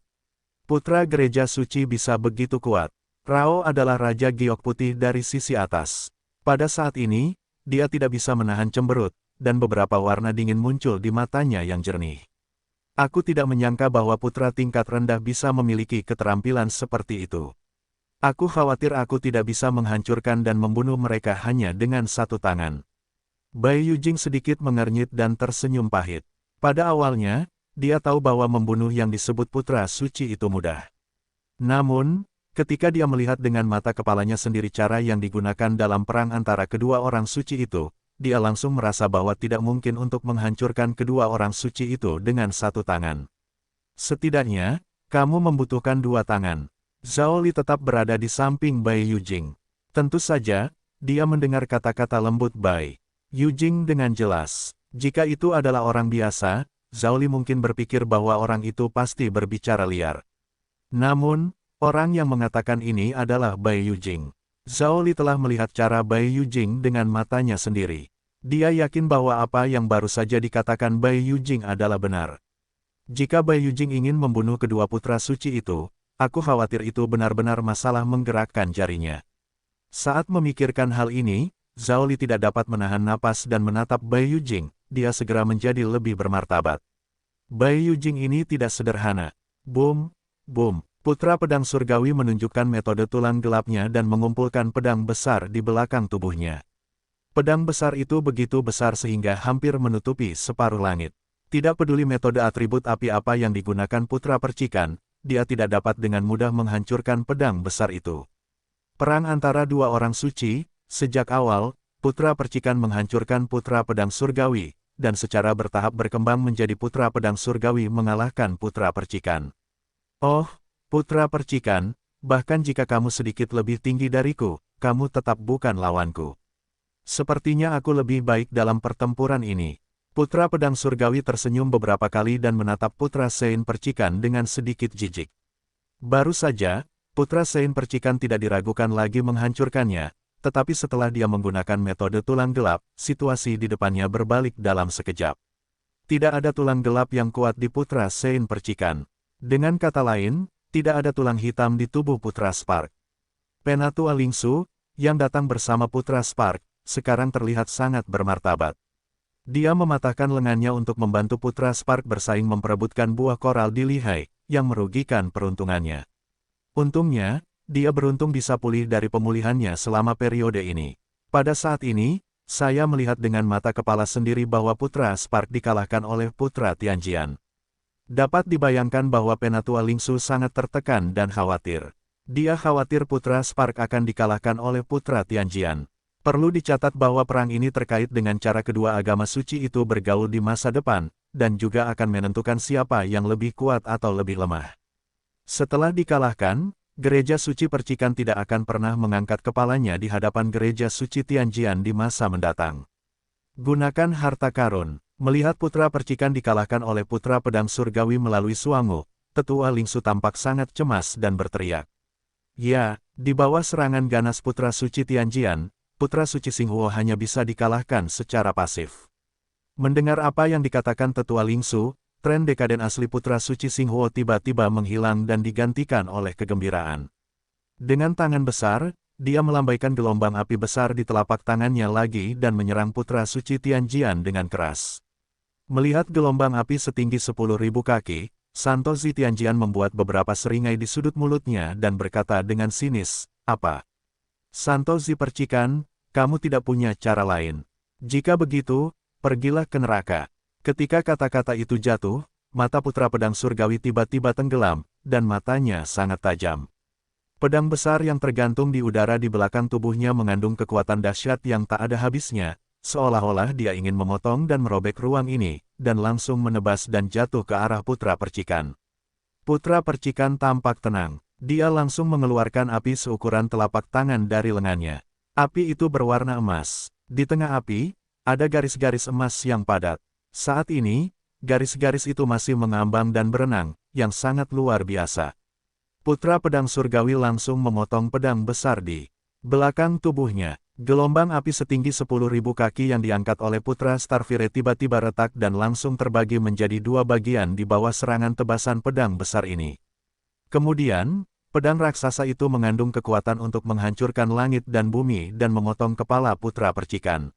Putra gereja suci bisa begitu kuat. Rao adalah Raja Giok Putih dari sisi atas. Pada saat ini, dia tidak bisa menahan cemberut, dan beberapa warna dingin muncul di matanya yang jernih. Aku tidak menyangka bahwa putra tingkat rendah bisa memiliki keterampilan seperti itu. Aku khawatir aku tidak bisa menghancurkan dan membunuh mereka hanya dengan satu tangan. Bai Yujing sedikit mengernyit dan tersenyum pahit. Pada awalnya, dia tahu bahwa membunuh yang disebut putra suci itu mudah. Namun, ketika dia melihat dengan mata kepalanya sendiri cara yang digunakan dalam perang antara kedua orang suci itu, dia langsung merasa bahwa tidak mungkin untuk menghancurkan kedua orang suci itu dengan satu tangan. Setidaknya, kamu membutuhkan dua tangan. Zhao Li tetap berada di samping Bai Yujing. Tentu saja, dia mendengar kata-kata lembut Bai Yujing dengan jelas. Jika itu adalah orang biasa, Zhao Li mungkin berpikir bahwa orang itu pasti berbicara liar. Namun, orang yang mengatakan ini adalah Bai Yujing. Zhao Li telah melihat cara Bai Yujing dengan matanya sendiri. Dia yakin bahwa apa yang baru saja dikatakan Bai Yujing adalah benar. Jika Bai Yujing ingin membunuh kedua putra suci itu, aku khawatir itu benar-benar masalah menggerakkan jarinya. Saat memikirkan hal ini, Zhao Li tidak dapat menahan napas dan menatap Bai Yujing, dia segera menjadi lebih bermartabat. Bai Yujing ini tidak sederhana. Boom, boom. Putra pedang surgawi menunjukkan metode tulang gelapnya dan mengumpulkan pedang besar di belakang tubuhnya. Pedang besar itu begitu besar sehingga hampir menutupi separuh langit. Tidak peduli metode atribut api apa yang digunakan putra percikan, dia tidak dapat dengan mudah menghancurkan pedang besar itu. Perang antara dua orang suci, sejak awal, putra percikan menghancurkan putra pedang surgawi, dan secara bertahap berkembang menjadi putra pedang surgawi mengalahkan putra percikan. Oh, putra percikan, bahkan jika kamu sedikit lebih tinggi dariku, kamu tetap bukan lawanku. Sepertinya aku lebih baik dalam pertempuran ini. Putra pedang surgawi tersenyum beberapa kali dan menatap putra Sein percikan dengan sedikit jijik. Baru saja, putra Sein percikan tidak diragukan lagi menghancurkannya, tetapi setelah dia menggunakan metode tulang gelap, situasi di depannya berbalik dalam sekejap. Tidak ada tulang gelap yang kuat di putra Sein percikan. Dengan kata lain, tidak ada tulang hitam di tubuh putra Spark. Penatua Lingsu, yang datang bersama putra Spark, sekarang terlihat sangat bermartabat. Dia mematahkan lengannya untuk membantu putra Spark bersaing memperebutkan buah koral di lihai, yang merugikan peruntungannya. Untungnya, dia beruntung bisa pulih dari pemulihannya selama periode ini. Pada saat ini, saya melihat dengan mata kepala sendiri bahwa putra Spark dikalahkan oleh putra Tianjian. Dapat dibayangkan bahwa Penatua Lingsu sangat tertekan dan khawatir. Dia khawatir putra Spark akan dikalahkan oleh putra Tianjian. Perlu dicatat bahwa perang ini terkait dengan cara kedua agama suci itu bergaul di masa depan, dan juga akan menentukan siapa yang lebih kuat atau lebih lemah. Setelah dikalahkan, Gereja Suci Percikan tidak akan pernah mengangkat kepalanya di hadapan Gereja Suci Tianjian di masa mendatang. Gunakan harta karun. Melihat putra percikan dikalahkan oleh putra pedang surgawi melalui Suangu, Tetua Lingsu tampak sangat cemas dan berteriak. Ya, di bawah serangan ganas putra suci Tianjian, putra suci Xinghuo hanya bisa dikalahkan secara pasif. Mendengar apa yang dikatakan Tetua Lingsu, tren dekaden asli putra suci Xinghuo tiba-tiba menghilang dan digantikan oleh kegembiraan. Dengan tangan besar, dia melambaikan gelombang api besar di telapak tangannya lagi dan menyerang putra suci Tianjian dengan keras. Melihat gelombang api setinggi 10.000 kaki, Santo Zi Tianjian membuat beberapa seringai di sudut mulutnya dan berkata dengan sinis, "Apa? Santo Zi Percikan, kamu tidak punya cara lain. Jika begitu, pergilah ke neraka." Ketika kata-kata itu jatuh, mata putra pedang surgawi tiba-tiba tenggelam, dan matanya sangat tajam. Pedang besar yang tergantung di udara di belakang tubuhnya mengandung kekuatan dahsyat yang tak ada habisnya, seolah-olah dia ingin memotong dan merobek ruang ini, dan langsung menebas dan jatuh ke arah putra percikan. Putra percikan tampak tenang. Dia langsung mengeluarkan api seukuran telapak tangan dari lengannya. Api itu berwarna emas. Di tengah api, ada garis-garis emas yang padat. Saat ini, garis-garis itu masih mengambang dan berenang, yang sangat luar biasa. Putra pedang surgawi langsung memotong pedang besar di belakang tubuhnya. Gelombang api setinggi 10.000 kaki yang diangkat oleh putra Starfire tiba-tiba retak dan langsung terbagi menjadi dua bagian di bawah serangan tebasan pedang besar ini. Kemudian, pedang raksasa itu mengandung kekuatan untuk menghancurkan langit dan bumi dan memotong kepala putra percikan.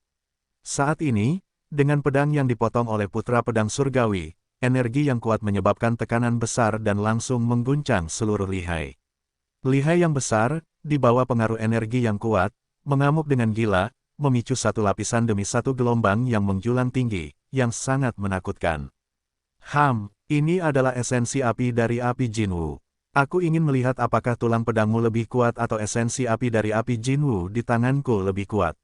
Saat ini, dengan pedang yang dipotong oleh putra pedang surgawi, energi yang kuat menyebabkan tekanan besar dan langsung mengguncang seluruh lihai. Lihai yang besar, di bawah pengaruh energi yang kuat, mengamuk dengan gila, memicu satu lapisan demi satu gelombang yang menjulang tinggi, yang sangat menakutkan. Ini adalah esensi api dari api Jinwu. Aku ingin melihat apakah tulang pedangmu lebih kuat atau esensi api dari api Jinwu di tanganku lebih kuat.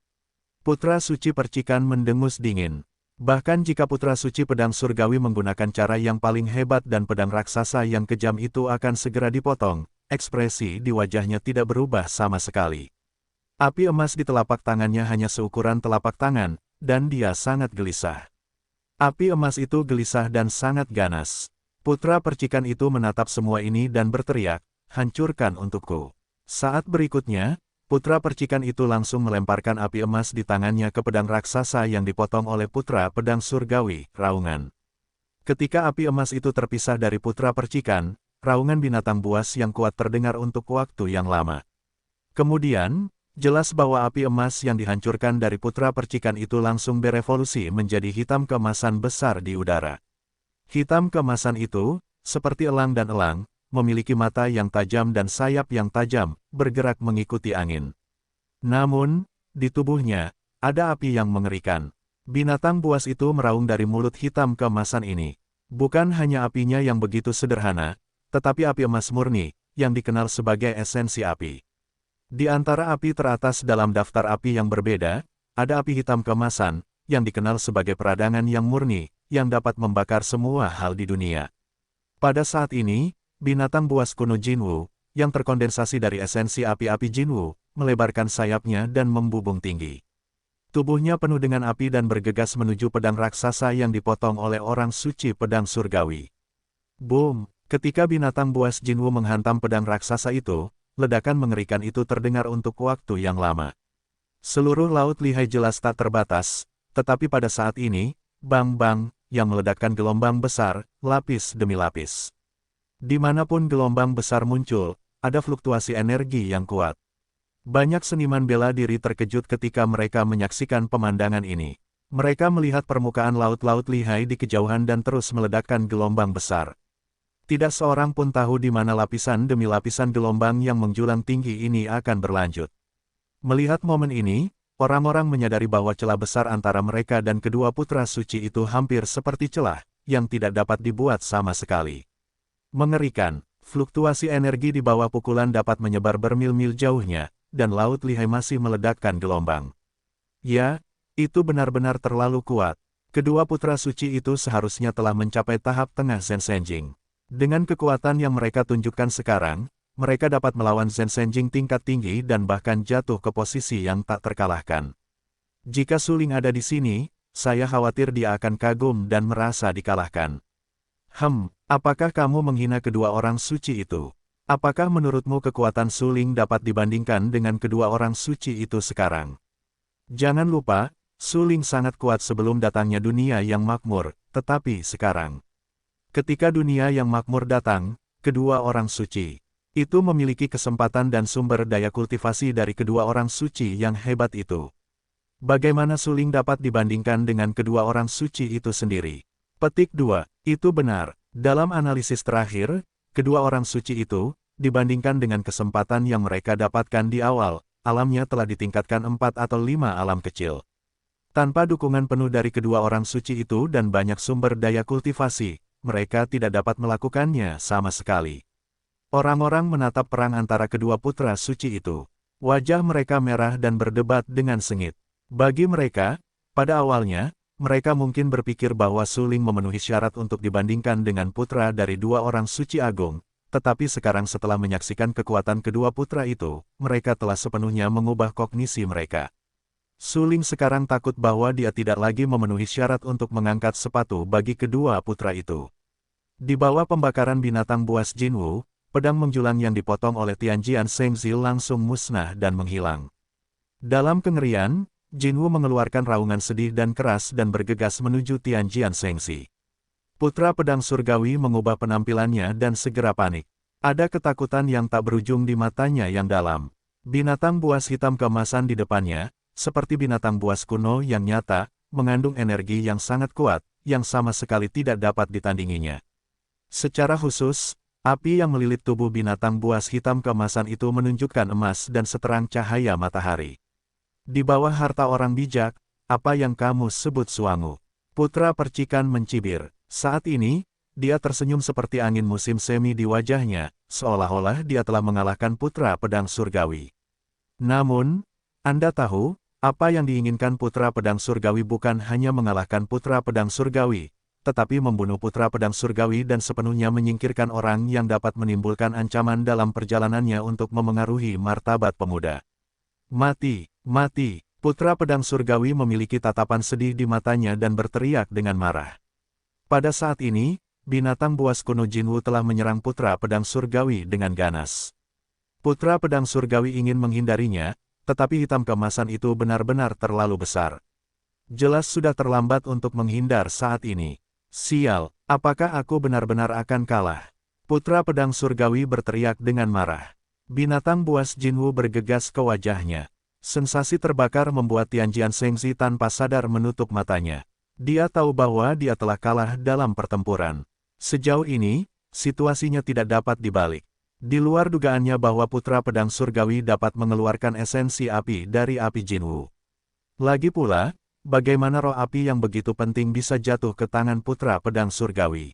Putra suci percikan mendengus dingin. Bahkan jika putra suci pedang surgawi menggunakan cara yang paling hebat dan pedang raksasa yang kejam itu akan segera dipotong, ekspresi di wajahnya tidak berubah sama sekali. Api emas di telapak tangannya hanya seukuran telapak tangan, dan dia sangat gelisah. Api emas itu gelisah dan sangat ganas. Putra percikan itu menatap semua ini dan berteriak, "Hancurkan untukku." Saat berikutnya, putra percikan itu langsung melemparkan api emas di tangannya ke pedang raksasa yang dipotong oleh putra pedang surgawi, raungan. Ketika api emas itu terpisah dari putra percikan, raungan binatang buas yang kuat terdengar untuk waktu yang lama. Kemudian, jelas bahwa api emas yang dihancurkan dari putra percikan itu langsung berevolusi menjadi hitam keemasan besar di udara. Hitam keemasan itu, seperti elang dan elang, memiliki mata yang tajam dan sayap yang tajam, bergerak mengikuti angin. Namun, di tubuhnya, ada api yang mengerikan. Binatang buas itu meraung dari mulut hitam keemasan ini. Bukan hanya apinya yang begitu sederhana, tetapi api emas murni, yang dikenal sebagai esensi api. Di antara api teratas dalam daftar api yang berbeda, ada api hitam keemasan, yang dikenal sebagai peradangan yang murni, yang dapat membakar semua hal di dunia. Pada saat ini, binatang buas kuno Jinwu, yang terkondensasi dari esensi api-api Jinwu, melebarkan sayapnya dan membubung tinggi. Tubuhnya penuh dengan api dan bergegas menuju pedang raksasa yang dipotong oleh orang suci pedang surgawi. Boom! Ketika binatang buas Jinwu menghantam pedang raksasa itu, ledakan mengerikan itu terdengar untuk waktu yang lama. Seluruh laut lihai jelas tak terbatas, tetapi pada saat ini, bang-bang, yang meledakkan gelombang besar, lapis demi lapis. Dimanapun gelombang besar muncul, ada fluktuasi energi yang kuat. Banyak seniman bela diri terkejut ketika mereka menyaksikan pemandangan ini. Mereka melihat permukaan laut-laut lihai di kejauhan dan terus meledakkan gelombang besar. Tidak seorang pun tahu di mana lapisan demi lapisan gelombang yang menjulang tinggi ini akan berlanjut. Melihat momen ini, orang-orang menyadari bahwa celah besar antara mereka dan kedua putra suci itu hampir seperti celah, yang tidak dapat dibuat sama sekali. Mengerikan, fluktuasi energi di bawah pukulan dapat menyebar bermil-mil jauhnya, dan laut lihai masih meledakkan gelombang. Ya, itu benar-benar terlalu kuat. Kedua putra suci itu seharusnya telah mencapai tahap tengah Zhensheng. Dengan kekuatan yang mereka tunjukkan sekarang, mereka dapat melawan Zhensheng tingkat tinggi dan bahkan jatuh ke posisi yang tak terkalahkan. Jika Suling ada di sini, saya khawatir dia akan kagum dan merasa dikalahkan. Apakah kamu menghina kedua orang suci itu? Apakah menurutmu kekuatan Suling dapat dibandingkan dengan kedua orang suci itu sekarang? Jangan lupa, Suling sangat kuat sebelum datangnya dunia yang makmur, tetapi sekarang, ketika dunia yang makmur datang, kedua orang suci itu memiliki kesempatan dan sumber daya kultivasi dari kedua orang suci yang hebat itu. Bagaimana Suling dapat dibandingkan dengan kedua orang suci itu sendiri? Petik 2. Itu benar. Dalam analisis terakhir, kedua orang suci itu, dibandingkan dengan kesempatan yang mereka dapatkan di awal, alamnya telah ditingkatkan 4 atau 5 alam kecil. Tanpa dukungan penuh dari kedua orang suci itu dan banyak sumber daya kultivasi, mereka tidak dapat melakukannya sama sekali. Orang-orang menatap perang antara kedua putra suci itu. Wajah mereka merah dan berdebat dengan sengit. Bagi mereka, pada awalnya, mereka mungkin berpikir bahwa Suling memenuhi syarat untuk dibandingkan dengan putra dari dua orang suci agung, tetapi sekarang setelah menyaksikan kekuatan kedua putra itu, mereka telah sepenuhnya mengubah kognisi mereka. Suling sekarang takut bahwa dia tidak lagi memenuhi syarat untuk mengangkat sepatu bagi kedua putra itu. Di bawah pembakaran binatang buas Jinwu, pedang menjulang yang dipotong oleh Tianjian Shengzi langsung musnah dan menghilang. Dalam kengerian, Jinwu mengeluarkan raungan sedih dan keras dan bergegas menuju Tianjian Shengzi. Putra pedang surgawi mengubah penampilannya dan segera panik. Ada ketakutan yang tak berujung di matanya yang dalam. Binatang buas hitam keemasan di depannya, seperti binatang buas kuno yang nyata, mengandung energi yang sangat kuat, yang sama sekali tidak dapat ditandinginya. Secara khusus, api yang melilit tubuh binatang buas hitam keemasan itu menunjukkan emas dan seterang cahaya matahari. Di bawah harta orang bijak, apa yang kamu sebut suangu? Putra percikan mencibir. Saat ini, dia tersenyum seperti angin musim semi di wajahnya, seolah-olah dia telah mengalahkan putra pedang surgawi. Namun, Anda tahu, apa yang diinginkan putra pedang surgawi bukan hanya mengalahkan putra pedang surgawi, tetapi membunuh putra pedang surgawi dan sepenuhnya menyingkirkan orang yang dapat menimbulkan ancaman dalam perjalanannya untuk memengaruhi martabat pemuda. Mati, mati, putra pedang surgawi memiliki tatapan sedih di matanya dan berteriak dengan marah. Pada saat ini, binatang buas kuno Jinwu telah menyerang putra pedang surgawi dengan ganas. Putra pedang surgawi ingin menghindarinya, tetapi hitam keemasan itu benar-benar terlalu besar. Jelas sudah terlambat untuk menghindar saat ini. Sial, apakah aku benar-benar akan kalah? Putra pedang surgawi berteriak dengan marah. Binatang buas Jinwu bergegas ke wajahnya. Sensasi terbakar membuat Tianjian Shengzi tanpa sadar menutup matanya. Dia tahu bahwa dia telah kalah dalam pertempuran. Sejauh ini, situasinya tidak dapat dibalik. Di luar dugaannya bahwa putra pedang surgawi dapat mengeluarkan esensi api dari api Jinwu. Lagi pula, bagaimana roh api yang begitu penting bisa jatuh ke tangan putra pedang surgawi.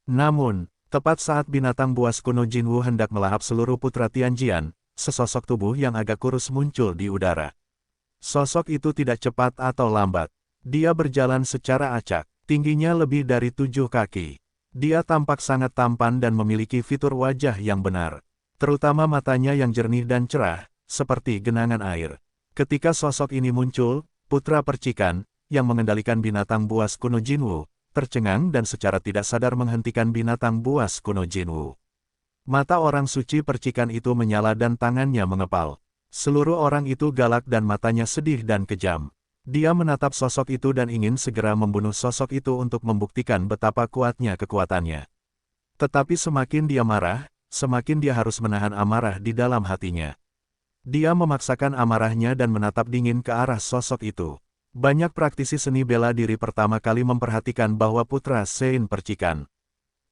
Namun, tepat saat binatang buas kuno Jinwu hendak melahap seluruh putra Tianjian, sesosok tubuh yang agak kurus muncul di udara. Sosok itu tidak cepat atau lambat. Dia berjalan secara acak, tingginya lebih dari 7 kaki. Dia tampak sangat tampan dan memiliki fitur wajah yang benar. Terutama matanya yang jernih dan cerah, seperti genangan air. Ketika sosok ini muncul, putra percikan, yang mengendalikan binatang buas kuno Jinwu, tercengang dan secara tidak sadar menghentikan binatang buas kuno Jinwu. Mata orang suci percikan itu menyala dan tangannya mengepal. Seluruh orang itu galak dan matanya sedih dan kejam. Dia menatap sosok itu dan ingin segera membunuh sosok itu untuk membuktikan betapa kuatnya kekuatannya. Tetapi semakin dia marah, semakin dia harus menahan amarah di dalam hatinya. Dia memaksakan amarahnya dan menatap dingin ke arah sosok itu. Banyak praktisi seni bela diri pertama kali memperhatikan bahwa putra Sein percikan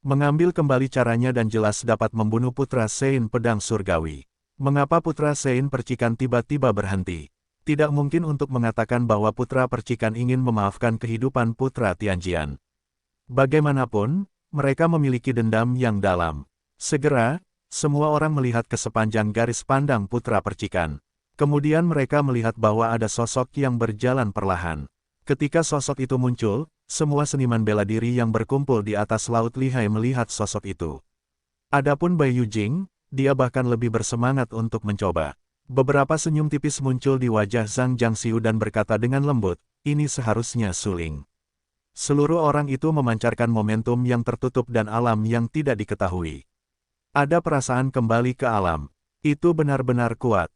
mengambil kembali caranya dan jelas dapat membunuh putra Sein pedang surgawi. Mengapa putra Sein percikan tiba-tiba berhenti? Tidak mungkin untuk mengatakan bahwa putra percikan ingin memaafkan kehidupan putra Tianjian. Bagaimanapun, mereka memiliki dendam yang dalam. Segera, semua orang melihat ke sepanjang garis pandang putra percikan. Kemudian mereka melihat bahwa ada sosok yang berjalan perlahan. Ketika sosok itu muncul, semua seniman bela diri yang berkumpul di atas laut lihai melihat sosok itu. Adapun Bai Yujing, dia bahkan lebih bersemangat untuk mencoba. Beberapa senyum tipis muncul di wajah Zhang Jiangxiu dan berkata dengan lembut, ini seharusnya suling. Seluruh orang itu memancarkan momentum yang tertutup dan alam yang tidak diketahui. Ada perasaan kembali ke alam. Itu benar-benar kuat.